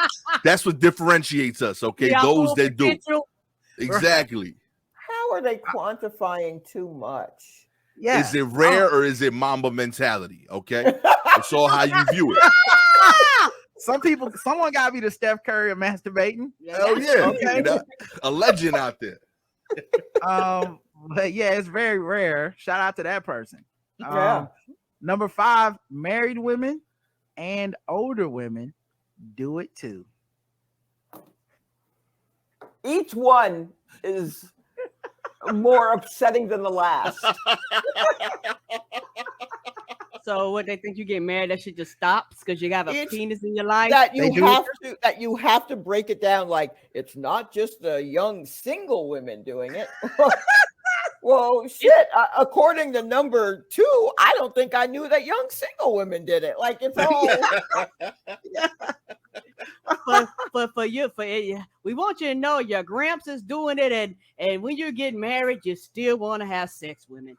Speaker 4: That's what differentiates us. Okay. Those that do. Exactly.
Speaker 2: How are they quantifying too much?
Speaker 1: Yeah.
Speaker 4: Is it rare or is it Mamba mentality? Okay. It's all how you view it.
Speaker 1: Someone got to be the Steph Curry of masturbating.
Speaker 4: Hell yeah.
Speaker 1: Okay.
Speaker 4: A legend out there.
Speaker 1: But yeah, it's very rare. Shout out to that person.
Speaker 2: Yeah.
Speaker 1: Number 5, married women and older women do it too.
Speaker 2: Each one is more upsetting than the last.
Speaker 3: So what, they think you get married, that shit just stops because you have a penis in your life?
Speaker 2: That you have to break it down like it's not just the young single women doing it. Well, shit. According to number 2, I don't think I knew that young single women did it. Like it's all.
Speaker 3: We want you to know your gramps is doing it, and when you're getting married, you still want to have sex with women.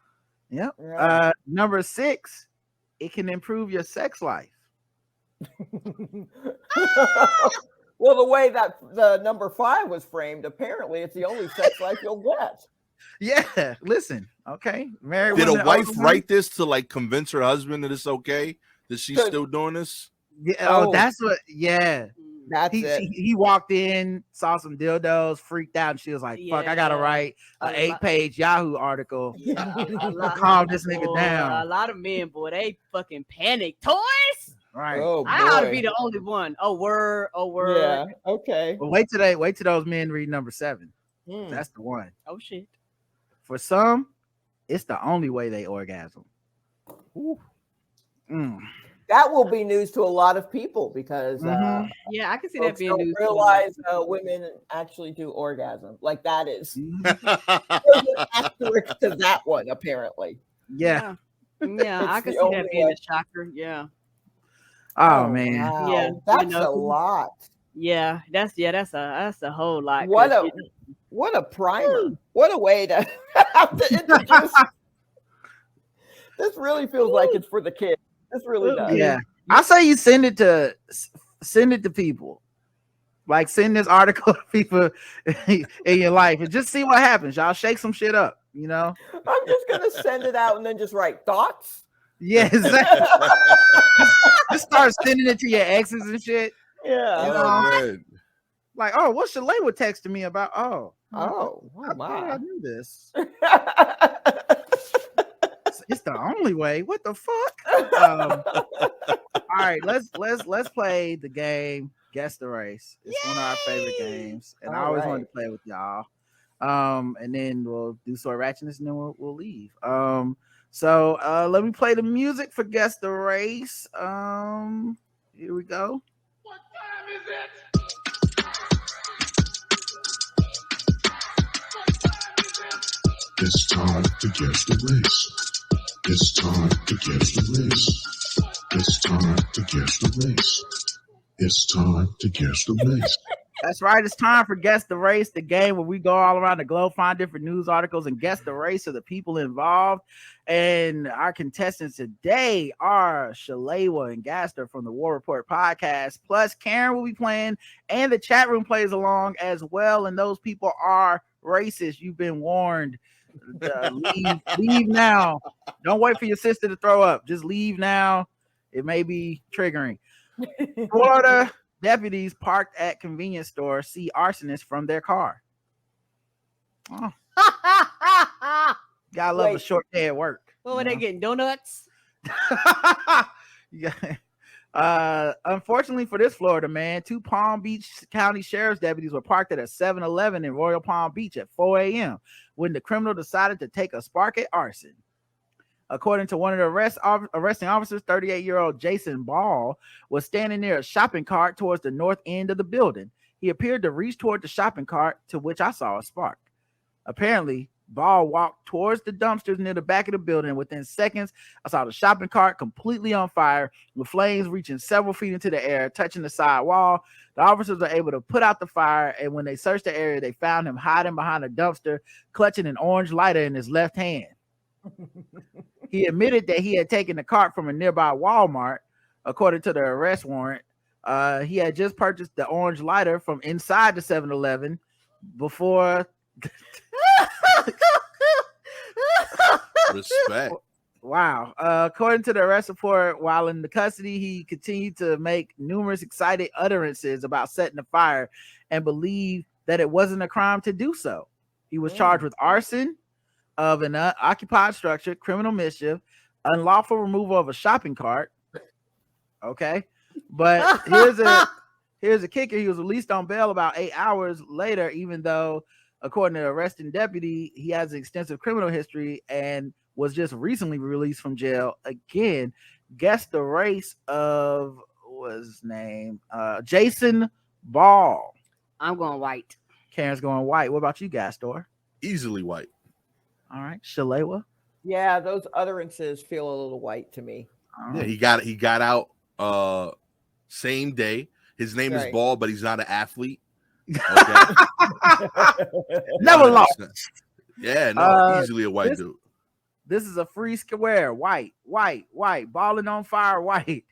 Speaker 1: Yep.
Speaker 2: Yeah.
Speaker 1: Number 6, it can improve your sex life.
Speaker 2: Well, the way that the number 5 was framed, apparently it's the only sex life you'll get.
Speaker 1: Yeah, listen, okay. Married
Speaker 4: Did
Speaker 1: women,
Speaker 4: a wife
Speaker 1: older
Speaker 4: write this to like convince her husband that it's okay that she's still doing this?
Speaker 1: women? Yeah, that's what. Yeah,
Speaker 2: That's it.
Speaker 1: he walked in, saw some dildos, freaked out, and she was like, "Fuck, I gotta write an 8-page Yahoo article to calm this nigga down."
Speaker 3: A lot of men, boy, they fucking panic. Toys.
Speaker 1: Right.
Speaker 2: Oh,
Speaker 3: I ought to be the only one. Oh word.
Speaker 2: Yeah. Okay.
Speaker 1: Well, wait till those men read number 7. That's the one.
Speaker 3: Oh shit.
Speaker 1: For some, it's the only way they orgasm.
Speaker 2: That will be news to a lot of people because
Speaker 3: Yeah, I can see that being
Speaker 2: don't
Speaker 3: news.
Speaker 2: realize women actually do orgasm. Like that is there's an asterisk to that one, apparently.
Speaker 1: Yeah.
Speaker 3: Yeah, I can see that being a shocker. Yeah.
Speaker 1: Oh man.
Speaker 2: Wow.
Speaker 3: Yeah,
Speaker 2: That's a lot.
Speaker 3: Yeah, that's a whole lot.
Speaker 2: What a primer. What a way to have to introduce. This really feels like it's for the kids. This really does.
Speaker 1: Yeah. I say you send it to people. Like send this article to people in your life and just see what happens. Y'all shake some shit up, you know?
Speaker 2: I'm just gonna send it out and then just write thoughts.
Speaker 1: Yeah, exactly. Just start sending it to your exes and shit.
Speaker 2: Yeah.
Speaker 1: You know? Like, oh, what Shalewa texted me about? Oh
Speaker 2: my.
Speaker 1: I knew this. It's the only way. What the fuck? All right, let's play the game. Guess the race. It's one of our favorite games, and I always wanted to play with y'all. And then we'll do sort of ratchetness, and then we'll leave. So let me play the music for Guess the Race. Here we go.
Speaker 5: What time is it?
Speaker 6: It's time to guess the race. It's time to guess the race. It's time to guess the race. It's time to guess the race.
Speaker 1: That's right. It's time for Guess the Race, the game where we go all around the globe, find different news articles, and guess the race of the people involved. And our contestants today are Shalewa and Gastor from the War Report podcast. Plus, Karen will be playing, and the chat room plays along as well. And those people are racist. You've been warned. Leave now. Don't wait for your sister to throw up. Just leave now. It may be triggering. Florida deputies parked at convenience store see arsonist from their car. Oh. Gotta love a short day at work.
Speaker 3: What were they getting? Donuts?
Speaker 1: Yeah. Unfortunately for this Florida man, 2 Palm Beach County Sheriff's deputies were parked at a 7-Eleven in Royal Palm Beach at 4 a.m. when the criminal decided to take a spark at arson. According to one of the arresting officers, 38-year-old Jason Ball was standing near a shopping cart towards the north end of the building. He appeared to reach toward the shopping cart, to which I saw a spark. Apparently, Ball walked towards the dumpsters near the back of the building. Within seconds, I saw the shopping cart completely on fire, with flames reaching several feet into the air, touching the side wall. The officers were able to put out the fire, and when they searched the area, they found him hiding behind a dumpster, clutching an orange lighter in his left hand. He admitted that he had taken the cart from a nearby Walmart. According to the arrest warrant, he had just purchased the orange lighter from inside the 7-Eleven before...
Speaker 4: Respect.
Speaker 1: Wow. According to the arrest report, while in the custody, he continued to make numerous excited utterances about setting the fire and believed that it wasn't a crime to do so. He was charged with arson of an occupied structure, criminal mischief, unlawful removal of a shopping cart. Okay. But here's a kicker. He was released on bail about 8 hours later, even though, according to the arresting deputy, he has an extensive criminal history and was just recently released from jail. Again, guess the race of, what's his name? Jason Ball.
Speaker 3: I'm going white.
Speaker 1: Karen's going white. What about you, Gastor?
Speaker 4: Easily white.
Speaker 1: All right. Shalewa?
Speaker 2: Yeah, those utterances feel a little white to me.
Speaker 4: Yeah, he got out same day. His name is Ball, but he's not an athlete. Okay.
Speaker 1: Never lost.
Speaker 4: Yeah, no, easily a white dude.
Speaker 1: This is a free square. White. Balling on fire. White.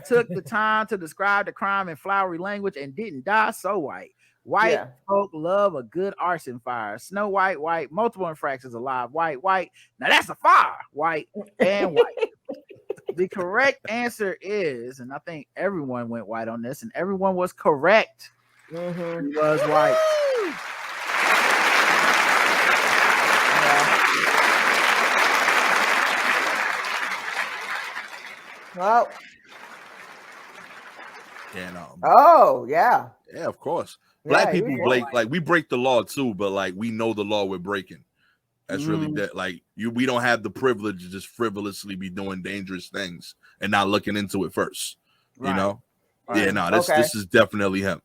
Speaker 1: Took the time to describe the crime in flowery language and didn't die. So white. White folk love a good arson fire. Snow White. Multiple infractions alive. White. Now that's a fire. White and white. The correct answer is, and I think everyone went white on this, and everyone was correct.
Speaker 2: Mm-hmm.
Speaker 1: He was white.
Speaker 2: Well.
Speaker 4: And
Speaker 2: oh yeah,
Speaker 4: of course. Black people we break the law too, but like we know the law we're breaking. That's really that. Like we don't have the privilege to just frivolously be doing dangerous things and not looking into it first. Right. You know? Right. Yeah, no, this is definitely him.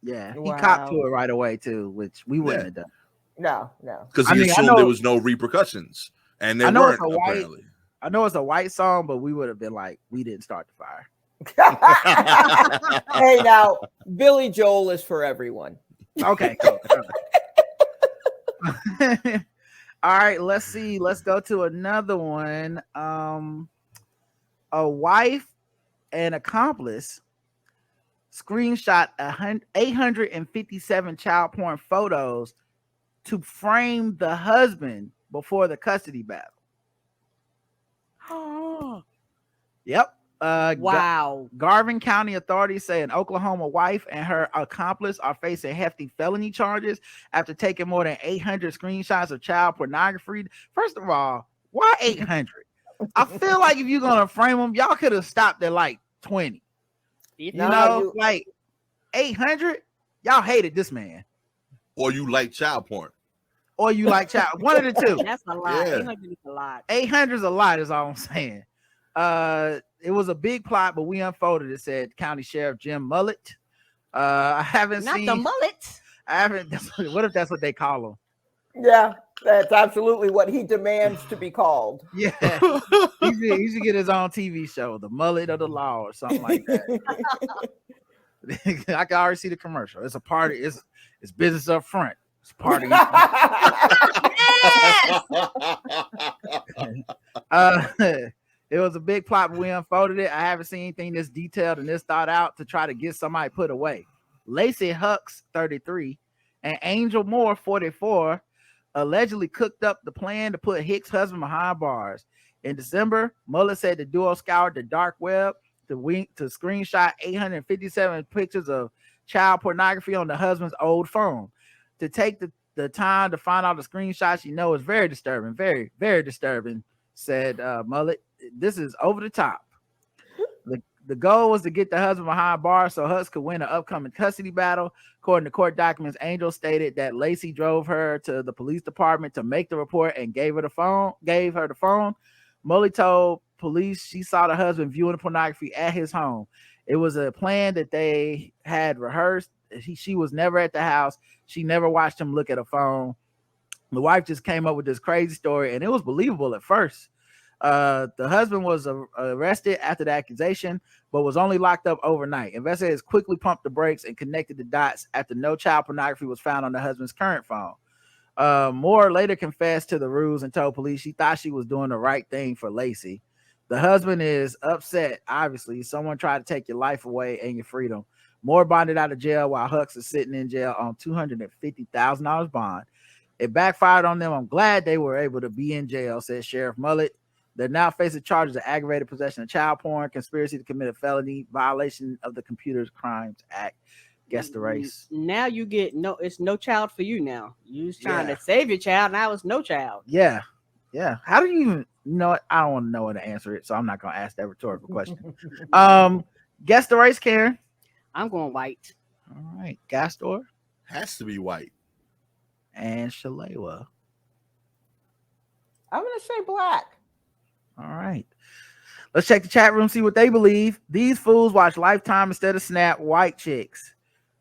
Speaker 1: Yeah, he copped to it right away too, which we wouldn't have done.
Speaker 2: No,
Speaker 4: because he assumed there was no repercussions, and there weren't. Apparently,
Speaker 1: I know it's a white song, but we would have been like, we didn't start the fire.
Speaker 2: Hey, now Billy Joel is for everyone.
Speaker 1: Okay, cool. All right, let's see. Let's go to another one. A wife and accomplice screenshot 857 child porn photos to frame the husband before the custody battle. Yep.
Speaker 3: Wow.
Speaker 1: Garvin County authorities say an Oklahoma wife and her accomplice are facing hefty felony charges after taking more than 800 screenshots of child pornography. First of all, why 800? I feel like if you're gonna frame them, y'all could have stopped at like 20. Like 800. Y'all hated this man,
Speaker 4: or you like child porn,
Speaker 1: or you like child. One of the two.
Speaker 3: That's a lot.
Speaker 4: Yeah.
Speaker 3: 800 is a lot.
Speaker 1: 800 is a lot. Is all I'm saying. It was a big plot, but we unfolded it, said County Sheriff Jim Mullet. I haven't seen
Speaker 3: the mullet.
Speaker 1: I haven't. What if that's what they call him?
Speaker 2: Yeah, that's absolutely what he demands to be called.
Speaker 1: Yeah, he should get his own TV show, The Mullet of the Law, or something like that. I can already see the commercial. It's a party. It's business up front. It's party. It was a big plot, but we unfolded it. I haven't seen anything this detailed and this thought out to try to get somebody put away. Lacey Hucks, 33, and Angel Moore, 44, allegedly cooked up the plan to put Hicks' husband behind bars. In December, Muller said the duo scoured the dark web to screenshot 857 pictures of child pornography on the husband's old phone. To take the time to find out the screenshots, is very disturbing, very, very disturbing, said Mullet. This is over the top. The goal was to get the husband behind bars so Hux could win an upcoming custody battle. According to court documents, Angel stated that Lacey drove her to the police department to make the report and gave her the phone. Molly told police she saw the husband viewing the pornography at his home. It was a plan that they had rehearsed. She was never at the house. She never watched him look at a phone. The wife just came up with this crazy story, and it was believable at first. The husband was arrested after the accusation, but was only locked up overnight. Investigators quickly pumped the brakes and connected the dots after no child pornography was found on the husband's current phone. Moore later confessed to the ruse and told police she thought she was doing the right thing for Lacey. The husband is upset. Obviously, someone tried to take your life away and your freedom. Moore bonded out of jail while Hux is sitting in jail on $250,000 bond. It backfired on them. I'm glad they were able to be in jail, said Sheriff Mullet. They're now facing charges of aggravated possession of child porn, conspiracy to commit a felony, violation of the Computer Crimes Act. Guess the race.
Speaker 3: Now you get it's no child for you now. You was trying to save your child. Now it's no child.
Speaker 1: Yeah. How do you even know it? I don't want to know how to answer it, so I'm not going to ask that rhetorical question. Guess the race, Karen.
Speaker 3: I'm going white.
Speaker 1: All right. Gastor.
Speaker 4: Has to be white.
Speaker 1: And Shalewa.
Speaker 2: I'm going to say black.
Speaker 1: All right. Let's check the chat room, see what they believe. These fools watch Lifetime instead of Snap. White chicks.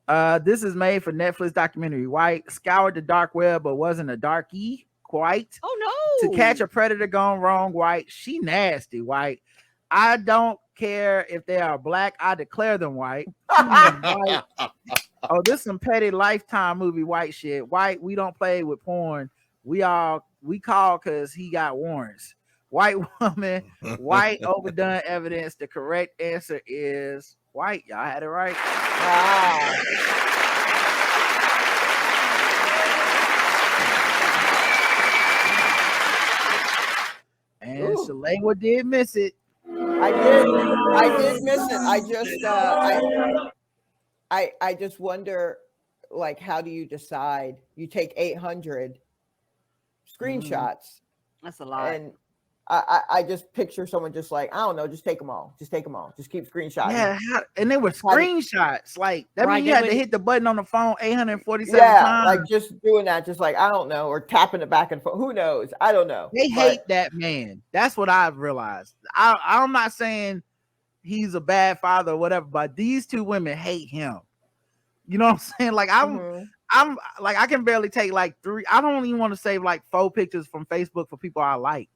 Speaker 1: This is made for Netflix documentary. White scoured the dark web, but wasn't a darkie. White.
Speaker 3: Oh
Speaker 1: To catch a predator gone wrong. White. She nasty. White. I don't care if they are black. I declare them white. White. Oh, this is some petty Lifetime movie white shit. White. We don't play with porn. We call because he got warrants. White woman, white overdone evidence. The correct answer is white. Y'all had it right.
Speaker 2: Wow.
Speaker 1: And Shalewa did miss it.
Speaker 2: I did miss it. I just wonder, like, how do you decide? You take 800 screenshots.
Speaker 3: That's a lot.
Speaker 2: And I just picture someone just like, I don't know, just take them all. Just take them all. Just keep screenshotting.
Speaker 1: Yeah, and they were screenshots. Like that means you had to hit the button on the phone 847 times.
Speaker 2: Like just doing that, just like, I don't know, or tapping it back and forth. Who knows? I don't know.
Speaker 1: They hate that man. That's what I've realized. I'm not saying he's a bad father or whatever, but these two women hate him. You know what I'm saying? Like I'm like, I can barely take like 3. I don't even want to save like 4 pictures from Facebook for people I like.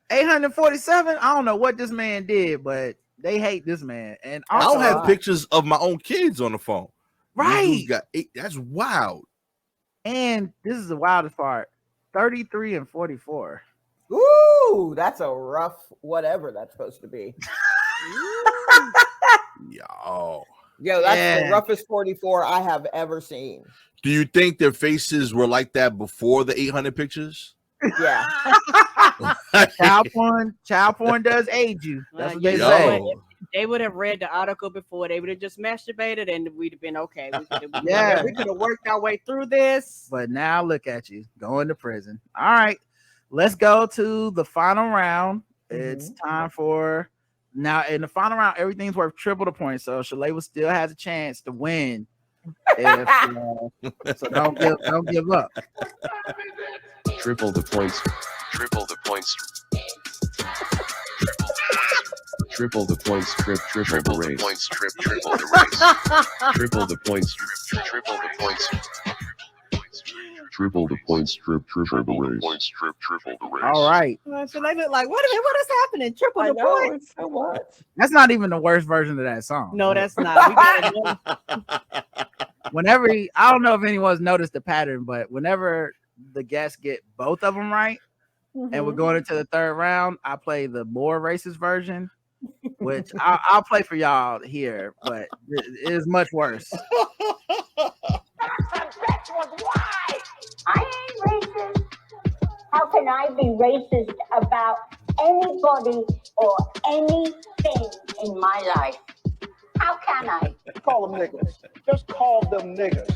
Speaker 1: 847. I don't know what this man did, but they hate this man. And also,
Speaker 4: I don't have pictures of my own kids on the phone.
Speaker 1: Right.
Speaker 4: Got 8. That's wild.
Speaker 1: And this is the wildest part. 33 and 44.
Speaker 2: Ooh, that's a rough whatever that's supposed to be. Yo, that's the roughest 44 I have ever seen.
Speaker 4: Do you think their faces were like that before the 800 pictures?
Speaker 2: Yeah.
Speaker 1: Child porn does age you. That's what they say.
Speaker 3: They would have read the article before. They would have just masturbated, and we'd have been okay. We could have worked our way through this.
Speaker 1: But now look at you going to prison. All right, let's go to the final round. It's time for now. In the final round, everything's worth triple the points. So Shalewa still has a chance to win. So don't give up.
Speaker 7: Triple the points. Triple the points. Triple the points. Triple the points. Triple the race. Triple the points. Triple the points. Triple the points. Triple the race. Triple the race.
Speaker 1: All right.
Speaker 3: So they look like, wait a minute, what is happening? Triple the points.
Speaker 2: So what?
Speaker 1: That's not even the worst version of that song.
Speaker 3: No, that's not. We got
Speaker 1: whenever I don't know if anyone's noticed the pattern, but whenever the guests get both of them right, and we're going into the third round, I play the more racist version, which I'll play for y'all here, but it is much worse.
Speaker 8: I ain't racist. How can I be racist about anybody or anything in my life? How can I?
Speaker 9: Call them niggas. Just call them niggas.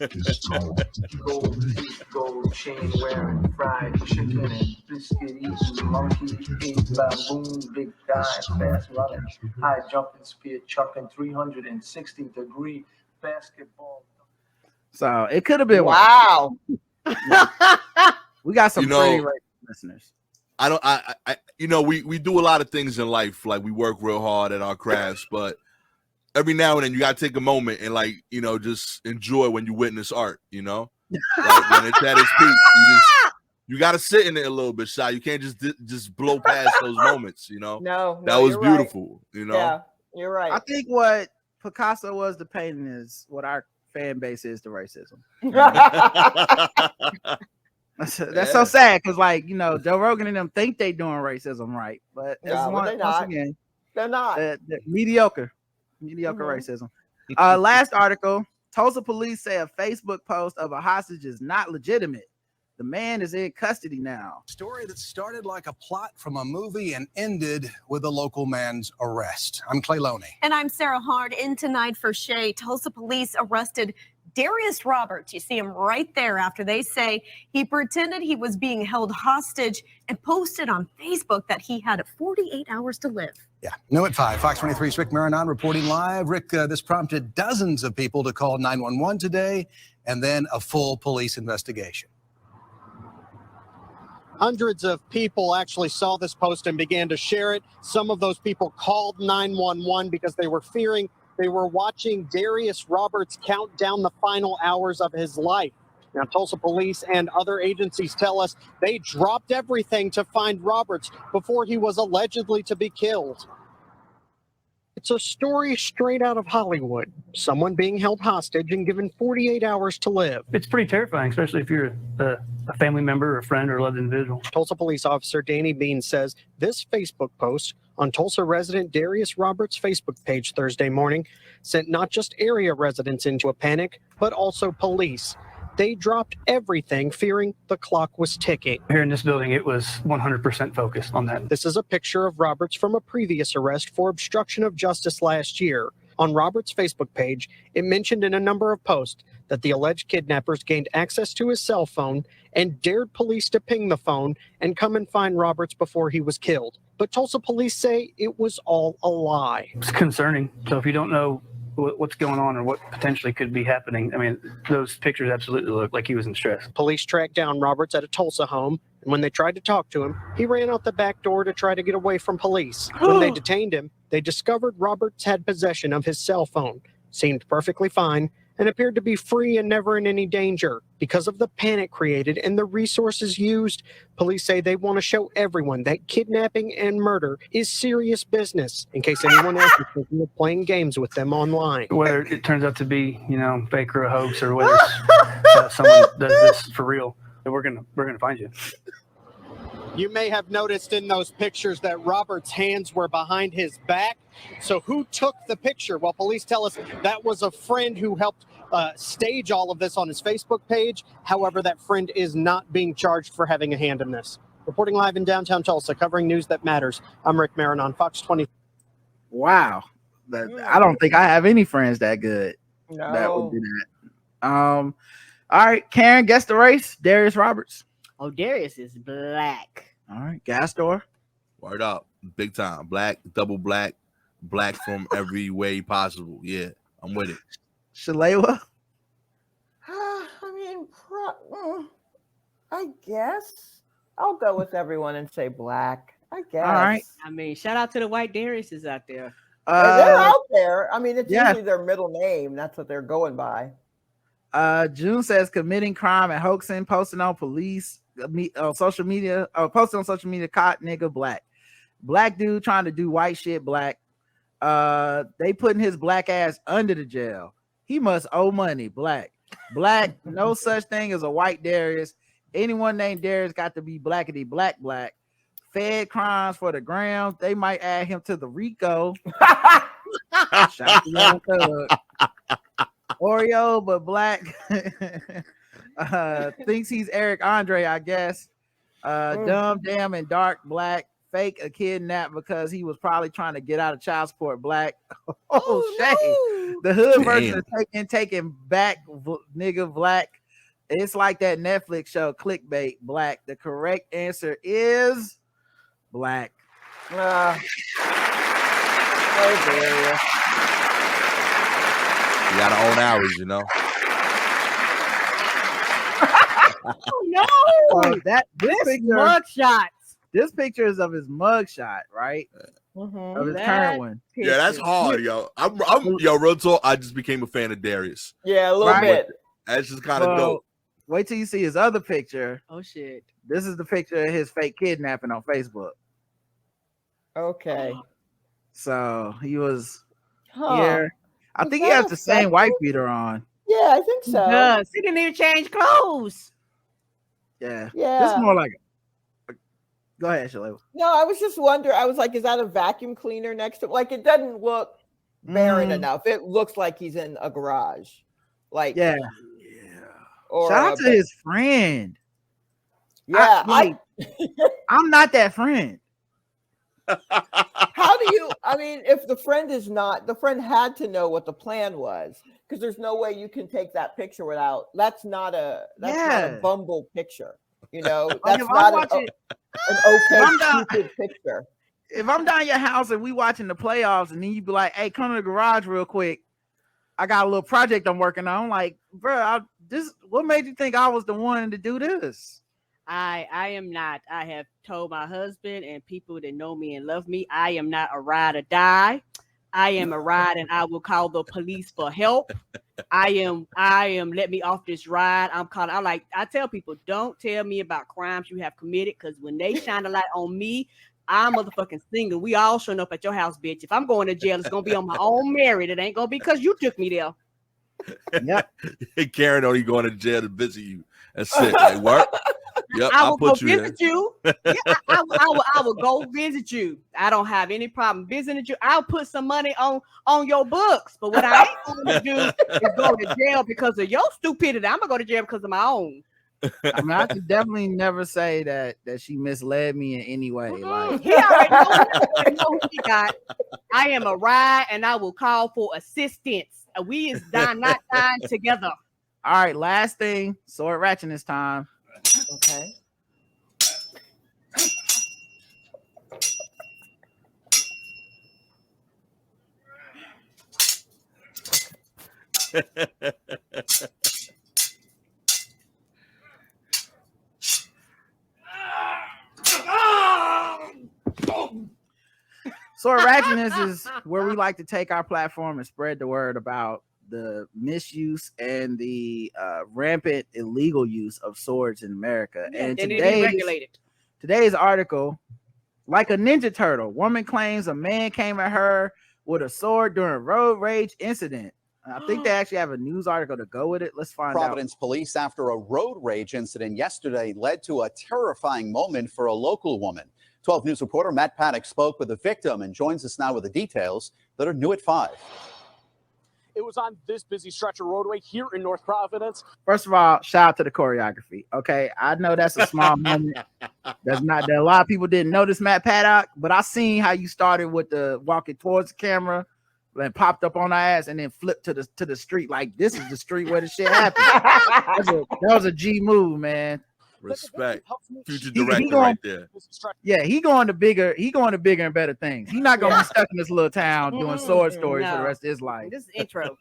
Speaker 6: It's time to guess the race.
Speaker 9: Gold chain wearing, fried chicken and biscuit eating, monkey eat baboon, big guy, fast running, high jumping, spear chucking, 360-degree basketball.
Speaker 1: So it could have been
Speaker 2: wow.
Speaker 1: We got some pretty racist listeners.
Speaker 4: We do a lot of things in life. Like we work real hard at our crafts, but every now and then you gotta take a moment and just enjoy when you witness art, like when it's at its peak, you gotta sit in it a little bit, Shy. You can't just blow past those moments,
Speaker 2: No,
Speaker 4: that was beautiful,
Speaker 2: right. Yeah, you're right.
Speaker 1: I think what Picasso was to painting is what our fan base is to racism. That's so sad because Joe Rogan and them think they doing racism right, but once again,
Speaker 2: they're not.
Speaker 1: They're mediocre racism. Last article: Tulsa police say a Facebook post of a hostage is not legitimate. The man is in custody now.
Speaker 10: Story that started like a plot from a movie and ended with a local man's arrest. I'm Clay Loney.
Speaker 11: And I'm Sarah Hard. In tonight for Shay, Tulsa police arrested Darius Roberts. You see him right there after they say he pretended he was being held hostage and posted on Facebook that he had 48 hours to live.
Speaker 10: Yeah, new at 5. Fox 23's Rick Marinon reporting live. Rick, this prompted dozens of people to call 911 today and then a full police investigation.
Speaker 12: Hundreds of people actually saw this post and began to share it. Some of those people called 911 because they were fearing they were watching Darius Roberts count down the final hours of his life. Now, Tulsa police and other agencies tell us they dropped everything to find Roberts before he was allegedly to be killed. It's a story straight out of Hollywood. Someone being held hostage and given 48 hours to live.
Speaker 13: It's pretty terrifying, especially if you're a family member, or a friend, or a loved individual.
Speaker 12: Tulsa police officer Danny Bean says this Facebook post on Tulsa resident Darius Roberts' Facebook page Thursday morning sent not just area residents into a panic, but also police. They dropped everything, fearing the clock was ticking.
Speaker 13: Here in this building, it was 100% focused on that.
Speaker 12: This is a picture of Roberts from a previous arrest for obstruction of justice last year. On Roberts' Facebook page, it mentioned in a number of posts that the alleged kidnappers gained access to his cell phone and dared police to ping the phone and come and find Roberts before he was killed. But Tulsa police say it was all a lie.
Speaker 13: It's concerning. So if you don't know what's going on or what potentially could be happening, I mean, those pictures absolutely look like he was in stress.
Speaker 12: Police tracked down Roberts at a Tulsa home, and when they tried to talk to him, he ran out the back door to try to get away from police. When they detained him, they discovered Roberts had possession of his cell phone, seemed perfectly fine, and appeared to be free and never in any danger. Because of the panic created and the resources used, police say they want to show everyone that kidnapping and murder is serious business, in case anyone else is thinking of playing games with them online.
Speaker 13: Whether it turns out to be, fake or a hoax, or whether someone does this for real, we're gonna find you.
Speaker 12: You may have noticed in those pictures that Robert's hands were behind his back. So who took the picture? Well, police tell us that was a friend who helped stage all of this on his Facebook page. However, that friend is not being charged for having a hand in this. Reporting live in downtown Tulsa, covering news that matters. I'm Rick Marinon, Fox 20.
Speaker 1: Wow. I don't think I have any friends that good that would do that. All right, Karen, guess the race. Darius Roberts.
Speaker 3: Oh, Darius is black.
Speaker 1: All right, Gastor.
Speaker 4: Word up, big time. Black, double black from every way possible. Yeah, I'm with it.
Speaker 1: Shalewa.
Speaker 2: I guess I'll go with everyone and say black. I guess.
Speaker 1: All right.
Speaker 3: I mean, shout out to the white Dariuses out there.
Speaker 2: They're out there. I mean, it's usually their middle name. That's what they're going by.
Speaker 1: June says committing crime and hoaxing, posting on police, social media, posting on social media, caught nigga black. Black dude trying to do white shit black. They putting his black ass under the jail. He must owe money. Black. No such thing as a white Darius. Anyone named Darius got to be blackity black. Fed crimes for the gram. They might add him to the RICO. Shout to Young Thug. Oreo, but black. Thinks he's Eric Andre, I guess. Dumb, damn, and dark black. Fake a kidnap because he was probably trying to get out of child support black. Oh, Shay. The hood version is taking back nigga black. It's like that Netflix show Clickbait Black. The correct answer is black.
Speaker 2: Oh, dear.
Speaker 4: You gotta own ours, you know.
Speaker 3: Oh no!
Speaker 1: This
Speaker 3: mugshot.
Speaker 1: This picture is of his mugshot, right? Of his current one.
Speaker 4: Yeah, that's hard, yo. I'm yo, real talk. I just became a fan of Darius.
Speaker 2: Yeah, a little bit.
Speaker 4: That's just kind of dope.
Speaker 1: Wait till you see his other picture.
Speaker 3: Oh shit!
Speaker 1: This is the picture of his fake kidnapping on Facebook.
Speaker 2: Okay.
Speaker 1: So he was here. I think he
Speaker 2: that
Speaker 1: has the same white beater on.
Speaker 2: Yeah, I think so.
Speaker 3: Yes, he didn't even change clothes.
Speaker 1: Yeah.
Speaker 2: Yeah.
Speaker 1: This is more like go ahead, Shalewa.
Speaker 2: No, I was just wondering. I was like, is that a vacuum cleaner next to it? Like, it doesn't look barren enough. It looks like he's in a garage. Like,
Speaker 1: yeah.
Speaker 2: Or
Speaker 1: shout out to his friend.
Speaker 2: Yeah,
Speaker 1: I'm not that friend.
Speaker 2: How do you? I mean, if the friend is not, the friend had to know what the plan was, because there's no way you can take that picture without. That's not a Bumble picture. You know, that's not an okay stupid picture.
Speaker 1: If I'm down your house and we watching the playoffs, and then you be like, "Hey, come to the garage real quick. I got a little project I'm working on." I'm like, bro, what made you think I was the one to do this?
Speaker 3: I am not. I have told my husband and people that know me and love me, I am not a ride or die. I am a ride and I will call the police for help. I am let me off this ride. I tell people, don't tell me about crimes you have committed, because when they shine a light on me, I'm motherfucking single. We all showing up at your house, bitch. If I'm going to jail, it's gonna be on my own merit. It ain't gonna be because you took me there.
Speaker 1: Yep.
Speaker 4: Hey, Karen only going to jail to visit you. That's it. Like, what? Yep,
Speaker 3: I will go
Speaker 4: put you
Speaker 3: visit you. Yeah, I will go visit you. I don't have any problem visiting you. I'll put some money on your books. But what I ain't going to do is go to jail because of your stupidity. I'm gonna go to jail because of my own.
Speaker 1: I mean, I could definitely never say that she misled me in any way. Like,
Speaker 3: He already know what he got. I am a ride and I will call for assistance. We is not dying together.
Speaker 1: All right, last thing, sword ratchetness time.
Speaker 2: Okay.
Speaker 1: Sword ratchetness is where we like to take our platform and spread the word about the misuse and the rampant illegal use of swords in America.
Speaker 3: Yeah,
Speaker 1: and
Speaker 3: today's
Speaker 1: article, like a Ninja Turtle, woman claims a man came at her with a sword during road rage incident. I think they actually have a news article to go with it. Let's find out.
Speaker 14: Providence police, after a road rage incident yesterday, led to a terrifying moment for a local woman. 12 News reporter Matt Paddock spoke with the victim and joins us now with the details that are new at 5.
Speaker 15: It was on this busy stretch of roadway here in North Providence.
Speaker 1: First of all, shout out to the choreography. Okay, I know that's a small moment. That's not that a lot of people didn't notice Matt Paddock, but I seen how you started with the walking towards the camera, then popped up on our ass, and then flipped to the street. Like, this is the street where the shit happened. That was a G move, man.
Speaker 4: Respect. Future director right there.
Speaker 1: Yeah, he going to bigger and better things. He's not gonna be stuck in this little town doing sword stories for the rest of his life.
Speaker 3: This is intro.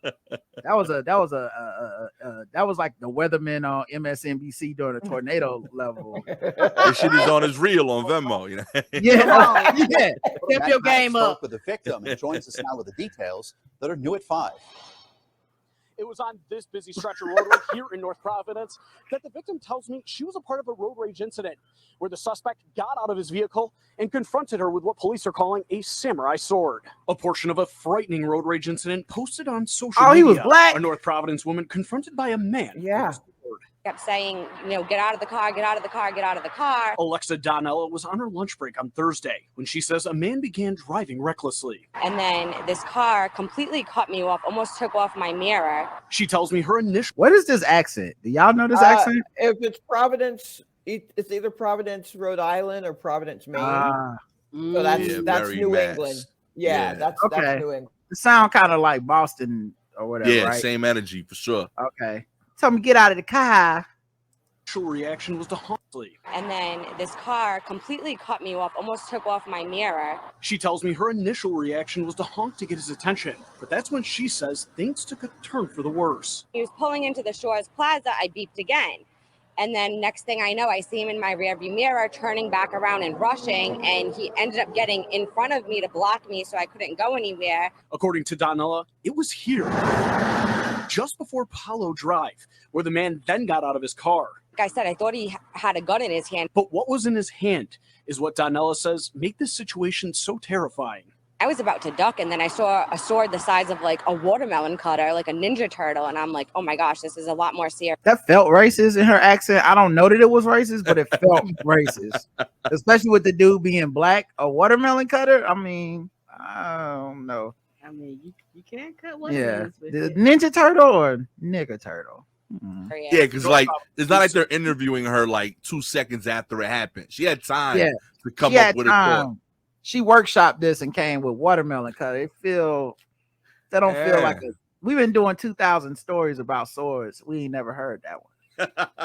Speaker 1: That was like the weatherman on MSNBC during a tornado level.
Speaker 4: This shit is on his reel on Venmo, you know.
Speaker 1: Yeah.
Speaker 3: Step your game up.
Speaker 14: With the victim and joins us now with the details that are new at 5.
Speaker 15: It was on this busy stretch of roadway here in North Providence that the victim tells me she was a part of a road rage incident where the suspect got out of his vehicle and confronted her with what police are calling a samurai sword. A portion of a frightening road rage incident posted on social media.
Speaker 1: He was black.
Speaker 15: A North Providence woman confronted by a man.
Speaker 2: Yeah.
Speaker 16: Kept saying, get out of the car, get out of the car, get out of the car.
Speaker 15: Alexa Donnella was on her lunch break on Thursday when she says a man began driving recklessly.
Speaker 16: And then this car completely cut me off, almost took off my mirror.
Speaker 15: She tells me her initial...
Speaker 1: What is this accent? Do y'all know this accent?
Speaker 2: If it's Providence, it's either Providence, Rhode Island or Providence, Maine. So that's New England. Yeah, that's New England.
Speaker 1: It sound kind of like Boston or whatever.
Speaker 4: Yeah,
Speaker 1: right?
Speaker 4: same energy for sure.
Speaker 1: Okay. Tell me, get out of the car.
Speaker 15: Initial reaction was to honk.
Speaker 16: And then this car completely cut me off, almost took off my mirror.
Speaker 15: She tells me her initial reaction was to honk to get his attention, but that's when she says things took a turn for the worse.
Speaker 16: He was pulling into the Shores Plaza. I beeped again. And then next thing I know, I see him in my rearview mirror, turning back around and rushing. And he ended up getting in front of me to block me so I couldn't go anywhere.
Speaker 15: According to Donella, it was here, just before Palo Drive, where the man then got out of his car.
Speaker 16: Like I said, I thought he had a gun in his hand.
Speaker 15: But what was in his hand is what Donella says make this situation so terrifying.
Speaker 16: I was about to duck, and then I saw a sword the size of like a watermelon cutter, like a Ninja Turtle, and I'm like, oh my gosh, this is a lot more serious.
Speaker 1: That felt racist in her accent. I don't know that it was racist, but it felt racist, especially with the dude being black. A watermelon cutter. I mean, I don't know.
Speaker 3: I mean, you can't cut
Speaker 1: Yeah,
Speaker 3: watermelons with
Speaker 1: the
Speaker 3: it.
Speaker 1: Ninja Turtle or Nigga Turtle.
Speaker 4: Yeah, because like it's not like they're interviewing her like 2 seconds after it happened. She had time to come
Speaker 1: She
Speaker 4: up
Speaker 1: had
Speaker 4: with
Speaker 1: time.
Speaker 4: a thought.
Speaker 1: She workshopped this and came with watermelon cutter. That don't feel like a. We've been doing 2,000 stories about swords. We ain't never heard that one.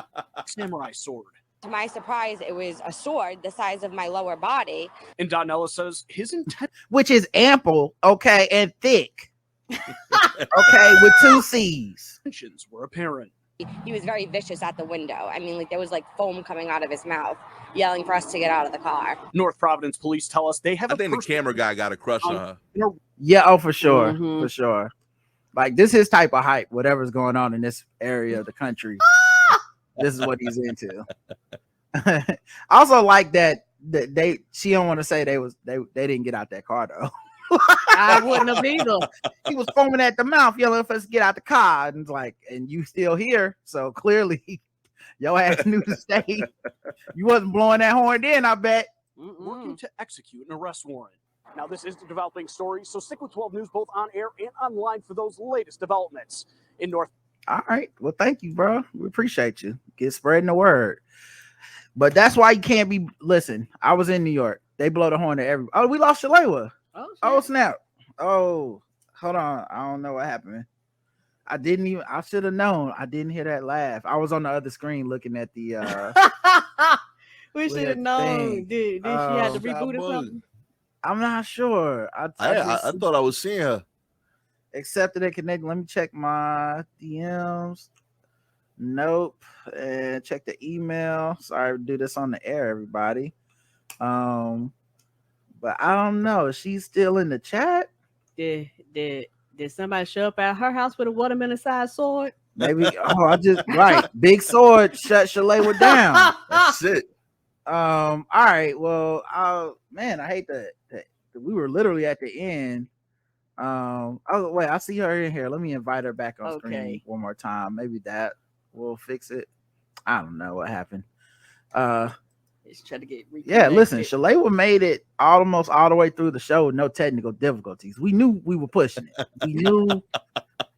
Speaker 15: Samurai sword.
Speaker 16: To my surprise, it was a sword the size of my lower body.
Speaker 15: And Donella says his intent,
Speaker 1: which is ample, okay, and thick. Okay, with 2 C's.
Speaker 15: intentions were apparent.
Speaker 16: He was very vicious at the window. I mean, like there was like foam coming out of his mouth, yelling for us to get out of the car.
Speaker 15: North Providence police tell us they have
Speaker 4: I think the camera guy got a crush on her.
Speaker 1: Yeah, oh for sure, for sure. Like this is type of hype. Whatever's going on in this area of the country, this is what he's into. I also like that they. She don't want to say they didn't get out that car though.
Speaker 3: I wouldn't have either.
Speaker 1: He was foaming at the mouth, yelling for us to get out the car, and it's like, and you still here, so clearly your ass knew to stay. You wasn't blowing that horn then, I bet.
Speaker 15: Working to execute an arrest warrant. Now, this is the developing story, so stick with 12 News both on air and online for those latest developments in North.
Speaker 1: All right, well, thank you, bro. We appreciate you. Get spreading the word. But that's why you can't be. Listen, I was in New York. They blow the horn to every. Oh, we lost Shalewa. Oh snap! Oh, hold on. I don't know what happened. I should have known. I didn't hear that laugh. I was on the other screen looking at the.
Speaker 3: We should have known. Did she have to reboot or something?
Speaker 1: I'm not sure.
Speaker 4: I thought I was seeing her.
Speaker 1: Accepted and connected. Let me check my DMs. Nope. And check the email. Sorry to do this on the air, everybody. But I don't know. She's still in the chat.
Speaker 3: Did somebody show up at her house with a watermelon-sized sword?
Speaker 1: Maybe. Oh, I just right. Big sword shut Shalewa down.
Speaker 4: That's it.
Speaker 1: All right. Well, man, I hate that we were literally at the end. Oh wait, I see her in here. Let me invite her back on screen one more time. Maybe that will fix it. I don't know what happened.
Speaker 3: Just try to get
Speaker 1: listen, Shalewa made it almost all the way through the show with no technical difficulties. We knew we were pushing it. We knew.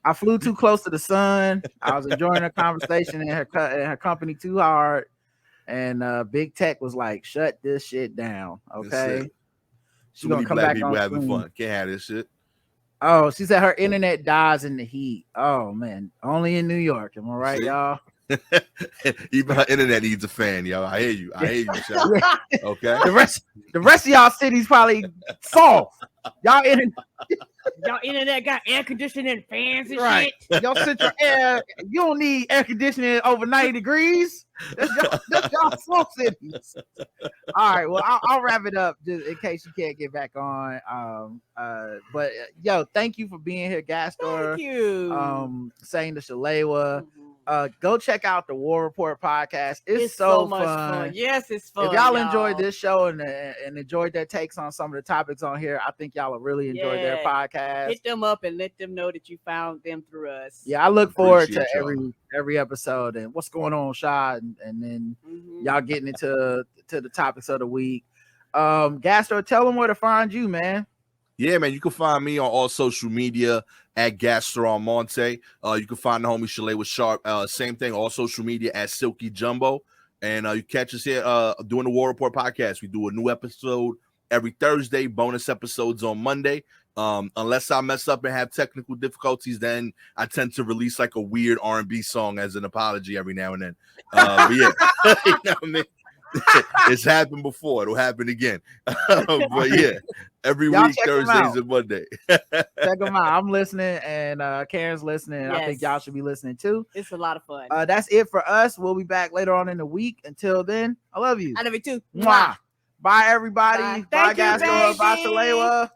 Speaker 1: I flew too close to the sun. I was enjoying her conversation and her company too hard. And Big Tech was like, "Shut this shit down, okay?" She's gonna come back on
Speaker 4: having
Speaker 1: screen.
Speaker 4: fun. Can't have this shit.
Speaker 1: Oh, she said her internet dies in the heat. Oh man, only in New York. Am I right, y'all?
Speaker 4: Even her internet needs a fan, yo. I hear you. Michelle. Okay.
Speaker 1: The rest of y'all cities probably soft. Y'all
Speaker 3: internet got air conditioning, fans and
Speaker 1: right.
Speaker 3: shit.
Speaker 1: Y'all central air. You don't need air conditioning over 90 degrees. That's y'all slow cities. All right. Well, I'll wrap it up just in case you can't get back on. But yo, thank you for being here, Gastor.
Speaker 3: Thank you.
Speaker 1: Saying to Shalewa. Go check out the War Report podcast. It's so
Speaker 3: much fun. Yes, it's fun.
Speaker 1: If y'all enjoyed this show and enjoyed their takes on some of the topics on here, I think y'all will really enjoy their podcast.
Speaker 3: Hit them up and let them know that you found them through us.
Speaker 1: Yeah, I look forward to every episode and what's going on, Sha, and then y'all getting into the topics of the week. Gastor, tell them where to find you, man.
Speaker 4: Yeah, man, you can find me on all social media at Gastor Almonte. You can find the homie Shalewa Sharpe. Same thing, all social media at Silky Jumbo. And you catch us here doing the War Report podcast. We do a new episode every Thursday, bonus episodes on Monday. Unless I mess up and have technical difficulties, then I tend to release like a weird R&B song as an apology every now and then. But yeah, you know what I mean? It's happened before. It'll happen again. But yeah, every week, Thursdays and Monday.
Speaker 1: Check them out. I'm listening, and Karen's listening. And I think y'all should be listening too.
Speaker 3: It's a lot of fun.
Speaker 1: That's it for us. We'll be back later on in the week. Until then, I love you.
Speaker 3: I love you too.
Speaker 1: Mwah. Bye, everybody. Bye,
Speaker 3: Thank you,
Speaker 1: Gastor. Bye,
Speaker 3: baby.
Speaker 1: Shalewa.